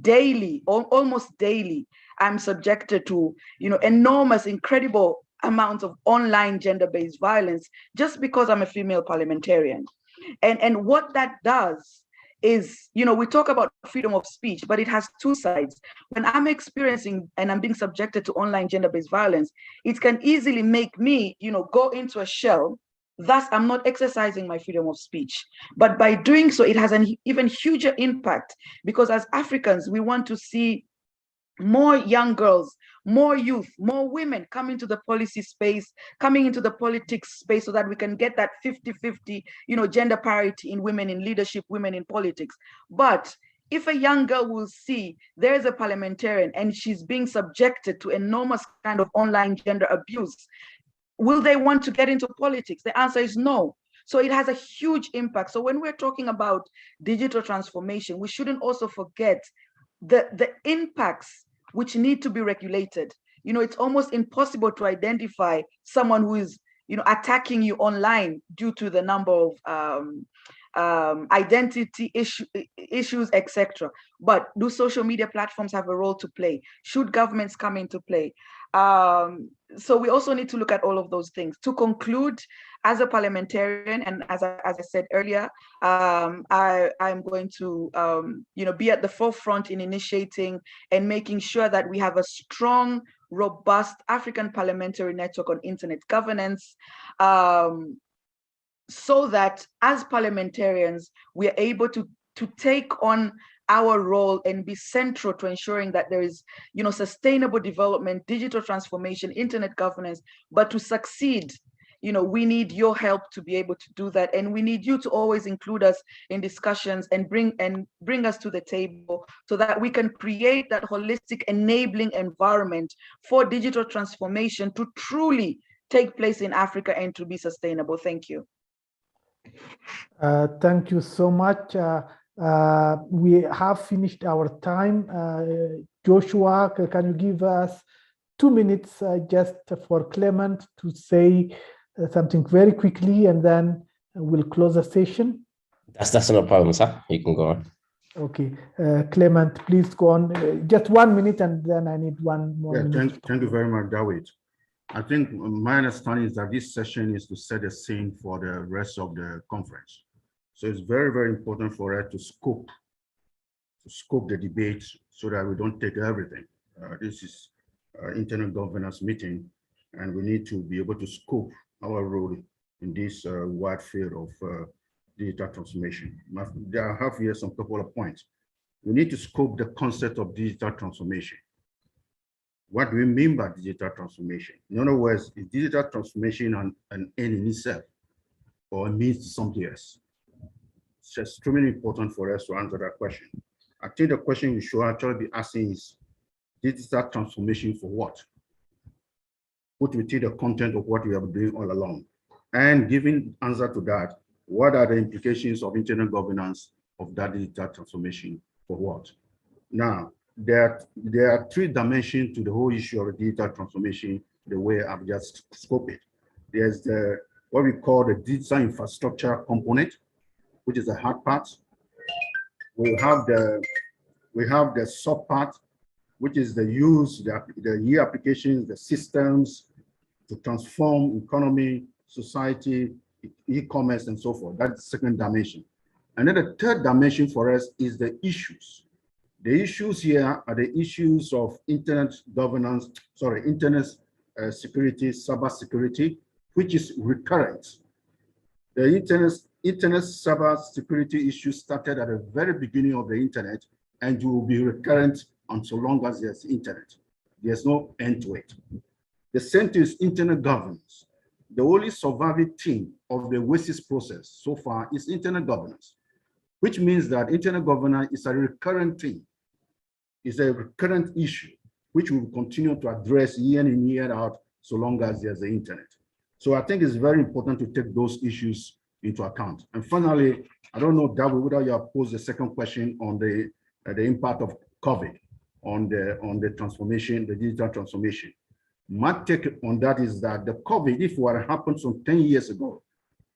[SPEAKER 9] daily, almost daily, I'm subjected to enormous, incredible amounts of online gender-based violence just because I'm a female parliamentarian. And what that does is, we talk about freedom of speech, but it has two sides. When I'm experiencing and I'm being subjected to online gender-based violence, it can easily make me, go into a shell. Thus, I'm not exercising my freedom of speech. But by doing so, it has an even huger impact, because as Africans, we want to see more young girls, more youth, more women coming to the policy space, coming into the politics space, so that we can get that 50-50, gender parity in women in leadership, women in politics. But if a young girl will see there's a parliamentarian and she's being subjected to enormous kind of online gender abuse, will they want to get into politics? The answer is no. So it has a huge impact. So when we're talking about digital transformation, we shouldn't also forget the impacts which need to be regulated. It's almost impossible to identify someone who is, attacking you online due to the number of identity issues, etc. But do social media platforms have a role to play? Should governments come into play? So we also need to look at all of those things. To conclude, as a parliamentarian, and as I said earlier, I'm going to be at the forefront in initiating and making sure that we have a strong, robust African parliamentary network on internet governance, so that as parliamentarians, we are able to take on our role and be central to ensuring that there is, sustainable development, digital transformation, internet governance. But to succeed, we need your help to be able to do that, and we need you to always include us in discussions and bring us to the table, so that we can create that holistic enabling environment for digital transformation to truly take place in Africa and to be sustainable. Thank you.
[SPEAKER 8] Thank you so much. We have finished our time. Joshua, can you give us 2 minutes just for Clement to say something very quickly, and then we'll close the session?
[SPEAKER 7] That's no problem, sir. You can go on.
[SPEAKER 8] Okay. Clement, please go on. Just 1 minute, and then I need one more minute.
[SPEAKER 11] Thank you very much, David. I think my understanding is that this session is to set a scene for the rest of the conference. So it's very, very important for us to scope the debate so that we don't take everything. This is internal governance meeting, and we need to be able to scope our role in this wide field of digital transformation. I have here some couple of points. We need to scope the concept of digital transformation. What do we mean by digital transformation? In other words, is digital transformation an end in itself, or it means something else? It's extremely important for us to answer that question. I think the question we should actually be asking is, digital transformation for what? Put within the content of what we have been doing all along. And giving answer to that, what are the implications of internal governance of that digital transformation for what? Now, there are three dimensions to the whole issue of digital transformation, the way I've just scoped it. There's what we call the digital infrastructure component, which is the hard part. We have the soft part, which is the use, the applications, the systems to transform economy, society, e-commerce, and so forth. That's the second dimension. And then the third dimension for us is the issues. The issues here are the issues of internet governance, internet security, cyber security, which is recurrent. The internet cyber security issue started at the very beginning of the internet and will be recurrent until long as there's internet. There's no end to it. The same thing is internet governance. The only surviving thing of the WASIS process so far is internet governance, which means that internet governance is a recurrent thing. It's a recurrent issue, which we will continue to address year in, year out, so long as there's the internet. So I think it's very important to take those issues into account. And finally, I don't know, David, whether you have posed the second question on the impact of COVID on the transformation, the digital transformation. My take on that is that the COVID, if it were happened some 10 years ago,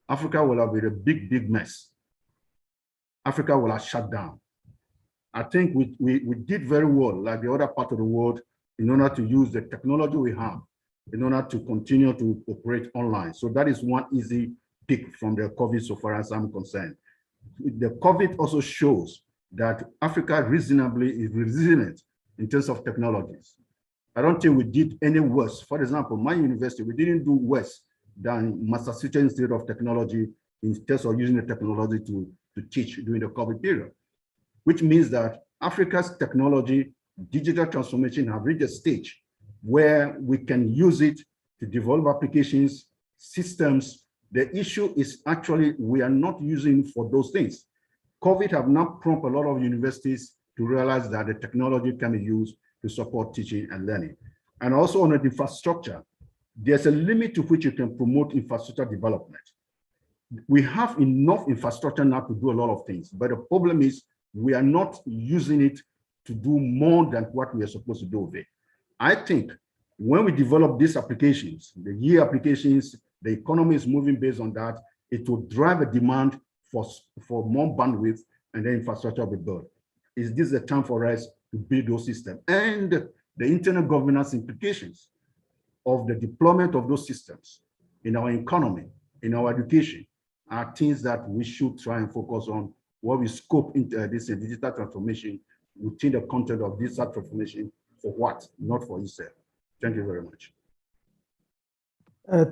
[SPEAKER 11] Africa will have been a big, big mess. Africa will have shut down. I think we did very well, like the other part of the world, in order to use the technology we have, in order to continue to operate online. So that is one easy pick from the COVID so far as I'm concerned. The COVID also shows that Africa reasonably is resilient in terms of technologies. I don't think we did any worse. For example, my university, we didn't do worse than Massachusetts Institute of Technology in terms of using the technology to teach during the COVID period, which means that Africa's technology, digital transformation have reached a stage where we can use it to develop applications, systems. The issue is actually we are not using for those things. COVID have now prompted a lot of universities to realize that the technology can be used to support teaching and learning. And also on the infrastructure, there's a limit to which you can promote infrastructure development. We have enough infrastructure now to do a lot of things, but the problem is we are not using it to do more than what we are supposed to do with it. I think when we develop these applications, the year applications, the economy is moving based on that, it will drive a demand for more bandwidth and the infrastructure will be built. Is this the time for us to build those systems? And the internal governance implications of the deployment of those systems in our economy, in our education, are things that we should try and focus on while we scope into this digital transformation within the content of digital transformation for what, not for itself. Thank you very much.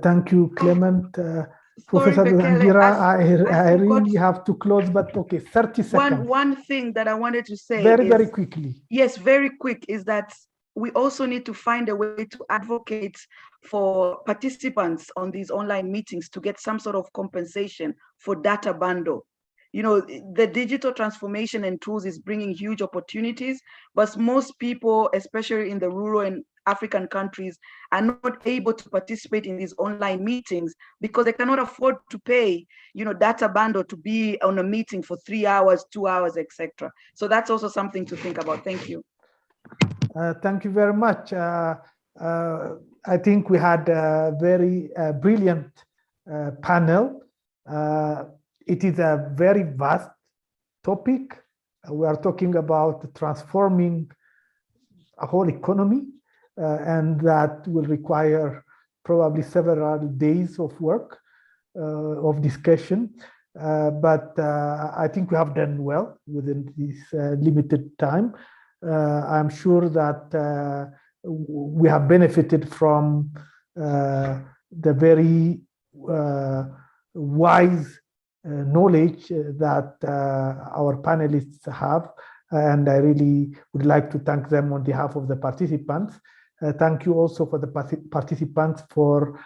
[SPEAKER 8] Thank you, Clement. Professor Zangira, I really have to close, but okay, 30 seconds.
[SPEAKER 9] One thing that I wanted to say
[SPEAKER 8] very quickly.
[SPEAKER 9] Yes, very quick, is that we also need to find a way to advocate for participants on these online meetings to get some sort of compensation for data bundle. You know, the digital transformation and tools is bringing huge opportunities, but most people, especially in the rural and African countries, are not able to participate in these online meetings because they cannot afford to pay, you know, data bundle to be on a meeting for 3 hours, 2 hours, etc. So that's also something to think about. Thank you.
[SPEAKER 8] Thank you very much. I think we had a very brilliant panel. It is a very vast topic. We are talking about transforming a whole economy, and that will require probably several days of work, of discussion. But I think we have done well within this limited time. I'm sure that we have benefited from the very wise knowledge that our panelists have, and I really would like to thank them on behalf of the participants. Thank you also for the participants for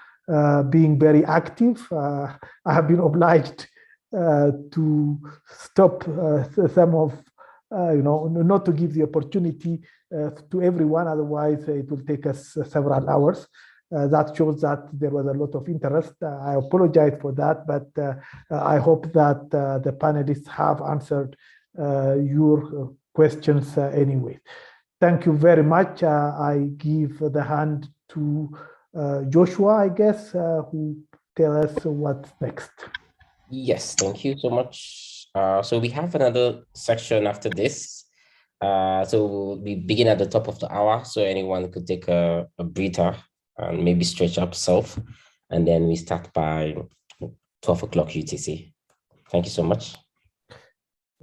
[SPEAKER 8] being very active. I have been obliged to stop some of, not to give the opportunity to everyone, otherwise it will take us several hours. That shows that there was a lot of interest. I apologize for that, but I hope that the panelists have answered your questions anyway. Thank you very much. I give the hand to Joshua, I guess, who tell us what's next.
[SPEAKER 7] Yes, thank you so much. So we have another section after this. So we begin at the top of the hour, so anyone could take a breather and maybe stretch up self, and then we start by 12 o'clock UTC. Thank you so much.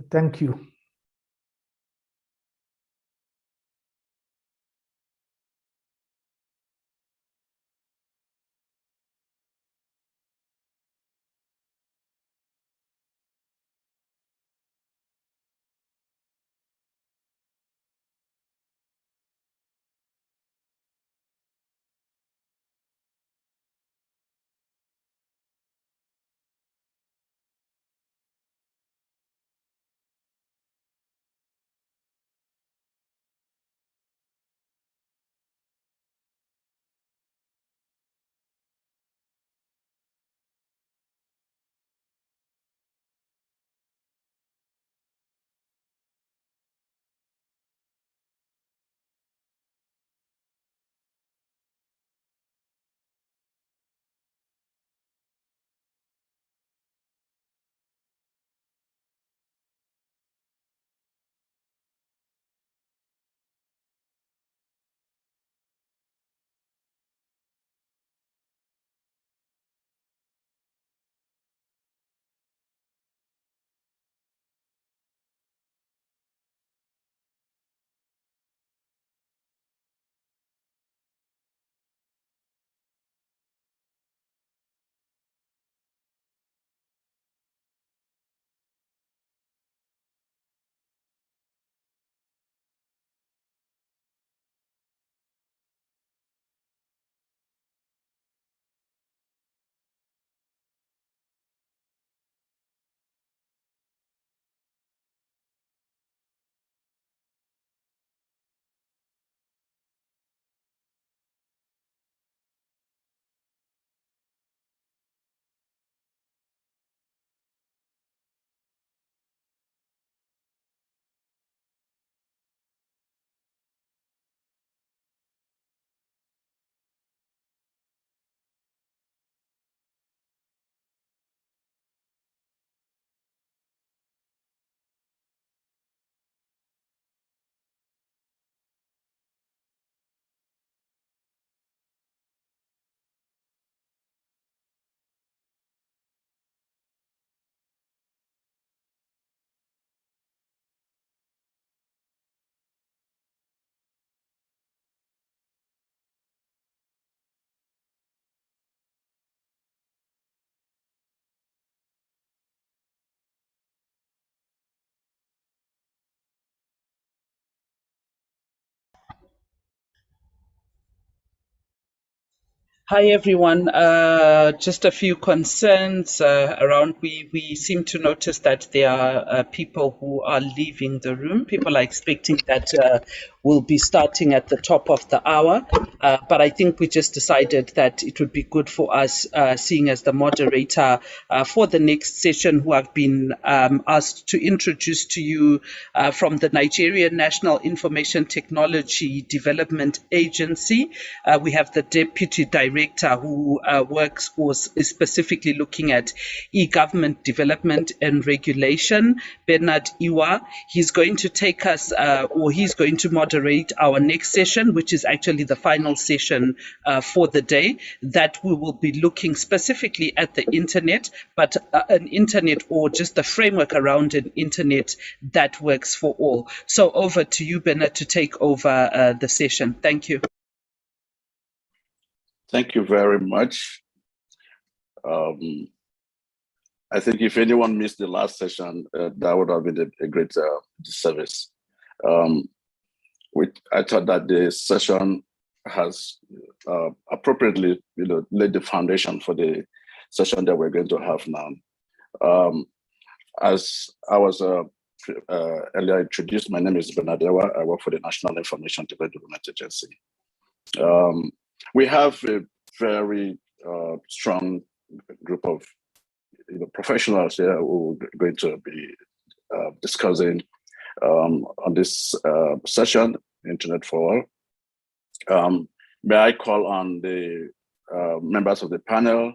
[SPEAKER 8] Thank you.
[SPEAKER 1] Hi, everyone. Just a few concerns around. We seem to notice that there are people who are leaving the room. People are expecting that we'll be starting at the top of the hour. But I think we just decided that it would be good for us, seeing as the moderator for the next session, who have been asked to introduce to you from the Nigerian National Information Technology Development Agency. We have the Deputy Director who works or is specifically looking at e-government development and regulation, Bernard Iwa. He's going to take us, or he's going to moderate our next session, which is actually the final session for the day, that we will be looking specifically at the internet, but an internet or just the framework around an internet that works for all. So over to you, Bernard, to take over the session. Thank you.
[SPEAKER 16] Thank you very much. I think if anyone missed the last session, that would have been a great disservice. I thought that the session has appropriately, laid the foundation for the session that we're going to have now. As I was earlier introduced, my name is Benadewa. I work for the National Information Development Agency. We have a very strong group of professionals here who are going to be discussing on this session, Internet for All. May I call on the members of the panel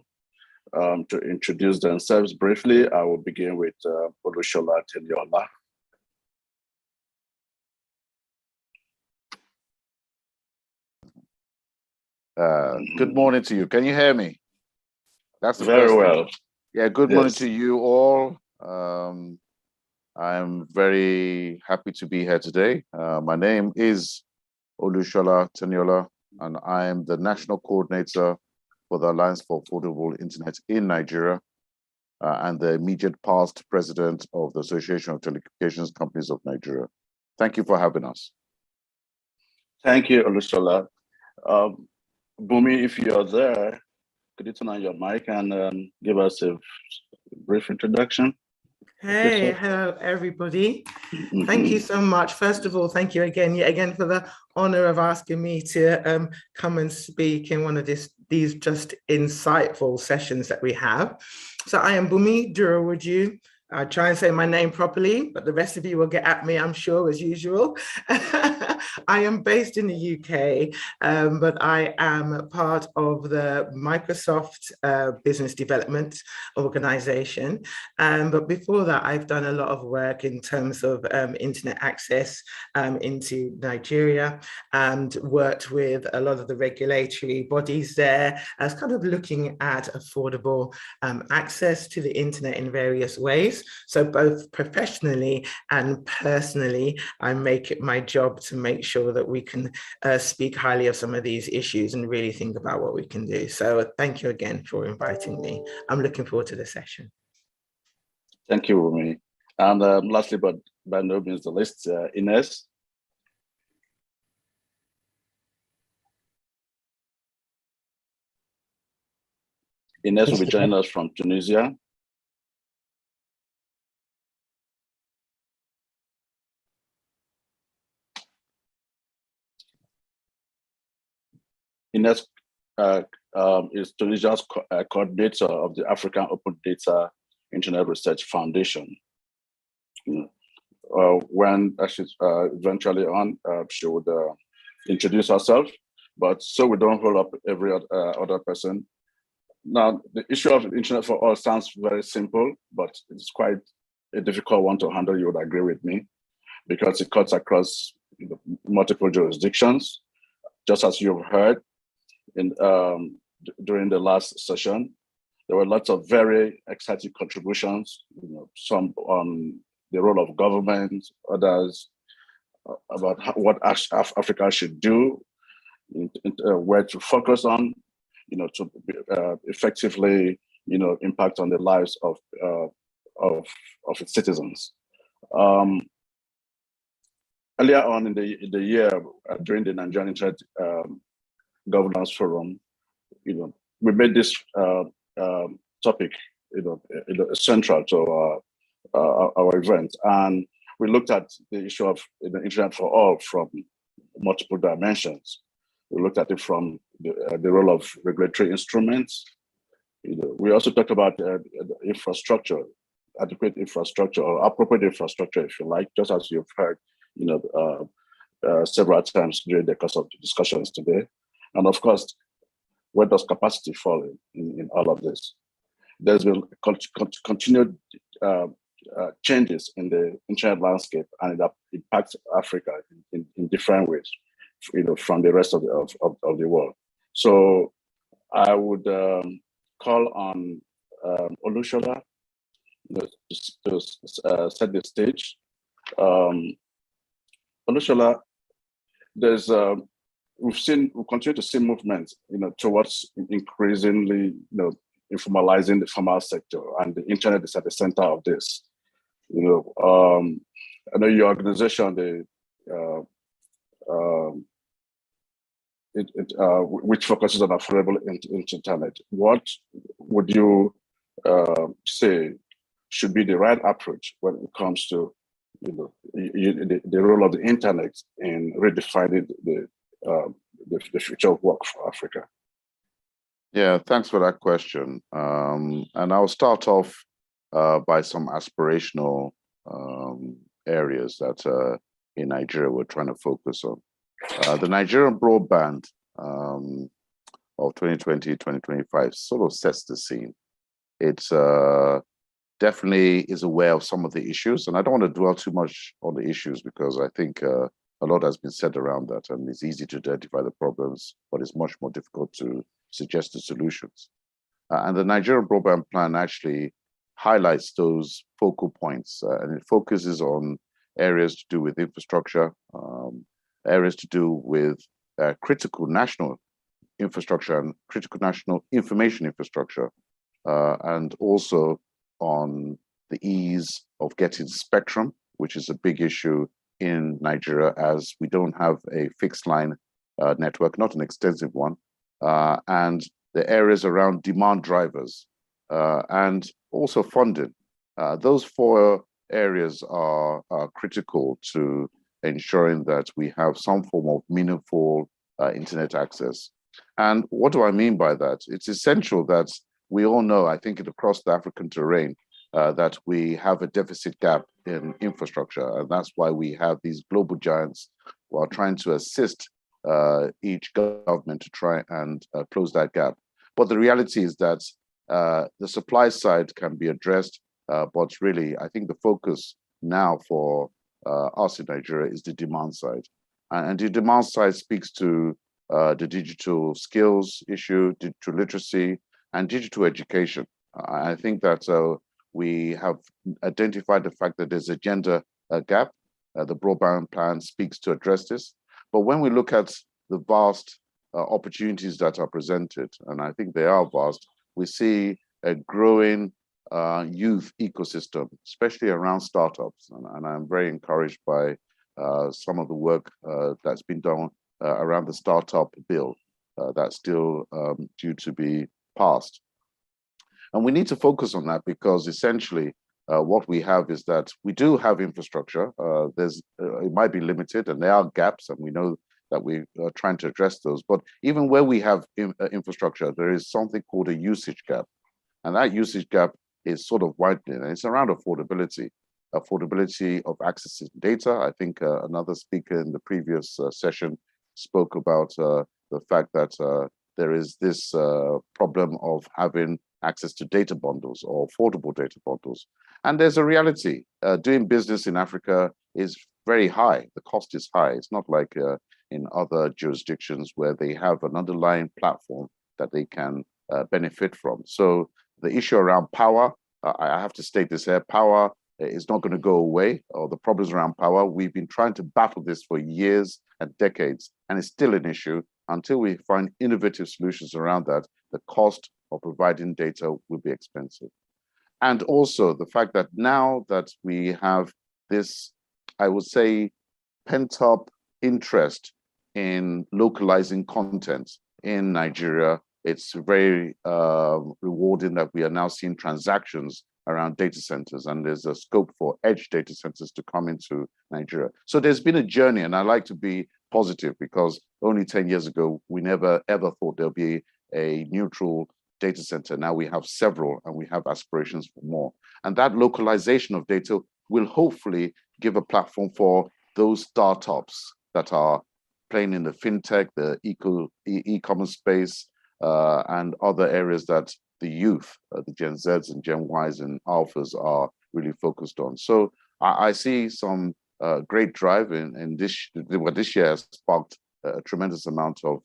[SPEAKER 16] to introduce themselves briefly. I will begin with Olushola Teniola.
[SPEAKER 17] Good morning to you. Can you hear me? That's the
[SPEAKER 16] very
[SPEAKER 17] first
[SPEAKER 16] well.
[SPEAKER 17] thing. Yeah, good morning to you all. I'm very happy to be here today. My name is Olushola Teniola, and I am the National Coordinator for the Alliance for Affordable Internet in Nigeria, and the immediate past president of the Association of Telecommunications Companies of Nigeria. Thank you for having us.
[SPEAKER 16] Thank you, Olushola. Bumi, if you're there, could you turn on your mic and give us a brief introduction?
[SPEAKER 18] Hey, hello everybody. Thank you so much. First of all, thank you yet again for the honor of asking me to come and speak in one of these just insightful sessions that we have. So I am Bumi Durawuju. I'll try and say my name properly, but the rest of you will get at me, I'm sure, as usual. I am based in the UK, but I am part of the Microsoft Business Development Organization. But before that, I've done a lot of work in terms of internet access into Nigeria, and worked with a lot of the regulatory bodies there as kind of looking at affordable access to the internet in various ways. So both professionally and personally, I make it my job to make sure that we can speak highly of some of these issues and really think about what we can do. So thank you again for inviting me. I'm looking forward to the session.
[SPEAKER 16] Thank you, Rumi. And lastly, but by no means the least, Ines. Ines will be joining us from Tunisia. Ines is Tunisia's coordinator of the African Open Data Internet Research Foundation. When she's eventually on, she would introduce herself, but so we don't hold up every other person. Now, the issue of Internet for All sounds very simple, but it's quite a difficult one to handle, you would agree with me, because it cuts across multiple jurisdictions. Just as you've heard during the last session, there were lots of very exciting contributions, some on the role of government, others about what Africa should do, where to focus on, to effectively, impact on the lives of its citizens. Earlier on in the year, during the Nigerian Internet Governance Forum, we made this topic, central to our event, and we looked at the issue of the Internet for All from multiple dimensions. We looked at it from the role of regulatory instruments. We also talked about infrastructure, adequate infrastructure or appropriate infrastructure, if you like, just as you've heard, several times during the course of the discussions today. And of course, where does capacity fall in all of this? There's been continued changes in the internet landscape, and it impacts Africa in different ways, from the rest of the world. So I would call on Olushola to set the stage. Olushola, there's we continue to see movement, towards increasingly, informalizing the formal sector, and the internet is at the center of this. I know your organization, which focuses on affordable internet. What would you say should be the right approach when it comes to the role of the internet in redefining the future of work for Africa?
[SPEAKER 17] Yeah, thanks for that question. And I'll start off by some aspirational areas that in Nigeria we're trying to focus on. The Nigerian broadband of 2020-2025 sort of sets the scene. It's definitely is aware of some of the issues, and I don't want to dwell too much on the issues because I think a lot has been said around that, and it's easy to identify the problems, but it's much more difficult to suggest the solutions. And the Nigerian broadband plan actually highlights those focal points, and it focuses on areas to do with infrastructure, areas to do with critical national infrastructure and critical national information infrastructure, and also on the ease of getting spectrum, which is a big issue in Nigeria as we don't have a fixed line network, not an extensive one, and the areas around demand drivers and also funding. Those four areas are critical to ensuring that we have some form of meaningful internet access. And what do I mean by that? It's essential that we all know, I think across the African terrain, that we have a deficit gap in infrastructure. And that's why we have these global giants who are trying to assist each government to try and close that gap. But the reality is that the supply side can be addressed, but really, I think the focus now for us in Nigeria is the demand side. And the demand side speaks to the digital skills issue, digital literacy, and digital education. I think that we have identified the fact that there's a gender gap. The broadband plan speaks to address this. But when we look at the vast opportunities that are presented, and I think they are vast, we see a growing youth ecosystem, especially around startups. And I'm very encouraged by some of the work that's been done around the startup bill that's still due to be passed. And we need to focus on that because essentially what we have is that we do have infrastructure. It might be limited and there are gaps, and we know that we are trying to address those. But even where we have infrastructure, there is something called a usage gap. And that usage gap is sort of widening, and it's around affordability of accessing data. I think another speaker in the previous session spoke about the fact that there is this problem of having access to data bundles or affordable data bundles. And there's a reality. Doing business in Africa is very high. The cost is high. It's not like in other jurisdictions where they have an underlying platform that they can benefit from. So the issue around power, I have to state this here, power is not going to go away, or the problems around power. We've been trying to battle this for years and decades, and it's still an issue. Until we find innovative solutions around that, the cost of providing data will be expensive. And also the fact that now that we have this, I would say, pent-up interest in localizing content in Nigeria, it's very rewarding that we are now seeing transactions around data centers, and there's a scope for edge data centers to come into Nigeria. So there's been a journey, and I like to be positive because only 10 years ago, we never ever thought there'll be a neutral data center. Now we have several, and we have aspirations for more. And that localization of data will hopefully give a platform for those startups that are playing in the fintech, the e-commerce space, and other areas that the youth, the Gen Zs and Gen Ys and Alphas are really focused on. So I see some great drive in this. What this year has sparked a tremendous amount of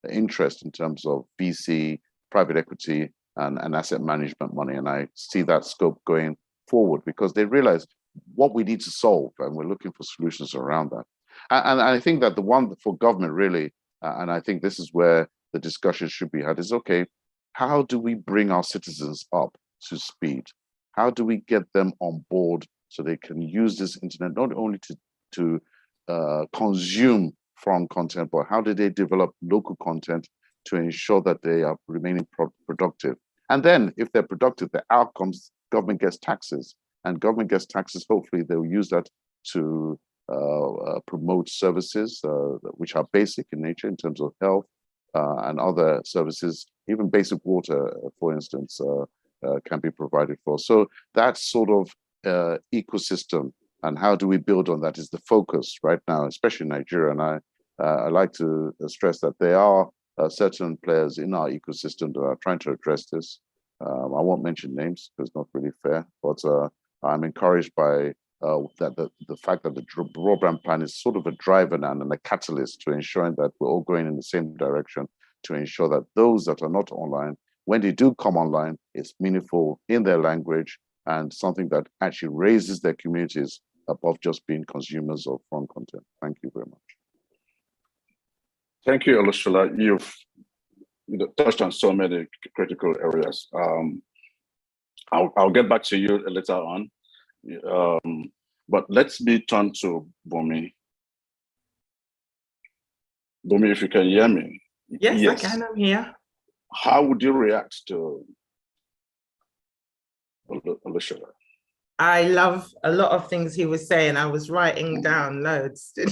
[SPEAKER 17] interest in terms of VC, private equity, and asset management money. And I see that scope going forward because they realize what we need to solve, and we're looking for solutions around that. And I think that the one for government really And I think this is where the discussion should be had is, okay, how do we bring our citizens up to speed? How do we get them on board so they can use this internet not only to consume foreign content, but how do they develop local content to ensure that they are remaining productive? And then if they're productive, the outcomes, government gets taxes, and government gets taxes, hopefully they'll use that to promote services which are basic in nature in terms of health and other services. Even basic water, for instance, can be provided for. So that sort of ecosystem, and how do we build on that, is the focus right now, especially in Nigeria. And I like to stress that there are certain players in our ecosystem that are trying to address this. I won't mention names because it's not really fair, but I'm encouraged by the fact that the broadband plan is sort of a driver now and a catalyst to ensuring that we're all going in the same direction, to ensure that those that are not online, when they do come online, it's meaningful in their language and something that actually raises their communities above just being consumers of foreign content. Thank you very much.
[SPEAKER 16] Thank you, Olusola. You've touched on so many critical areas. I'll get back to you later on. But let's be turned to Bumi. Bumi, if you can hear me.
[SPEAKER 18] Yes, I can, I'm here.
[SPEAKER 16] How would you react to Olusola?
[SPEAKER 18] I love a lot of things he was saying. I was writing down loads. So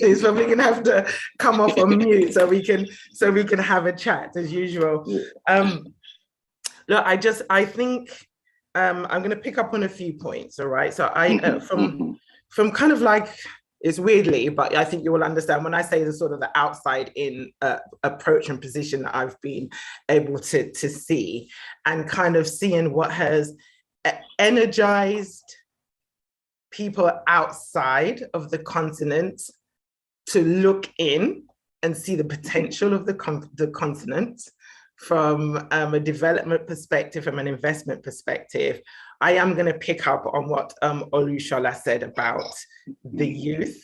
[SPEAKER 18] he's probably gonna have to come off on mute so we can have a chat as usual. Look, I think I'm gonna pick up on a few points. All right. So from kind of like, it's weirdly, but I think you will understand when I say the sort of the outside in approach and position that I've been able to see, and kind of seeing what has energized people outside of the continent to look in and see the potential of the continent from a development perspective, from an investment perspective. I am going to pick up on what Olusola said about the youth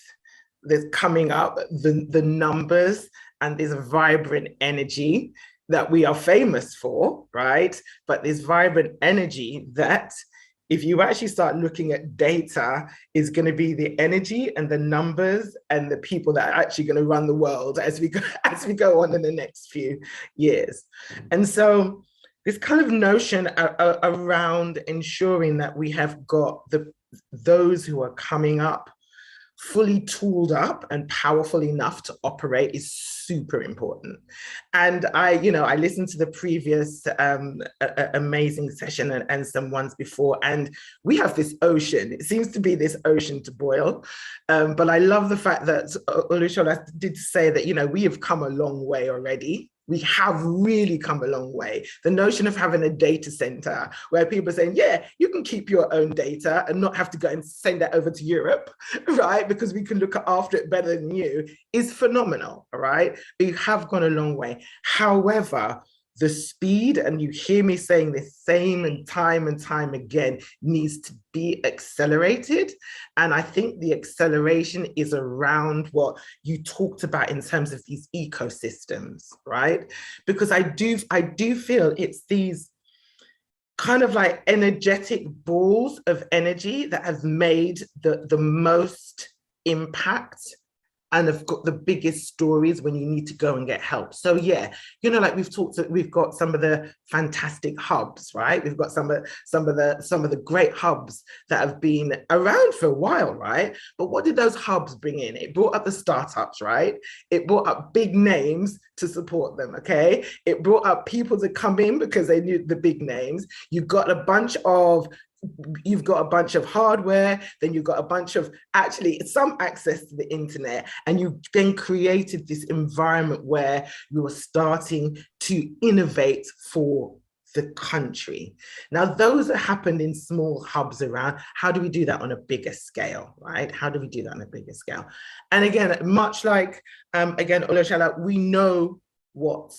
[SPEAKER 18] that's coming up, the numbers, and this vibrant energy that we are famous for, right? But this vibrant energy that, if you actually start looking at data, is going to be the energy and the numbers and the people that are actually going to run the world as we go on in the next few years. And so this kind of notion around ensuring that we have got those who are coming up fully tooled up and powerful enough to operate is super important. And I listened to the previous amazing session and some ones before, and we have this ocean. It seems to be this ocean to boil. But I love the fact that Olusola did say that, we have come a long way already. We have really come a long way. The notion of having a data center where people are saying, yeah, you can keep your own data and not have to go and send that over to Europe, right? Because we can look after it better than you, is phenomenal, all right? We have gone a long way. However, the speed, and you hear me saying the same and time again, needs to be accelerated. And I think the acceleration is around what you talked about in terms of these ecosystems, right? Because I do feel it's these kind of like energetic balls of energy that have made the most impact and have got the biggest stories when you need to go and get help. So yeah, like we've got some of the fantastic hubs, right? We've got some of the great hubs that have been around for a while, right? But what did those hubs bring in? It brought up the startups, right? It brought up big names to support them, okay? It brought up people to come in because they knew the big names. You've got a bunch of hardware, then you've got a bunch of actually some access to the internet, and you then created this environment where you are starting to innovate for the country. Now, those that happened in small hubs around. How do we do that on a bigger scale, right? How do we do that on a bigger scale? And again, much like, again, Olusola, we know what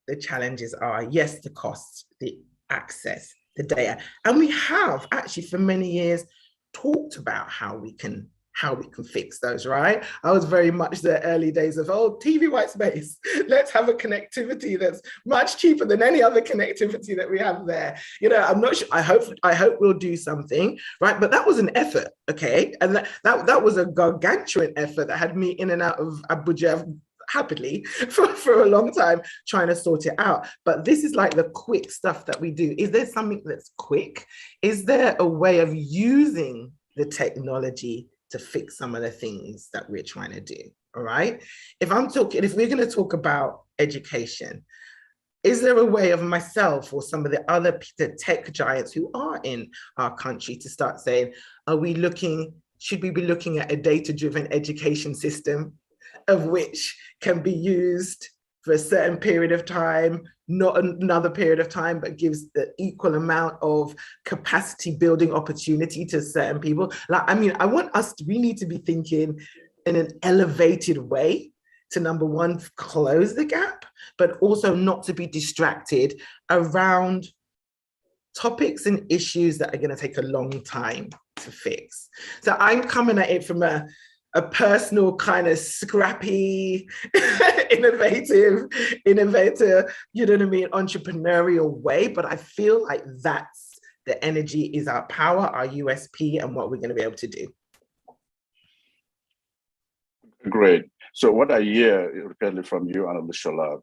[SPEAKER 18] the challenges are. Yes, the costs, the access, the data. And we have actually for many years talked about how we can how we can fix those, right? I was very much the early days of, oh, TV white space. Let's have a connectivity that's much cheaper than any other connectivity that we have there. You know, I'm not sure, I hope we'll do something, right? But that was an effort, okay? And that was a gargantuan effort that had me in and out of Abuja happily for a long time trying to sort it out. But this is like the quick stuff that we do. Is there something that's quick? Is there a way of using the technology to fix some of the things that we're trying to do? All right. If we're going to talk about education, is there a way of myself or some of the other tech giants who are in our country to start saying, should we be looking at a data-driven education system of which can be used for a certain period of time, not another period of time, but gives the equal amount of capacity building opportunity to certain people? Like, I mean, we need to be thinking in an elevated way to, number one, close the gap, but also not to be distracted around topics and issues that are going to take a long time to fix. So I'm coming at it from a personal kind of scrappy, innovative, you know what I mean, entrepreneurial way. But I feel like that's the energy is our power, our USP, and what we're going to be able to do.
[SPEAKER 16] Great. So what I hear repeatedly from you, Anna Lushola,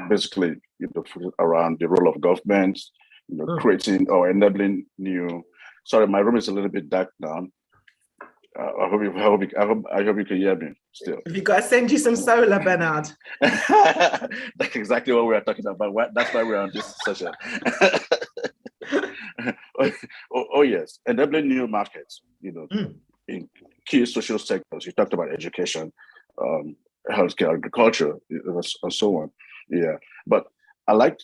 [SPEAKER 16] basically, around the role of government, creating or enabling new. Sorry, my room is a little bit dark now. I hope you can hear me still.
[SPEAKER 18] Have you got to send you some solar, Bernard?
[SPEAKER 16] That's exactly what we are talking about. That's why we're on this session. oh yes, enabling new markets, in key social sectors. You talked about education, healthcare, agriculture, and so on. Yeah, but I like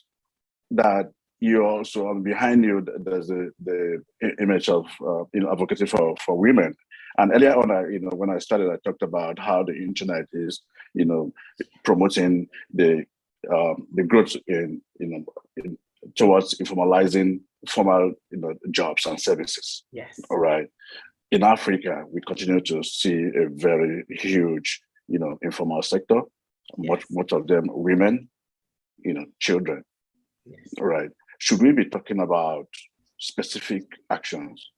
[SPEAKER 16] that you also, behind you, there's the image of advocacy for women. And earlier on, when I started, I talked about how the internet is, promoting the growth in towards informalizing formal, jobs and services.
[SPEAKER 18] Yes.
[SPEAKER 16] All right. In Africa, we continue to see a very huge, informal sector. Yes. Much of them women, children. Yes. All right. Should we be talking about specific actions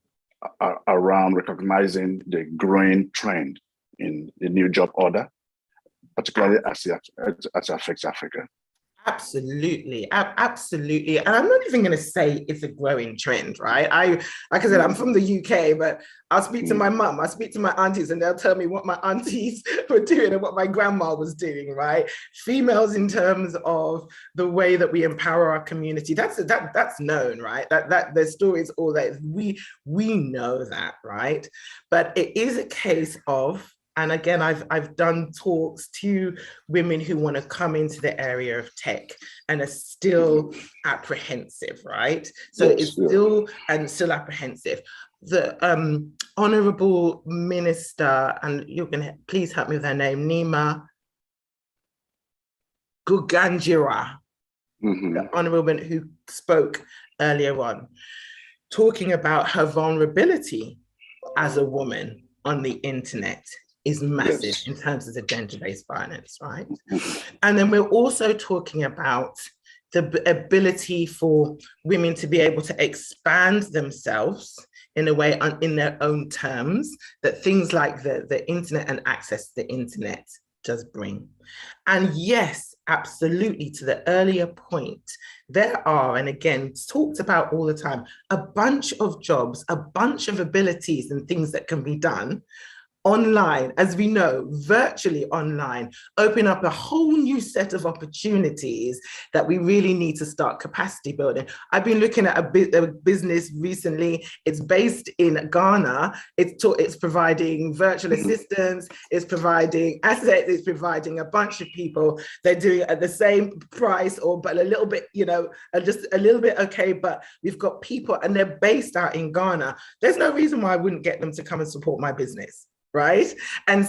[SPEAKER 16] around recognizing the growing trend in the new job order, particularly as it affects Africa?
[SPEAKER 18] Absolutely, absolutely. And I'm not even going to say it's a growing trend, right? Like I said, I'm from the UK, but I'll speak to my mum, I'll speak to my aunties, and they'll tell me what my aunties were doing and what my grandma was doing, right? Females, in terms of the way that we empower our community, that's known, right? That the story is all that we know that, right? But it is a case of, and again, I've done talks to women who want to come into the area of tech and are still apprehensive, right? So yes, it's still apprehensive. The Honorable Minister, and you're going to please help me with her name, Nima Guganjira, the Honorable Minister who spoke earlier on, talking about her vulnerability as a woman on the internet is massive. Yes. In terms of the gender-based violence, right? And then we're also talking about the ability for women to be able to expand themselves in a way in their own terms, that things like the internet and access to the internet does bring. And yes, absolutely, to the earlier point, there are, and again, it's talked about all the time, a bunch of jobs, a bunch of abilities and things that can be done online, as we know, virtually online, open up a whole new set of opportunities that we really need to start capacity building. I've been looking at a business recently. It's based in Ghana. It's providing virtual assistants, it's providing assets, it's providing a bunch of people. They're doing it at the same price, but a little bit, just a little bit okay, but we've got people and they're based out in Ghana. There's no reason why I wouldn't get them to come and support my business. Right. And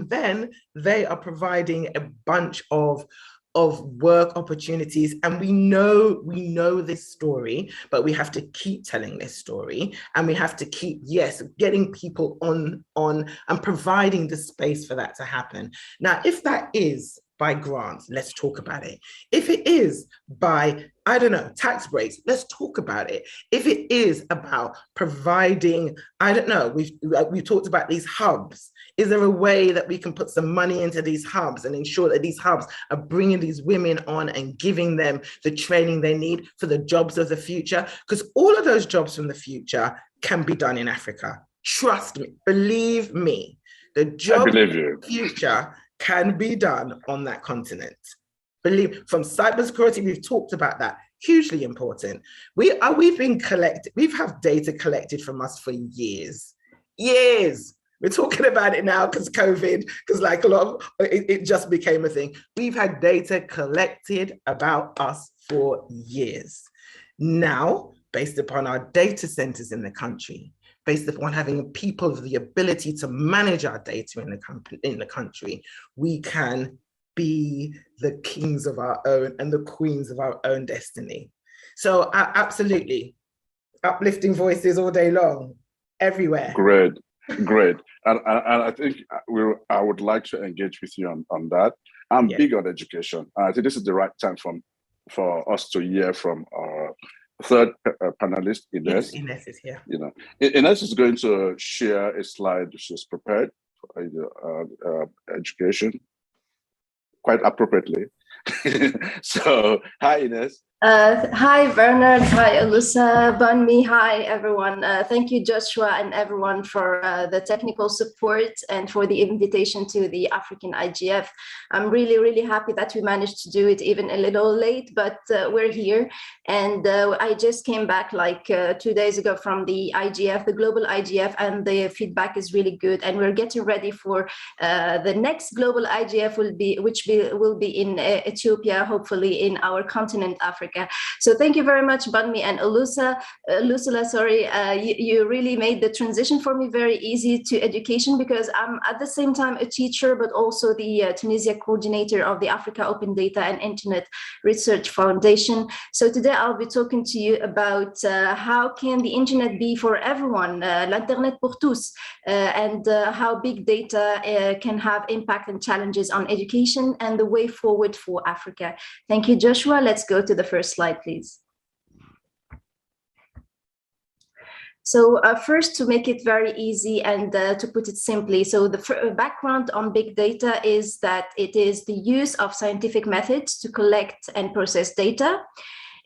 [SPEAKER 18] then they are providing a bunch of of work opportunities. And we know this story, but we have to keep telling this story, and we have to keep, yes, getting people on and providing the space for that to happen. Now, if that is by grants, let's talk about it. If it is by, I don't know, tax breaks, let's talk about it. If it is about providing, I don't know, we've talked about these hubs. Is there a way that we can put some money into these hubs and ensure that these hubs are bringing these women on and giving them the training they need for the jobs of the future? Because all of those jobs from the future can be done in Africa. Trust me, believe me, the jobs of the future can be done on that continent. Believe, from cybersecurity, we've talked about that, we've had data collected from us for years. We're talking about it now because COVID, because like a lot of, it just became a thing. We've had data collected about us for years. Now, based upon our data centers in the country, based upon having people the ability to manage our data in the country, we can be the kings of our own and the queens of our own destiny. So absolutely, uplifting voices all day long, everywhere.
[SPEAKER 16] Great. And I think I would like to engage with you on that. I'm big on education. I think this is the right time for us to hear from our third panelist, Ines.
[SPEAKER 18] Ines is here.
[SPEAKER 16] You know, Ines is going to share a slide she's prepared for education, quite appropriately. So, hi, Ines.
[SPEAKER 19] Hi, Bernard. Hi, Alusa, Bunmi. Hi, everyone. Thank you, Joshua, and everyone for the technical support and for the invitation to the African IGF. I'm really, really happy that we managed to do it even a little late, but we're here. And I just came back like 2 days ago from the IGF, the global IGF, and the feedback is really good. And we're getting ready for the next global IGF, which will be in Ethiopia, hopefully in our continent, Africa. So thank you very much, Bunmi and Lusula, sorry, you really made the transition for me very easy to education, because I'm at the same time a teacher, but also the Tunisia coordinator of the Africa Open Data and Internet Research Foundation. So today I'll be talking to you about how can the internet be for everyone, l'Internet pour tous, and how big data can have impact and challenges on education and the way forward for Africa. Thank you, Joshua. Let's go to the first slide, please. So first, to make it very easy and to put it simply, so the background on big data is that it is the use of scientific methods to collect and process data.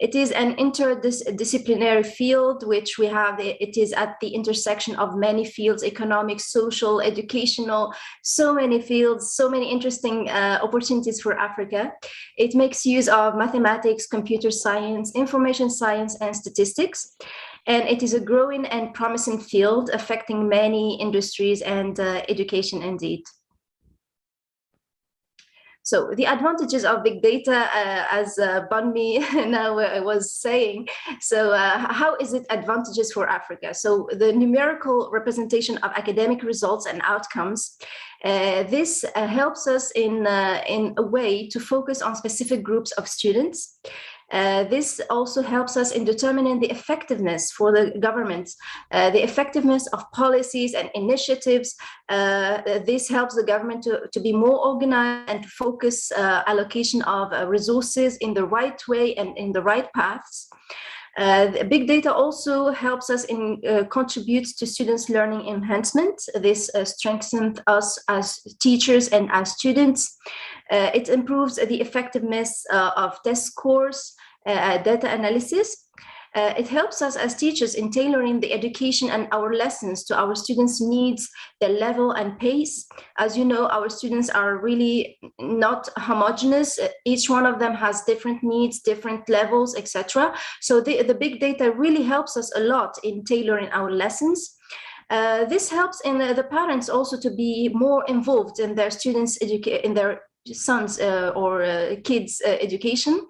[SPEAKER 19] It is an interdisciplinary field, which we have, it is at the intersection of many fields, economic, social, educational, so many fields, so many interesting opportunities for Africa. It makes use of mathematics, computer science, information science, and statistics. And it is a growing and promising field affecting many industries and education indeed. So the advantages of big data, as Bunmi now was saying, so how is it advantages for Africa? So the numerical representation of academic results and outcomes, this helps us in a way to focus on specific groups of students. This also helps us in determining the effectiveness for the government, the effectiveness of policies and initiatives. This helps the government to be more organized and to focus allocation of resources in the right way and in the right paths. Big data also helps us in contributes to students' learning enhancement. This strengthens us as teachers and as students. It improves the effectiveness of test scores, data analysis. It helps us as teachers in tailoring the education and our lessons to our students' needs, their level and pace. As you know, our students are really not homogeneous. Each one of them has different needs, different levels, etc. So the big data really helps us a lot in tailoring our lessons. This helps in the parents also to be more involved in their students' in their sons or kids' education.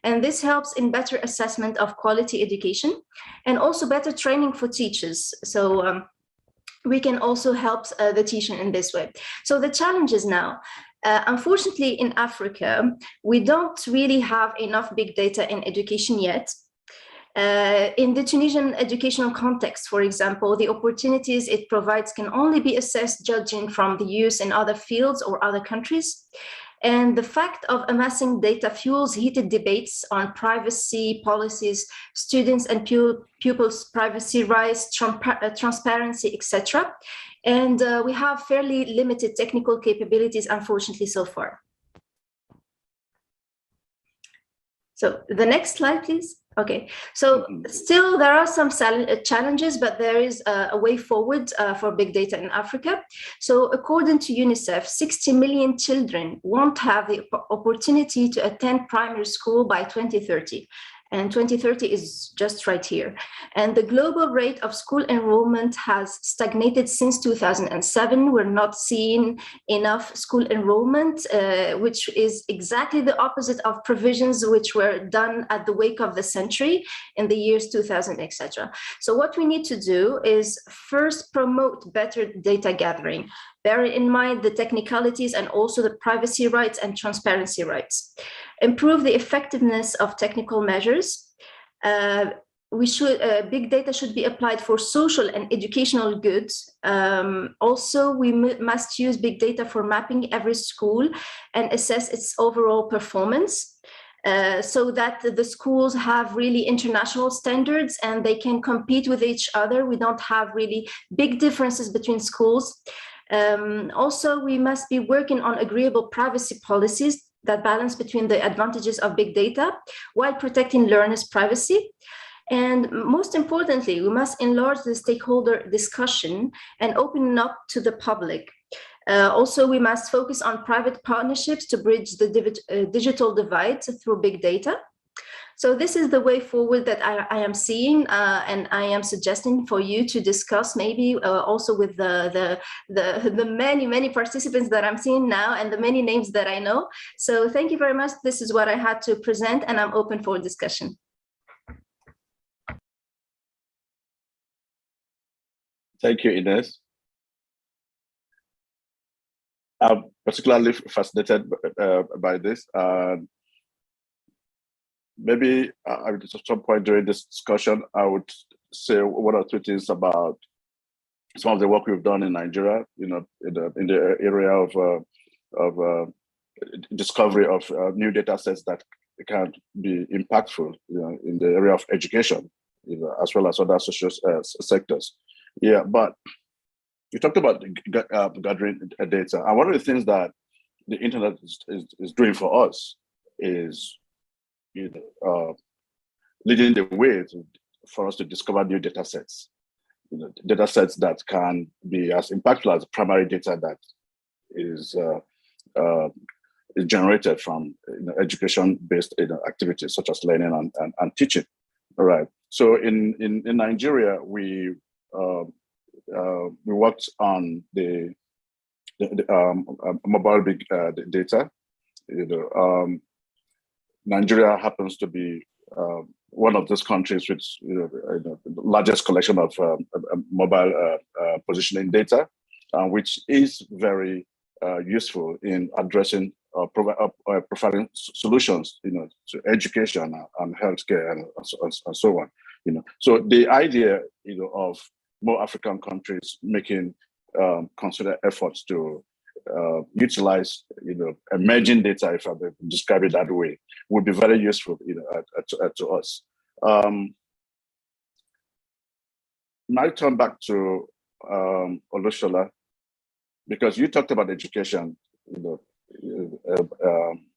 [SPEAKER 19] And this helps in better assessment of quality education and also better training for teachers. So we can also help the teacher in this way. So the challenges now, Unfortunately, in Africa, we don't really have enough big data in education yet. In the Tunisian educational context, for example, the opportunities it provides can only be assessed judging from the use in other fields or other countries. And the fact of amassing data fuels heated debates on privacy policies, students and pupils' privacy rights, transparency, etc. And we have fairly limited technical capabilities, unfortunately, so far. So the next slide, please. Okay, so still there are some challenges, but there is a way forward for big data in Africa. So according to UNICEF, 60 million children won't have the opportunity to attend primary school by 2030. And 2030 is just right here. And the global rate of school enrollment has stagnated since 2007. We're not seeing enough school enrollment, which is exactly the opposite of provisions which were done at the wake of the century in the years 2000, etc. So what we need to do is first promote better data gathering, bear in mind the technicalities and also the privacy rights and transparency rights. Improve the effectiveness of technical measures. Big data should be applied for social and educational goods. Also, we must use big data for mapping every school and assess its overall performance. So that the schools have really international standards and they can compete with each other. We don't have really big differences between schools. Also, we must be working on agreeable privacy policies that balance between the advantages of big data while protecting learners' privacy. And most importantly, we must enlarge the stakeholder discussion and open up to the public. Also, we must focus on private partnerships to bridge the digital divide through big data. So this is the way forward that I am seeing, and I am suggesting for you to discuss maybe also with the many participants that I'm seeing now and the many names that I know. So thank you very much. This is what I had to present, and I'm open for discussion.
[SPEAKER 16] Thank you, Ines. I'm particularly fascinated by this. Maybe at some point during this discussion, I would say one or two things about some of the work we've done in Nigeria, in the area of discovery of new data sets that can be impactful, in the area of education, as well as other social sectors. Yeah, but you talked about gathering data, and one of the things that the internet is doing for us is leading the way for us to discover new data sets, data sets that can be as impactful as primary data that is generated from education-based activities such as learning and teaching. All right. So in Nigeria, we worked on the mobile big data. Nigeria happens to be one of those countries with the largest collection of mobile positioning data, which is very useful in addressing providing solutions, to education and healthcare and so on. So the idea, of more African countries making considered efforts to utilize, emerging data, if I may describe it that way, would be very useful, to us. Now turn back to Olusola, because you talked about education,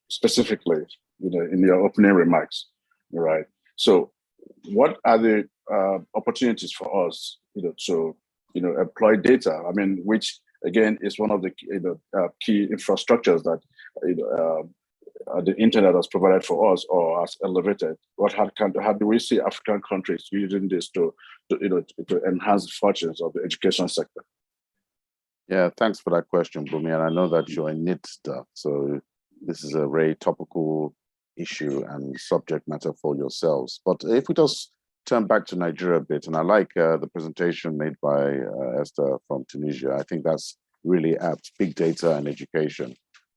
[SPEAKER 16] specifically, in your opening remarks, right? So, what are the opportunities for us, to employ data? I mean, which again is one of the key infrastructures that the internet has provided for us or has elevated. How do we see African countries using this to enhance the fortunes of the education sector?
[SPEAKER 17] Yeah, thanks for that question, Bumi. And I know that you're a NITSTA, so this is a very topical issue and subject matter for yourselves. But if we just turn back to Nigeria a bit, and I like the presentation made by Esther from Tunisia. I think that's really apt, big data and education.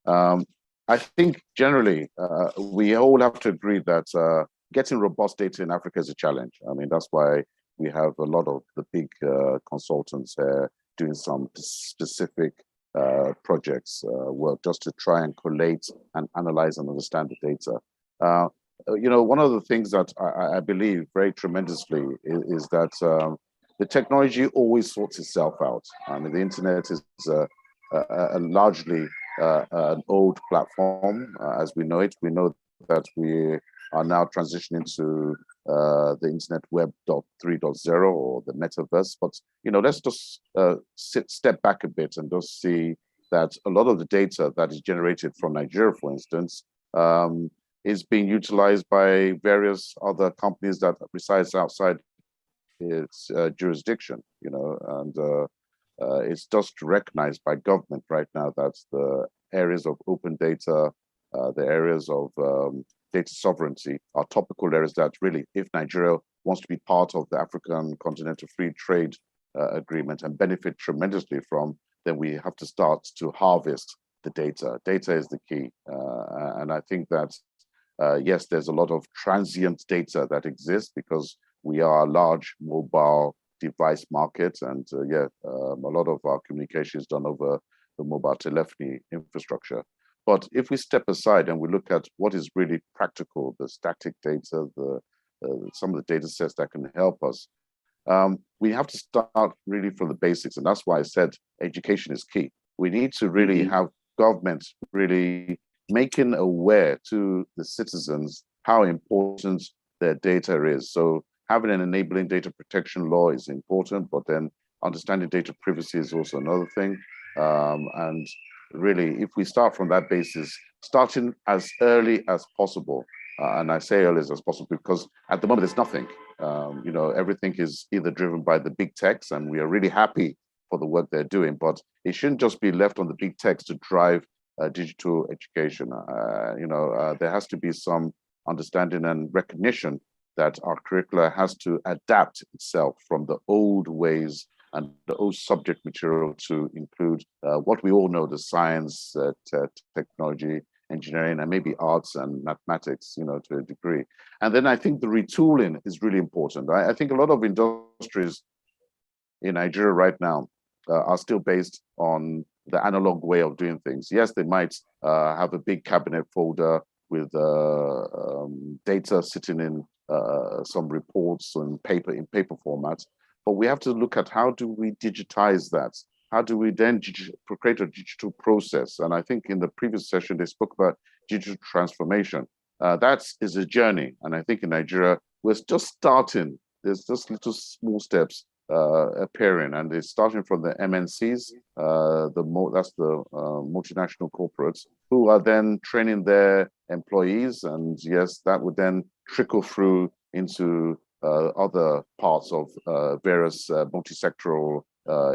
[SPEAKER 17] I think generally we all have to agree that getting robust data in Africa is a challenge. I mean, that's why we have a lot of the big consultants doing some specific projects work just to try and collate and analyze and understand the data. One of the things that I believe very tremendously is that the technology always sorts itself out. I mean, the internet is largely an old platform as we know it. We know that we are now transitioning to the Internet Web 3.0 or the metaverse. But let's just step back a bit and just see that a lot of the data that is generated from Nigeria, for instance, is being utilized by various other companies that resides outside its jurisdiction. And it's just recognized by government right now that the areas of open data, the areas of data sovereignty are topical areas that really, if Nigeria wants to be part of the African Continental Free Trade Agreement and benefit tremendously from, then we have to start to harvest the data. Data is the key. And I think that, yes, there's a lot of transient data that exists because we are a large mobile device market. And a lot of our communication is done over the mobile telephony infrastructure. But if we step aside and we look at what is really practical, the static data, some of the data sets that can help us, we have to start really from the basics. And that's why I said education is key. We need to really have government really making aware to the citizens how important their data is. So having an enabling data protection law is important, but then understanding data privacy is also another thing. And really, if we start from that basis, starting as early as possible, and I say early as possible because at the moment there's nothing. Everything is either driven by the big techs, and we are really happy for the work they're doing, but it shouldn't just be left on the big techs to drive digital education. There has to be some understanding and recognition that our curricula has to adapt itself from the old ways and the old subject material to include what we all know, the science, technology, engineering, and maybe arts and mathematics, to a degree. And then I think the retooling is really important. I think a lot of industries in Nigeria right now are still based on the analog way of doing things. Yes, they might have a big cabinet folder with data sitting in some reports and in paper format. But we have to look at how do we digitize that? How do we then create a digital process? And I think in the previous session, they spoke about digital transformation. That is a journey. And I think in Nigeria, we're just starting. There's just little small steps appearing, and it's starting from the MNCs, that's the multinational corporates, who are then training their employees. And yes, that would then trickle through into other parts of various multi-sectoral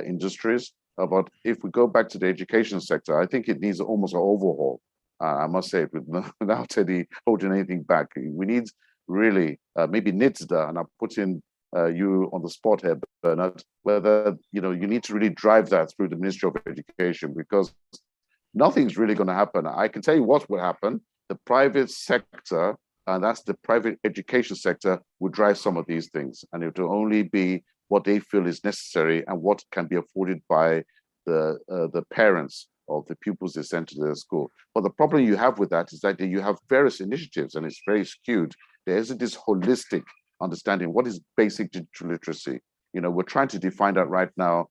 [SPEAKER 17] industries. But if we go back to the education sector, I think it needs almost an overhaul. I must say, without holding anything back. We need really maybe NITSDA, and I'm putting you on the spot here, Bernard, whether you need to really drive that through the Ministry of Education, because nothing's really going to happen. I can tell you what will happen. The private sector, and that's the private education sector, will drive some of these things, and it will only be what they feel is necessary and what can be afforded by the parents of the pupils they send to their school. But the problem you have with that is that you have various initiatives, and it's very skewed. There isn't this holistic understanding. What is basic digital literacy? We're trying to define that right now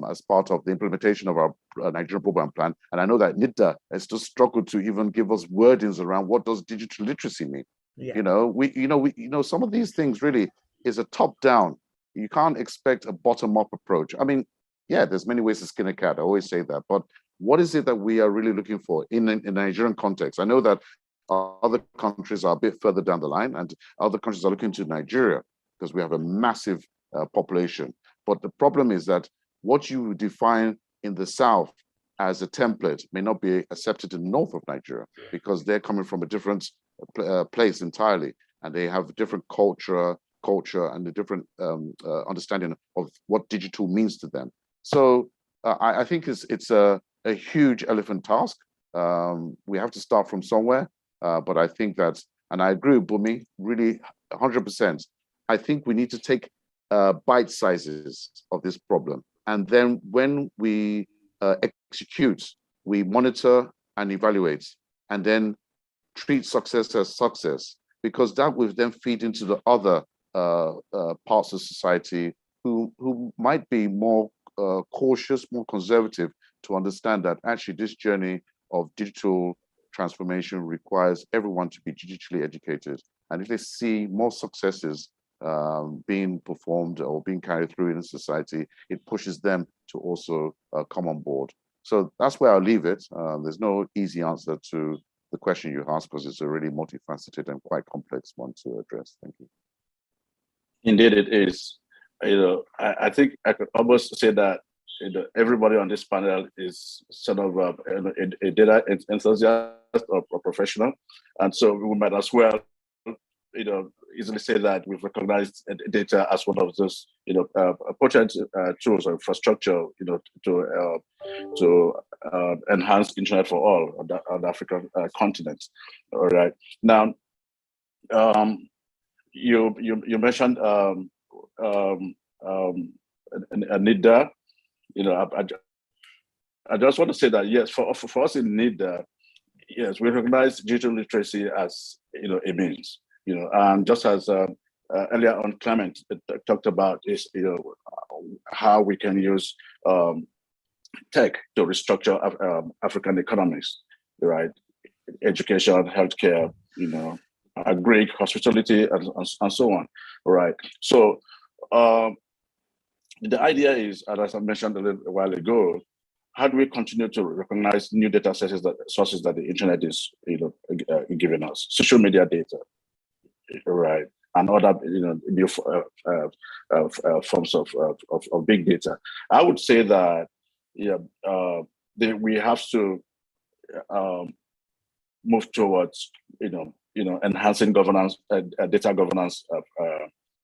[SPEAKER 17] as part of the implementation of our Nigerian program plan. And I know that NITDA has just struggled to even give us wordings around what does digital literacy mean. Some of these things really is a top-down. You can't expect a bottom-up approach. I mean, yeah, there's many ways to skin a cat. I always say that. But what is it that we are really looking for in a Nigerian context? I know that other countries are a bit further down the line, and other countries are looking to Nigeria because we have a massive population. But the problem is that what you define in the south as a template may not be accepted in the north of Nigeria, because they're coming from a different place entirely, and they have different culture and a different understanding of what digital means to them. So I think it's a huge elephant task. We have to start from somewhere, but I think that, and I agree with Bumi, really 100%. I think we need to take bite sizes of this problem. And then when we execute, we monitor and evaluate, and then treat success as success, because that will then feed into the other parts of society who might be more cautious, more conservative, to understand that actually this journey of digital transformation requires everyone to be digitally educated. And if they see more successes being performed or being carried through in society, it pushes them to also come on board. So that's where I'll leave it. There's no easy answer to the question you asked, because it's a really multifaceted and quite complex one to address. Thank you. Indeed, it is.
[SPEAKER 16] I think I could almost say that everybody on this panel is sort of a data enthusiast or professional, and so we might as well, easily say that we've recognized data as one of those, potent tools or infrastructure, to enhance internet for all on the African continent. All right. Now, you mentioned NIDA. I just want to say that yes, for us in NIDA, yes, we recognize digital literacy as a means. And just as earlier on, Clement talked about is how we can use tech to restructure African economies, right? Education, healthcare, agri, hospitality, and so on, right? So the idea is, as I mentioned a little while ago, how do we continue to recognize new data sources that the internet is giving us? Social media data, right, and other new forms of big data. I would say that we have to move towards enhancing governance, data governance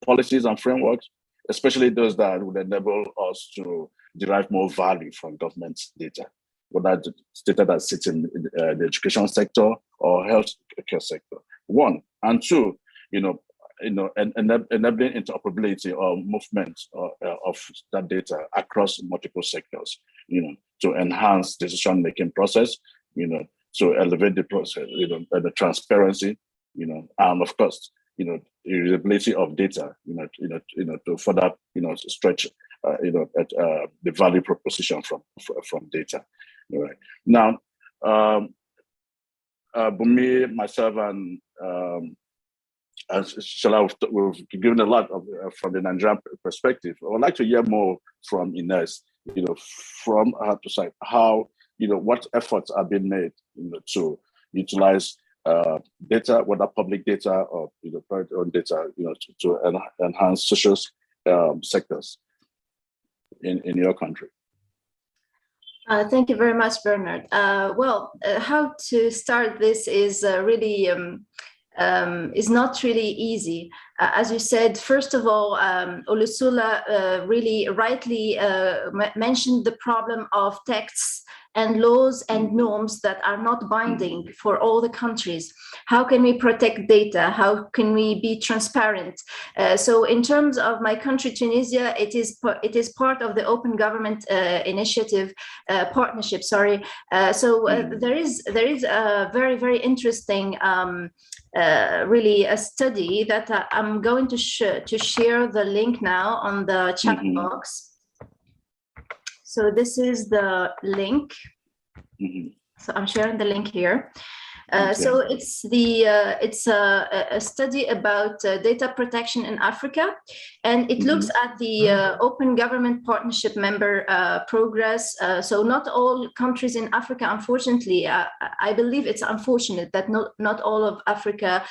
[SPEAKER 16] policies and frameworks, especially those that would enable us to derive more value from government data, whether it's data that sits in the education sector or health care sector. One, and two, enabling interoperability or movement of that data across multiple sectors, to enhance decision-making process, to elevate the process, the transparency, and of course, the usability of data, to further, stretch, the value proposition from data. Right. Now, Bumi, myself, and Shala, we've given a lot of, from the Nigerian perspective. I would like to hear more from Ines, from her side, how, what efforts are being made, to utilize data, whether public data or private owned data, to enhance social sectors in your country.
[SPEAKER 19] Thank you very much, Bernard. How to start this is really is not really easy. As you said, first of all, Olusula really rightly mentioned the problem of texts and laws and norms that are not binding for all the countries. How can we protect data? How can we be transparent? So in terms of my country, Tunisia, it is part of the Open Government Initiative partnership. Sorry. There is a very, very interesting really a study that I'm going to share the link now on the chat box. So this is the link. So I'm sharing the link here. So it's a study about data protection in Africa, and it looks at the Open Government Partnership member progress. So not all countries in Africa, unfortunately, I believe it's unfortunate that not all of Africa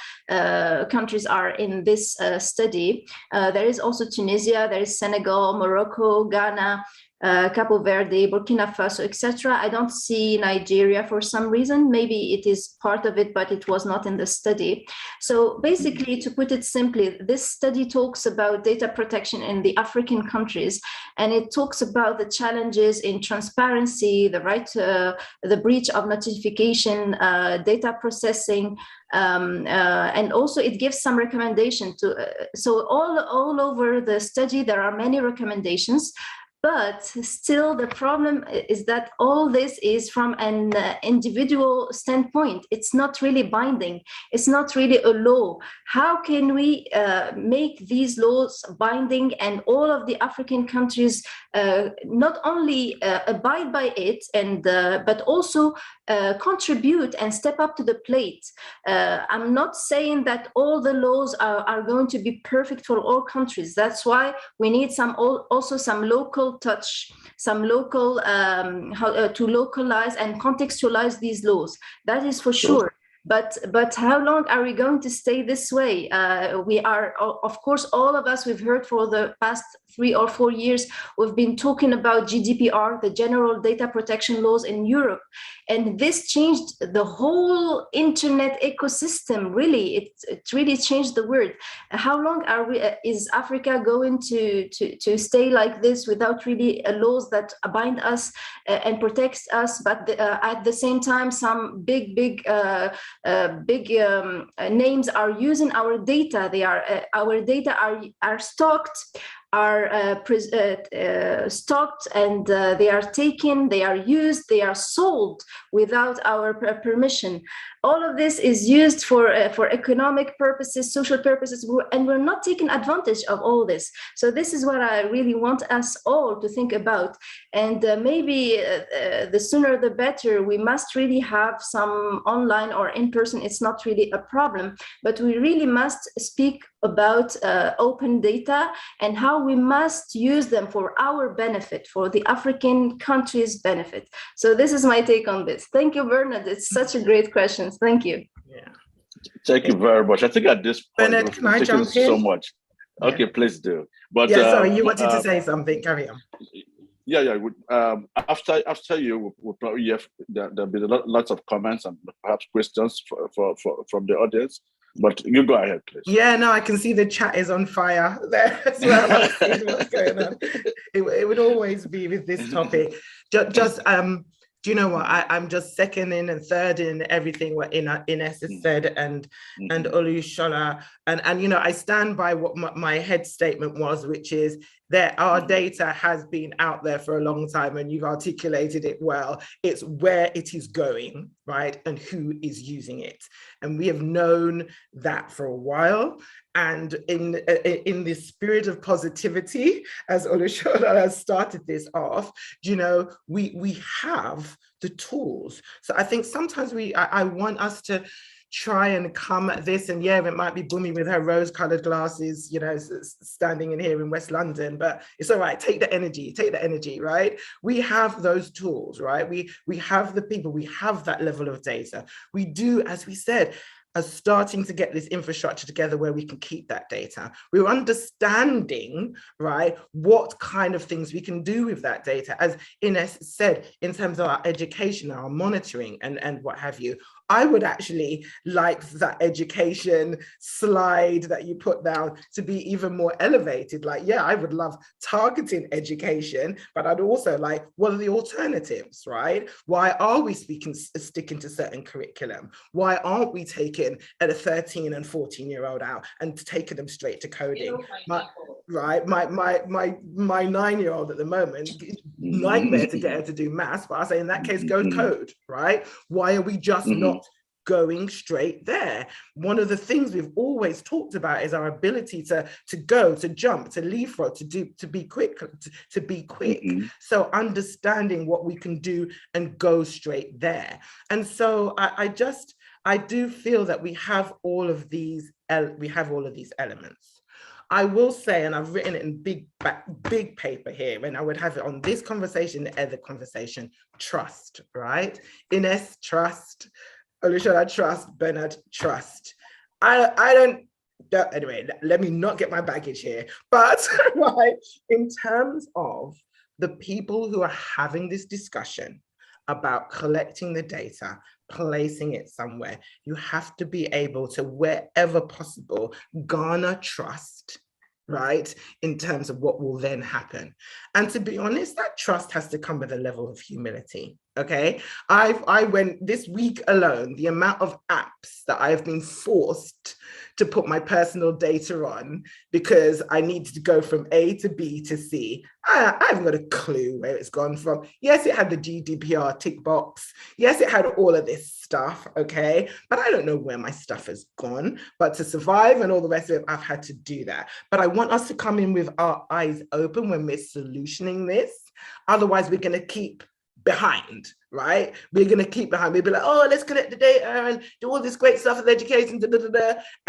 [SPEAKER 19] countries are in this study. There is also Tunisia, there is Senegal, Morocco, Ghana, Cabo Verde, Burkina Faso, etc. I don't see Nigeria for some reason. Maybe it is part of it, but it was not in the study. So basically, to put it simply, this study talks about data protection in the African countries, and it talks about the challenges in transparency, the right, the breach of notification, data processing, and also it gives some recommendation to. So all over the study, there are many recommendations. But still, the problem is that all this is from an individual standpoint. It's not really binding. It's not really a law. How can we make these laws binding and all of the African countries not only abide by it, and but also contribute and step up to the plate? I'm not saying that all the laws are going to be perfect for all countries. That's why we need also some local touch, some local to localize and contextualize these laws. That is for sure. But how long are we going to stay this way? We are, of course, all of us, we've heard for the past 3 or 4 years, we've been talking about GDPR, the General Data Protection Laws in Europe. And this changed the whole internet ecosystem, really. It really changed the world. How long are we, is Africa going to stay like this without really laws that bind us and protects us, but at the same time, some big names are using our data. Our data are stocked, stocked, and they are taken, they are used, they are sold without our permission. All of this is used for economic purposes, social purposes, and we're not taking advantage of all this. So this is what I really want us all to think about. And maybe the sooner the better. We must really have some online or in person. It's not really a problem, but we really must speak about open data and how we must use them for our benefit, for the African countries' benefit. So this is my take on this. Thank you, Bernard. It's such a great question. Thank you.
[SPEAKER 16] Yeah. Thank you very much. I think at this point,
[SPEAKER 18] Bernard, can I jump in?
[SPEAKER 16] So much. Okay, please do. But
[SPEAKER 18] yeah, sorry, you wanted to say something. Carry on.
[SPEAKER 16] Yeah. After you, we'll probably have there'll be lots of comments and perhaps questions from the audience. But you go ahead, please.
[SPEAKER 18] Yeah, no, I can see the chat is on fire there as well. What's going on? It would always be with this topic. Just do you know what? I'm just seconding and thirding everything what Ines has said and Olushola. And you know, I stand by what my head statement was, which is that our data has been out there for a long time, and you've articulated it well. It's where it is going, right? And who is using it. And we have known that for a while. And in the spirit of positivity, as Olushola has started this off, you know, we have the tools. So I think sometimes I want us to try and come at this, and yeah, it might be Bumi with her rose-colored glasses, you know, standing in here in West London, but it's all right. Take the energy, right? We have those tools, right? We have the people, we have that level of data. We do, as we said, are starting to get this infrastructure together where we can keep that data. We're understanding, right, what kind of things we can do with that data, as Ines said, in terms of our education, our monitoring, and what have you. I would actually like that education slide that you put down to be even more elevated. Like, yeah, I would love targeting education, but I'd also like, what are the alternatives, right? Why are we sticking to certain curriculum? Why aren't we taking a 13 and 14-year-old out and taking them straight to coding? My 9-year-old at the moment, nightmare to get her to do maths, but I say in that case, go code, right? Why are we just not going straight there? One of the things we've always talked about is our ability to go, to jump, to leapfrog, to be quick, to be quick. So understanding what we can do and go straight there. And so I do feel that we have all of these elements. I will say, and I've written it in big paper here, and I would have it on this conversation, the other conversation, trust, right? Ines, trust. Olushola, trust. Bernard, trust. Anyway, let me not get my baggage here. But right, in terms of the people who are having this discussion about collecting the data, placing it somewhere, you have to be able to, wherever possible, garner trust, right, in terms of what will then happen. And to be honest, that trust has to come with a level of humility. Okay, I went this week alone, the amount of apps that I have been forced to put my personal data on because I needed to go from A to B to C. I haven't got a clue where it's gone from. Yes, it had the GDPR tick box. Yes, it had all of this stuff, okay? But I don't know where my stuff has gone. But to survive and all the rest of it, I've had to do that. But I want us to come in with our eyes open when we're solutioning this. Otherwise, we're going to keep behind, right? We're going to keep behind. We'll be like, oh, let's collect the data and do all this great stuff with education,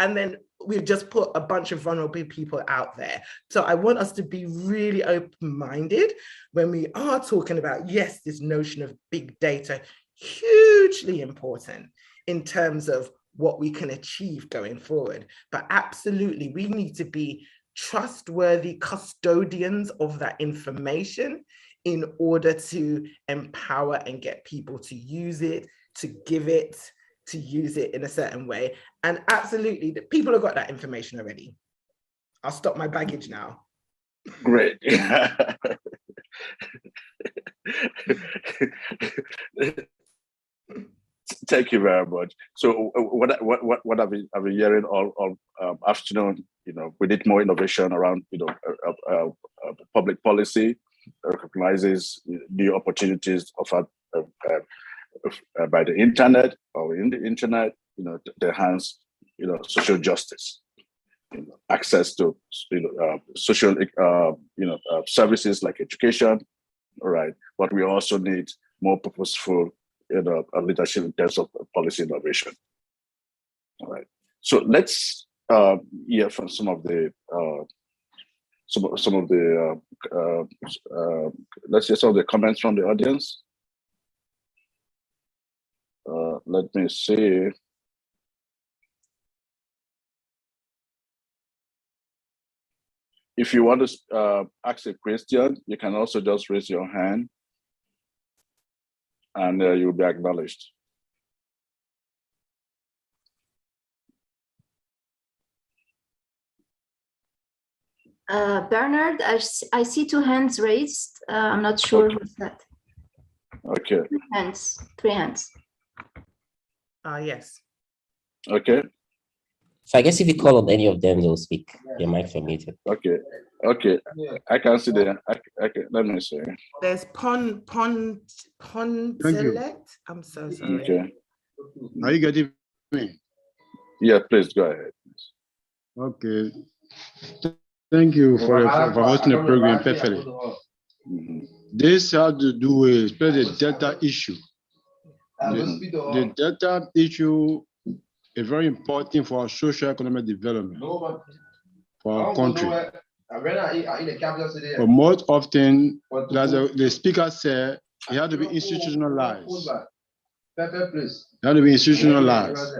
[SPEAKER 18] and then we've just put a bunch of vulnerable people out there. So I want us to be really open-minded when we are talking about, yes, this notion of big data, hugely important in terms of what we can achieve going forward. But absolutely, we need to be trustworthy custodians of that information in order to empower and get people to use it, to give it, to use it in a certain way. And absolutely, the people have got that information already. I'll stop my baggage now.
[SPEAKER 16] Great. Thank you very much. So what I've been hearing all afternoon, we need more innovation around, public policy, recognizes new opportunities offered by the internet or in the internet, to enhance, social justice, access to, social, services like education, all right. But we also need more purposeful, leadership in terms of policy innovation. All right. So let's hear from some of the let's hear some of the comments from the audience. Let me see. If you want to ask a question, you can also just raise your hand and you'll be acknowledged.
[SPEAKER 19] Bernard, I see 2 hands raised. I'm not sure who's that.
[SPEAKER 16] Okay.
[SPEAKER 19] 3 hands.
[SPEAKER 18] Yes.
[SPEAKER 16] Okay.
[SPEAKER 7] So I guess if you call on any of them, they'll speak. Your mics are muted.
[SPEAKER 16] Okay. Okay. I can see them. Let me see.
[SPEAKER 18] There's Pon Select. I'm so sorry.
[SPEAKER 16] Okay.
[SPEAKER 11] Are you getting me?
[SPEAKER 16] Yeah, please go ahead.
[SPEAKER 11] Okay. Thank you for hosting the program perfectly. This has to do with the data issue. The data issue is very important for our social economic development for our country. But most often, as the speaker said, it has to be institutionalized. It has to be institutionalized.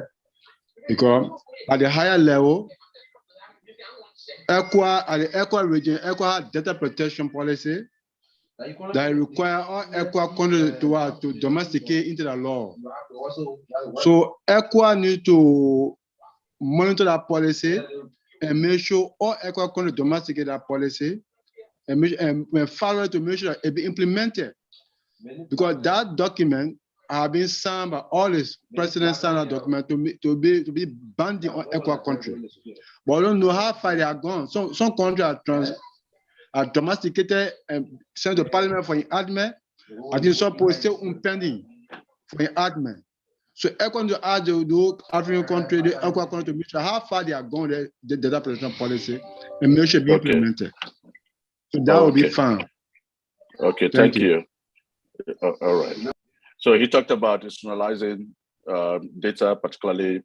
[SPEAKER 11] Because at the higher level, at the ECWA region, ECWA has data protection policy that require all ECWA countries to domesticate into the law. So ECWA needs to monitor that policy and make sure all ECWA countries domesticate that policy and follow it to make sure that it be implemented. Because that document have been signed by all the presidents signed that document to be binding on ECWA countries. But I don't know how far they are gone. Some countries are domesticated and sent to Parliament for enactment. I think some people still pending for enactment. So ECWA to ask the African country, the ECWA country to make sure how far they are gone the data protection policy and make sure it be implemented. So that will be fine.
[SPEAKER 16] Okay, thank you. All right. So he talked about institutionalizing data, particularly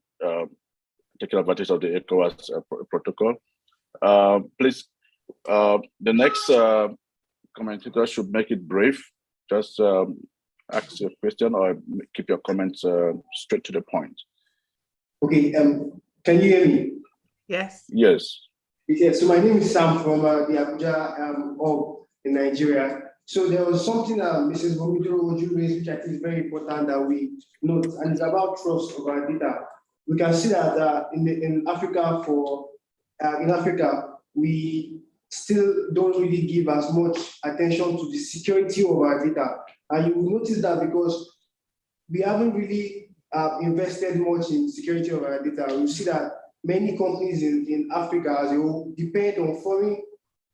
[SPEAKER 16] taking advantage of the ECOWAS protocol. Please, the next commentator should make it brief. Just ask your question or keep your comments straight to the point.
[SPEAKER 20] Okay, can you hear me?
[SPEAKER 18] Yes.
[SPEAKER 16] Yes.
[SPEAKER 20] Yeah, so my name is Sam from the Abuja in Nigeria. So there was something that Mrs. Bomidoro Oju raised, which I think is very important that we note, and it's about trust of our data. We can see that in Africa, we still don't really give as much attention to the security of our data. And you will notice that because we haven't really invested much in security of our data. We see that many companies in Africa as a whole depend on foreign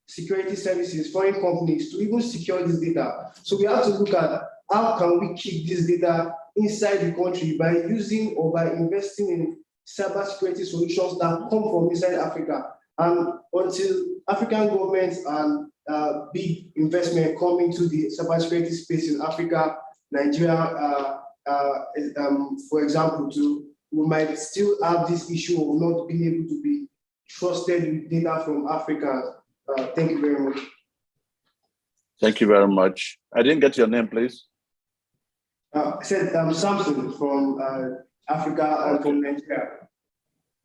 [SPEAKER 20] security services, foreign companies to even secure this data. So we have to look at how can we keep this data inside the country by using or by investing in cybersecurity solutions that come from inside Africa. And until African governments and big investment come into the cybersecurity space in Africa, Nigeria, for example, we might still have this issue of not being able to be trusted with data from Africa. Thank you very much.
[SPEAKER 16] Thank you very much. I didn't get your name, please.
[SPEAKER 20] I said Samson from Africa and from Nigeria.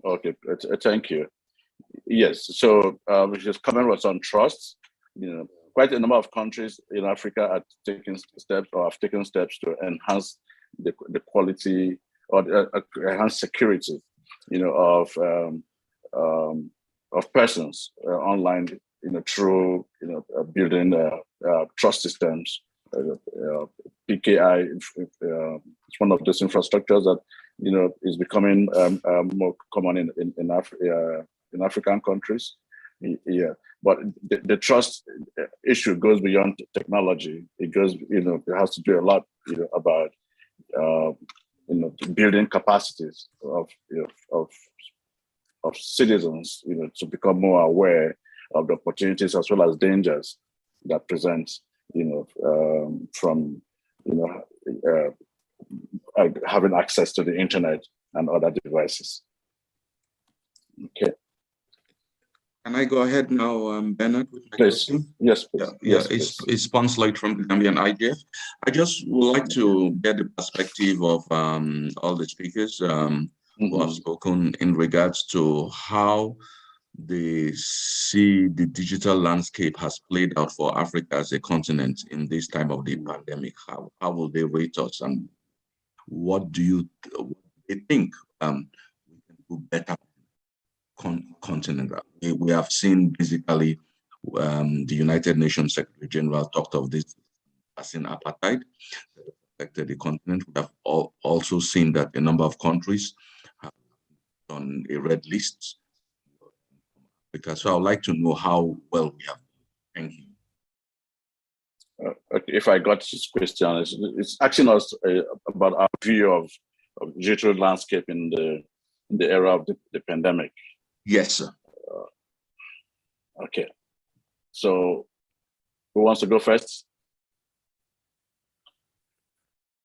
[SPEAKER 16] Okay, thank you. Yes, so his comment was on trust. Quite a number of countries in Africa are taking steps or have taken steps to enhance the quality or enhance security, of persons online, through building trust systems. PKI is one of those infrastructures that is becoming more common in African countries. Yeah, but the trust issue goes beyond technology. It goes, it has to do a lot, about building capacities of citizens, to become more aware of the opportunities as well as dangers that present, from having access to the internet and other devices. Okay.
[SPEAKER 15] Can I go ahead now, Bernard? With my
[SPEAKER 16] please.
[SPEAKER 15] question?
[SPEAKER 16] Yes, please.
[SPEAKER 15] Yeah, it's Ponslade from the Gambian IGF. I just would like to get the perspective of all the speakers who have spoken in regards to how they see the digital landscape has played out for Africa as a continent in this time of the pandemic. How will they rate us, and what do they think we can do better continent? We have seen basically the United Nations Secretary General talked of this as an apartheid that affected the continent. We have also seen that a number of countries have on a red list. Because so I would like to know how well we have. Thank you.
[SPEAKER 16] If I got this question, it's asking us about our view of digital landscape in the era of the pandemic.
[SPEAKER 15] Yes, sir.
[SPEAKER 16] Okay. So who wants to go first?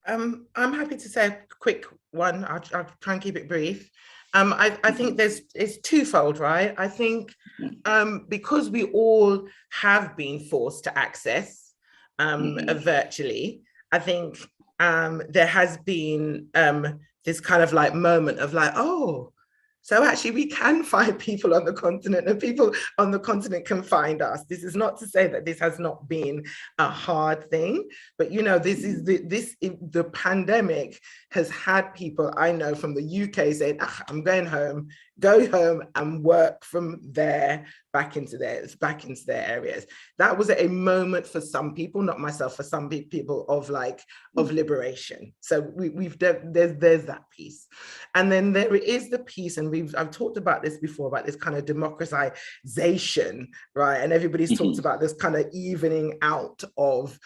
[SPEAKER 18] I'm happy to say a quick one. I'll try and keep it brief. I think it's twofold, right? I think because we all have been forced to access virtually, I think there has been this kind of like moment of like, oh, so actually we can find people on the continent and people on the continent can find us. This is not to say that this has not been a hard thing, but the pandemic has had people I know from the UK saying, I'm going home, go home and work from there back into their areas. That was a moment for some people, not myself, for some people of liberation. So there's that piece. And then there is the piece, and I've talked about this before, about this kind of democratization, right? And everybody's talked about this kind of evening out of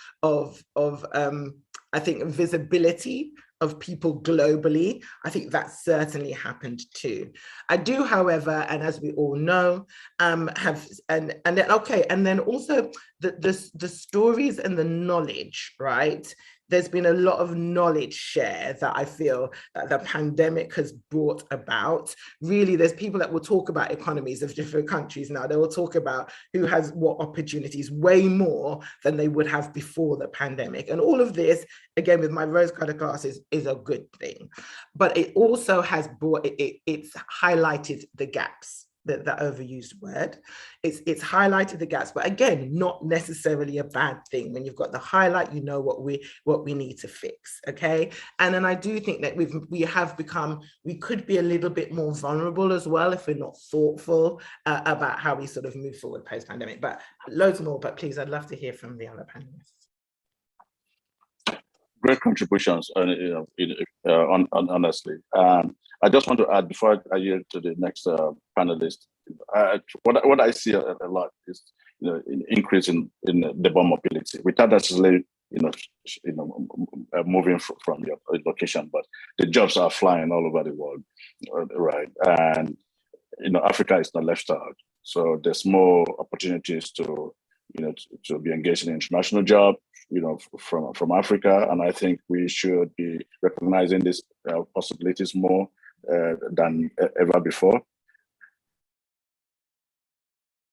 [SPEAKER 18] I think visibility of people globally. I think that certainly happened too. I do, however, and as we all know, and then also the stories and the knowledge, right? There's been a lot of knowledge share that I feel that the pandemic has brought about. Really, there's people that will talk about economies of different countries now. They will talk about who has what opportunities, way more than they would have before the pandemic. And all of this, again, with my rose-colored glasses, is a good thing. But it also has it's highlighted the gaps the overused word. It's highlighted the gaps, but again, not necessarily a bad thing. When you've got the highlight, you know what we need to fix. Okay, and then I do think that we could be a little bit more vulnerable as well if we're not thoughtful about how we sort of move forward post-pandemic. But loads more. But please, I'd love to hear from the other panelists.
[SPEAKER 16] Great contributions, honestly. I just want to add before I yield to the next panelist. What I see a lot is an increase in labor mobility without necessarily moving from your location, but the jobs are flying all over the world, right? And Africa is not left out, so there's more opportunities to be engaged in international job, from Africa, and I think we should be recognizing these possibilities more than ever before.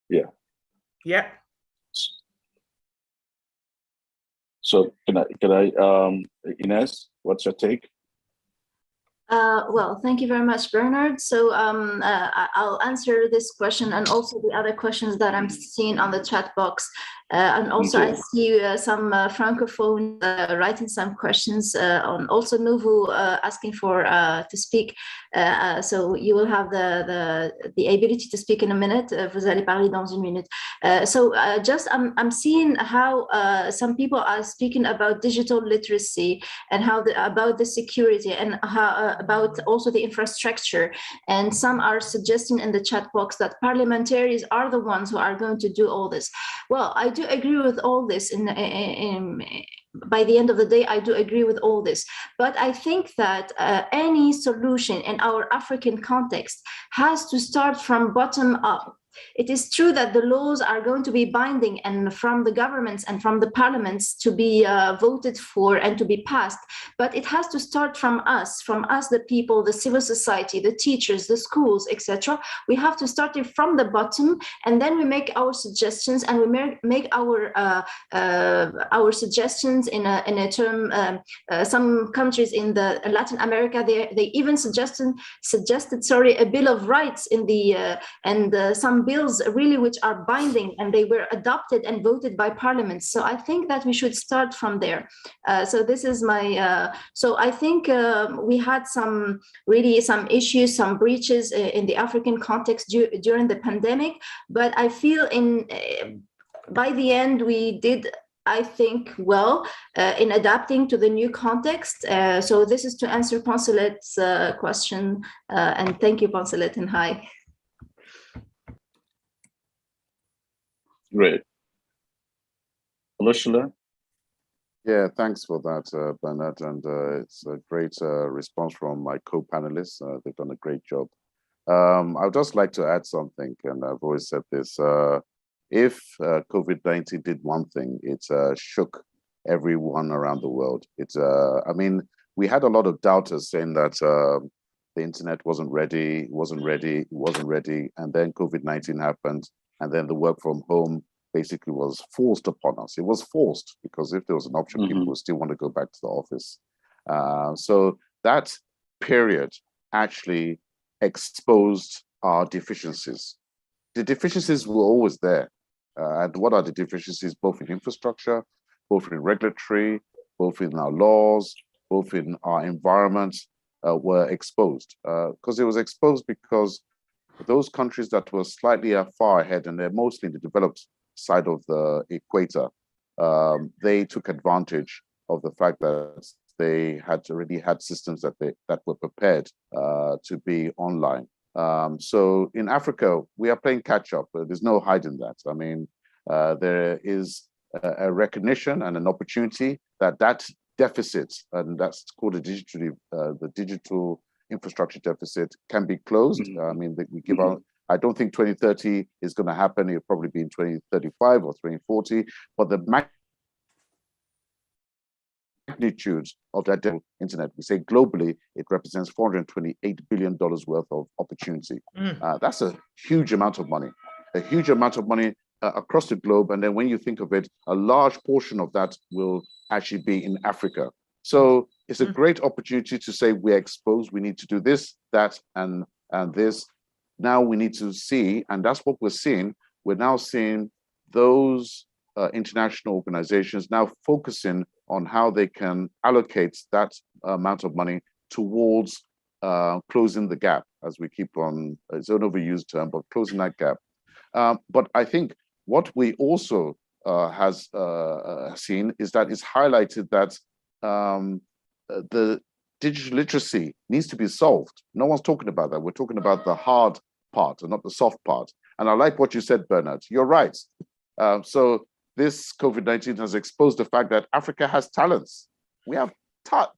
[SPEAKER 16] Yeah.
[SPEAKER 18] Yeah.
[SPEAKER 16] So can I Ines, what's your take?
[SPEAKER 19] Well, thank you very much, Bernard. So I'll answer this question and also the other questions that I'm seeing on the chat box. And also I see some Francophones writing some questions on also Nuvu asking for to speak. So you will have the ability to speak in a minute. Vous allez parler dans une minute. So just I'm seeing how some people are speaking about digital literacy and how about the security and how about also the infrastructure. And some are suggesting in the chat box that parliamentarians are the ones who are going to do all this. Well, I do agree with all this. By the end of the day, I do agree with all this. But I think that any solution in our African context has to start from bottom up. It is true that the laws are going to be binding and from the governments and from the parliaments to be voted for and to be passed, but it has to start from us, the people, the civil society, the teachers, the schools, etc. We have to start it from the bottom, and then we make our suggestions, and we make our suggestions in a term. Some countries in the Latin America, they even suggested a bill of rights in the and some bills really which are binding, and they were adopted and voted by parliaments. So I think that we should start from there. So this is my, so I think we had some issues, some breaches in the African context during the pandemic, but I feel by the end we did, I think, well in adapting to the new context. So this is to answer Poncelet's question, and thank you, Poncelet, and hi.
[SPEAKER 16] Great. Olusola?
[SPEAKER 11] Yeah, thanks for that, Bernard. And it's a great response from my co-panelists. They've done a great job. I would just like to add something, and I've always said this. If COVID-19 did one thing, it shook everyone around the world. I mean, we had a lot of doubters saying that the internet wasn't ready, and then COVID-19 happened. And then the work from home basically was forced upon us. It was forced because if there was an option, people would still want to go back to the office. So that period actually exposed our deficiencies. The deficiencies were always there. And what are the deficiencies? Both in infrastructure, both in regulatory, both in our laws, both in our environment were exposed. Because it was exposed because those countries that were slightly far ahead, and they're mostly in the developed side of the equator, they took advantage of the fact that they had already had systems that were prepared to be online. So in Africa, we are playing catch up. There's no hiding that. I mean, there is a recognition and an opportunity that deficit, and that's called the digital infrastructure deficit, can be closed. I mean, we give out. I don't think 2030 is going to happen. It'll probably be in 2035 or 2040. But the magnitude of that internet, we say globally, it represents $428 billion worth of opportunity. That's a huge amount of money. Across the globe. And then when you think of it, a large portion of that will actually be in Africa. So it's a great opportunity to say we're exposed, we need to do this, that, and this.
[SPEAKER 17] now we need to see, and that's what we're seeing. We're now seeing those international organizations now focusing on how they can allocate that amount of money towards closing the gap, as we keep on, it's an overused term, but closing that gap. But I think what we also has seen is that it's highlighted that the digital literacy needs to be solved. No one's talking about that. We're talking about the hard part and not the soft part. And I like what you said, Bernard. You're right. So this COVID-19 has exposed the fact that Africa has talents. We have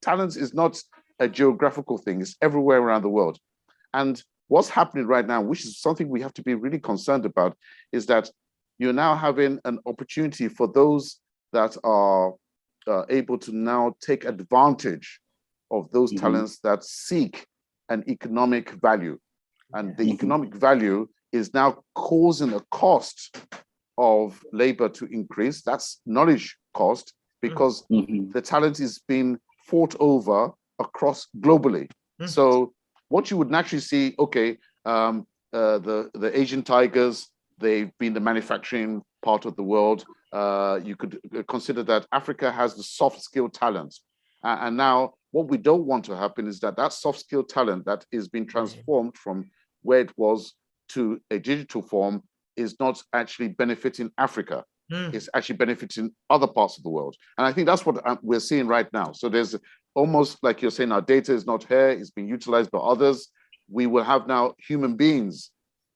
[SPEAKER 17] talents is not a geographical thing. It's everywhere around the world. And what's happening right now, which is something we have to be really concerned about, is that you're now having an opportunity for those that are able to now take advantage of those talents that seek an economic value. And the economic value is now causing a cost of labor to increase. That's knowledge cost, because the talent is being fought over across globally. So what you would naturally see, okay, the Asian tigers, they've been the manufacturing part of the world. You could consider that Africa has the soft skill talent. And now what we don't want to happen is that that soft skill talent that is being transformed from where it was to a digital form is not actually benefiting Africa. It's actually benefiting other parts of the world. And I think that's what we're seeing right now. So there's almost like you're saying, our data is not here, it's being utilized by others. We will have now human beings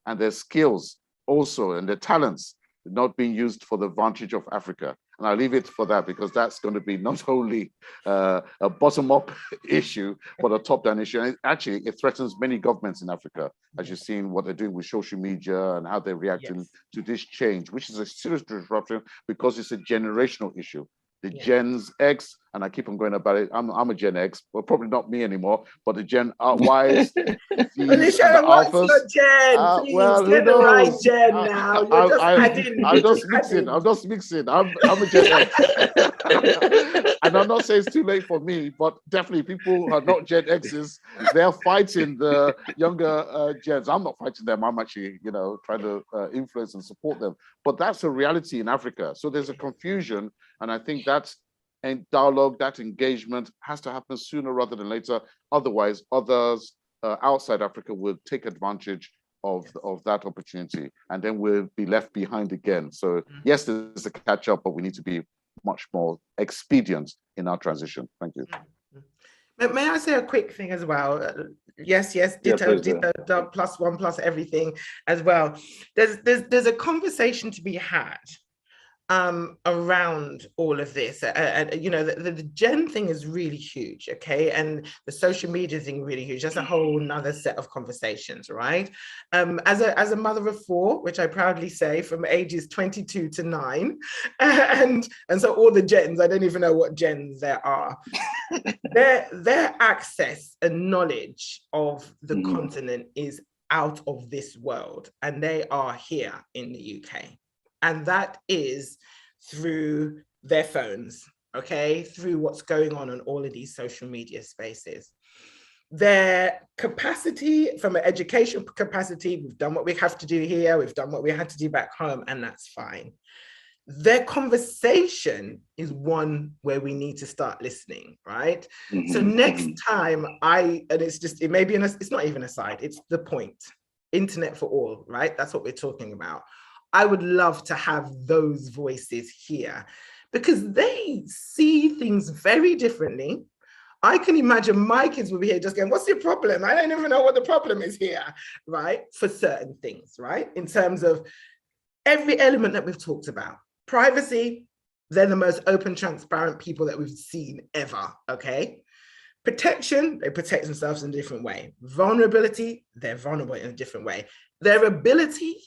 [SPEAKER 17] and their skills also and their talents not being used for the advantage of Africa. And I'll leave it for that, because that's going to be not only a bottom-up issue, but a top-down issue. And actually, it threatens many governments in Africa, as you've seen what they're doing with social media and how they're reacting to this change, which is a serious disruption because it's a generational issue. The Gens X, and I keep on going about it. I'm a Gen X, well, probably not me anymore, but the Gen Ys, the Alphas. Well, who knows?
[SPEAKER 18] Right Gen now.
[SPEAKER 17] I'm just mixing. I'm a Gen X. And I'm not saying it's too late for me, but definitely people who are not Gen X's, they're fighting the younger gens. I'm not fighting them. I'm actually, trying to influence and support them. But that's a reality in Africa. So there's a confusion. And I think that dialogue, that engagement has to happen sooner rather than later. Otherwise, others outside Africa will take advantage of that opportunity, and then we'll be left behind again. So yes, there's a catch up, but we need to be much more expedient in our transition. Thank you.
[SPEAKER 18] May I say a quick thing as well? Yes, ditto, plus one plus everything as well. There's a conversation to be had around all of this. The Gen thing is really huge, okay? And the social media thing really huge. That's a whole nother set of conversations, right? As a mother of four, which I proudly say, from ages 22 to 9, and so all the Gens, I don't even know what Gens there are. Their access and knowledge of the continent is out of this world, and they are here in the UK. And that is through their phones, okay? Through what's going on all of these social media spaces. Their capacity, from an education capacity, we've done what we have to do here, we've done what we had to do back home, and that's fine. Their conversation is one where we need to start listening, right? So next time it may be, it's not even a side, it's the point. Internet for all, right? That's what we're talking about. I would love to have those voices here because they see things very differently. I can imagine my kids will be here just going, what's your problem? I don't even know what the problem is here, right? For certain things, right? In terms of every element that we've talked about. Privacy, they're the most open, transparent people that we've seen ever, okay? Protection, they protect themselves in a different way. Vulnerability, they're vulnerable in a different way. Their ability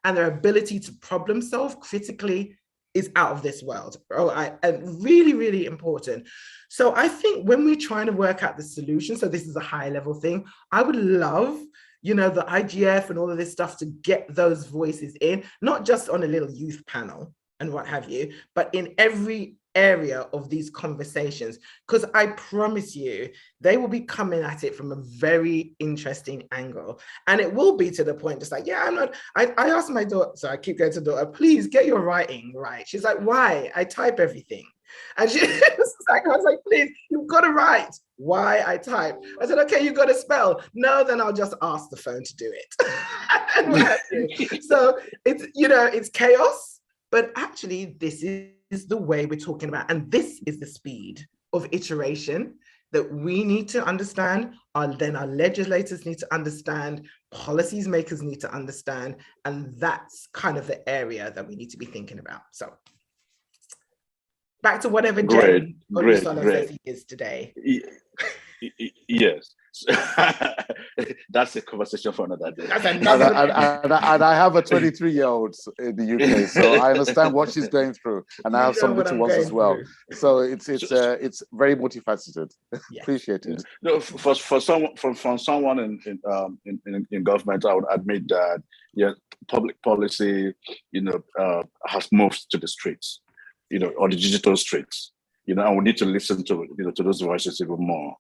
[SPEAKER 18] to problem solve critically is out of this world. And really, really important. So I think when we're trying to work out the solution, so this is a high level thing, I would love, the IGF and all of this stuff to get those voices in, not just on a little youth panel and what have you, but in every area of these conversations, because I promise you, they will be coming at it from a very interesting angle. And it will be to the point, just like, yeah, I asked my daughter, so I keep going to daughter, please get your writing right. She's like, why? I type everything. And she was like, I was like, please, you've got to write. Why? I type. I said, okay, you got to spell. No, then I'll just ask the phone to do it. So it's, you know, it's chaos, but actually this is the way we're talking about. And this is the speed of iteration that we need to understand, then our legislators need to understand, policies makers need to understand, and that's kind of the area that we need to be thinking about. So back to whatever
[SPEAKER 16] great
[SPEAKER 18] says he is today.
[SPEAKER 16] Yes. That's a conversation for another day.
[SPEAKER 11] And I have a 23-year-old in the UK, so I understand what she's going through, and I have some little ones as well. So it's very multifaceted. Yeah. Appreciate it.
[SPEAKER 16] No, from someone in government, I would admit that public policy, has moved to the streets, or the digital streets, and we need to listen to to those voices even more,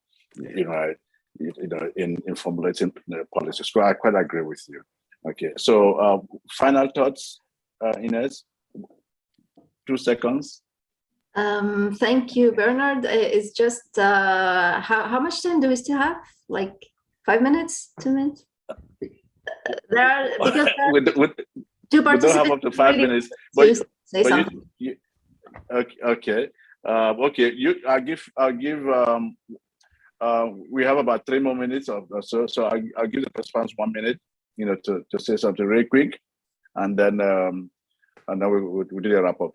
[SPEAKER 16] in formulating policies. So I quite agree with you. Okay, so final thoughts, Ines. 2 seconds.
[SPEAKER 19] Thank you, Bernard. It's just how much time do we still have? Like 5 minutes, 2 minutes? There are, because two participants.
[SPEAKER 16] We don't have up to 5 minutes, but
[SPEAKER 19] say something.
[SPEAKER 16] Okay. I'll give. We have about 3 more minutes or so. So I'll give the participants 1 minute, to say something really quick, and then we do a wrap up.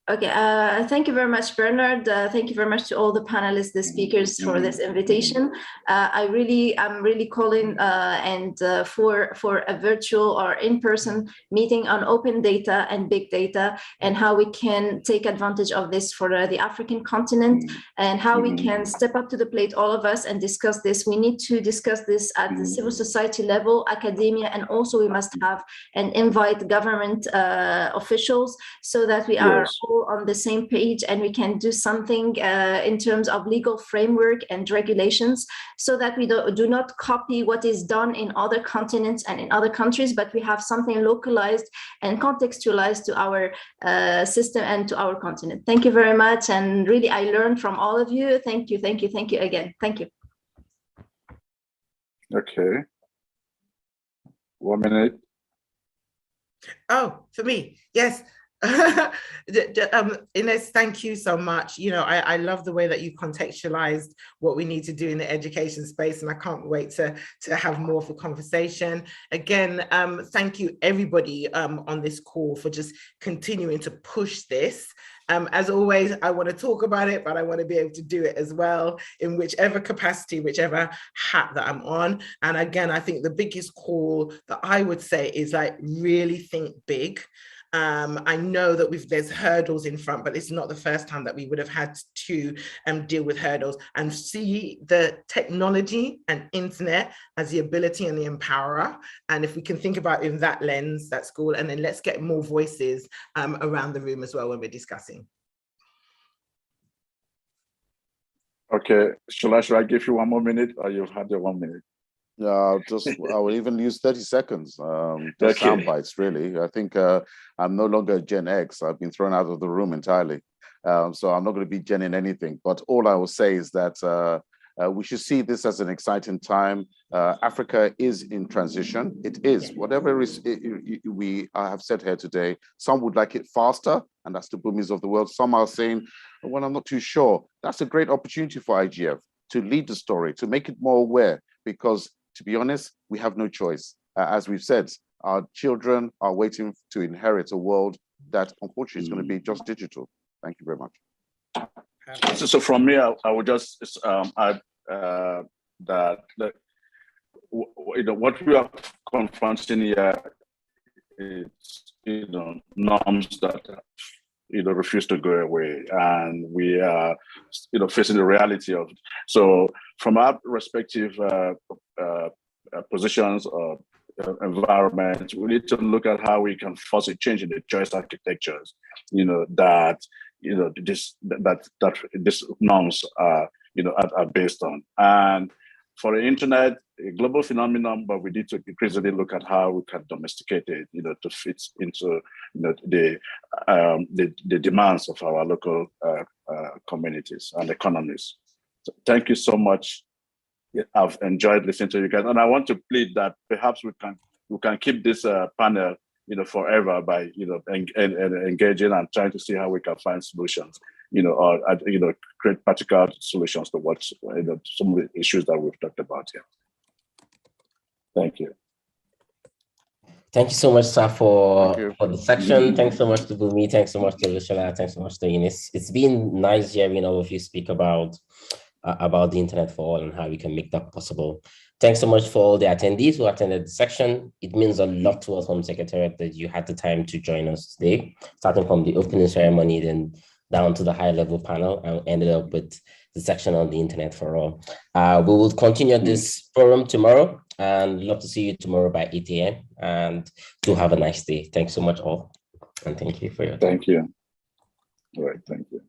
[SPEAKER 19] Okay, so thank you very much, Bernard. Thank you very much to all the panelists, the speakers, for this invitation. I'm really calling for a virtual or in-person meeting on open data and big data, and how we can take advantage of this for the African continent, and how we can step up to the plate, all of us, and discuss this. We need to discuss this at the civil society level, academia, and also we must have and invite government officials, so that we are all on the same page, and we can do something in terms of legal framework and regulations, so that we do not copy what is done in other continents and in other countries, but we have something localized and contextualized to our system and to our continent. Thank you very much, and really I learned from all of you. Thank you again. Thank you.
[SPEAKER 16] Okay. 1 minute.
[SPEAKER 18] Oh, for me, yes. Ines, thank you so much. I love the way that you contextualized what we need to do in the education space, and I can't wait to have more of a conversation. Again, thank you everybody on this call for just continuing to push this. As always, I want to talk about it, but I want to be able to do it as well in whichever capacity, whichever hat that I'm on. And again, I think the biggest call that I would say is really think big. I know that there's hurdles in front, but it's not the first time that we would have had to deal with hurdles, and see the technology and internet as the ability and the empowerer. And if we can think about it in that lens, that's cool. And then let's get more voices around the room as well when we're discussing.
[SPEAKER 16] Okay, should I give you 1 more minute, or you've had your 1 minute?
[SPEAKER 11] I will even use 30 seconds. Just sound bites, really. I think I'm no longer Gen X. I've been thrown out of the room entirely. So I'm not going to be Gen in anything. But all I will say is that we should see this as an exciting time. Africa is in transition. It is. Whatever we have said here today, some would like it faster, and that's the boomies of the world. Some are saying, well, I'm not too sure. That's a great opportunity for IGF to lead the story, to make it more aware, because to be honest, we have no choice. As we've said, our children are waiting to inherit a world that unfortunately is going to be just digital. Thank you very much.
[SPEAKER 16] So from me, I would just add that what we are confronting here is norms that refuse to go away, and we are facing the reality of it. So from our respective positions or environment. We need to look at how we can force a change in the choice architectures, that these norms are based on. And for the internet, a global phenomenon, but we need to increasingly look at how we can domesticate it, to fit into the demands of our local communities and economies. So thank you so much. I've enjoyed listening to you guys, and I want to plead that perhaps we can keep this panel, forever by engaging and trying to see how we can find solutions, or create practical solutions to what some of the issues that we've talked about here. Thank you.
[SPEAKER 7] Thank you so much, sir, for the section. Thanks so much to Bumi. Thanks so much to Lucia. Thanks so much to Eunice. It's been nice hearing all of you speak about the internet for all and how we can make that possible. Thanks so much for all the attendees who attended the section. It means a lot to us, Home Secretariat, that you had the time to join us today, starting from the opening ceremony, then down to the high-level panel, and ended up with the section on the internet for all. We will continue this forum tomorrow, and love to see you tomorrow by 8 a.m. And do have a nice day. Thanks so much all, and thank you for your time.
[SPEAKER 16] Thank you. All right, thank you.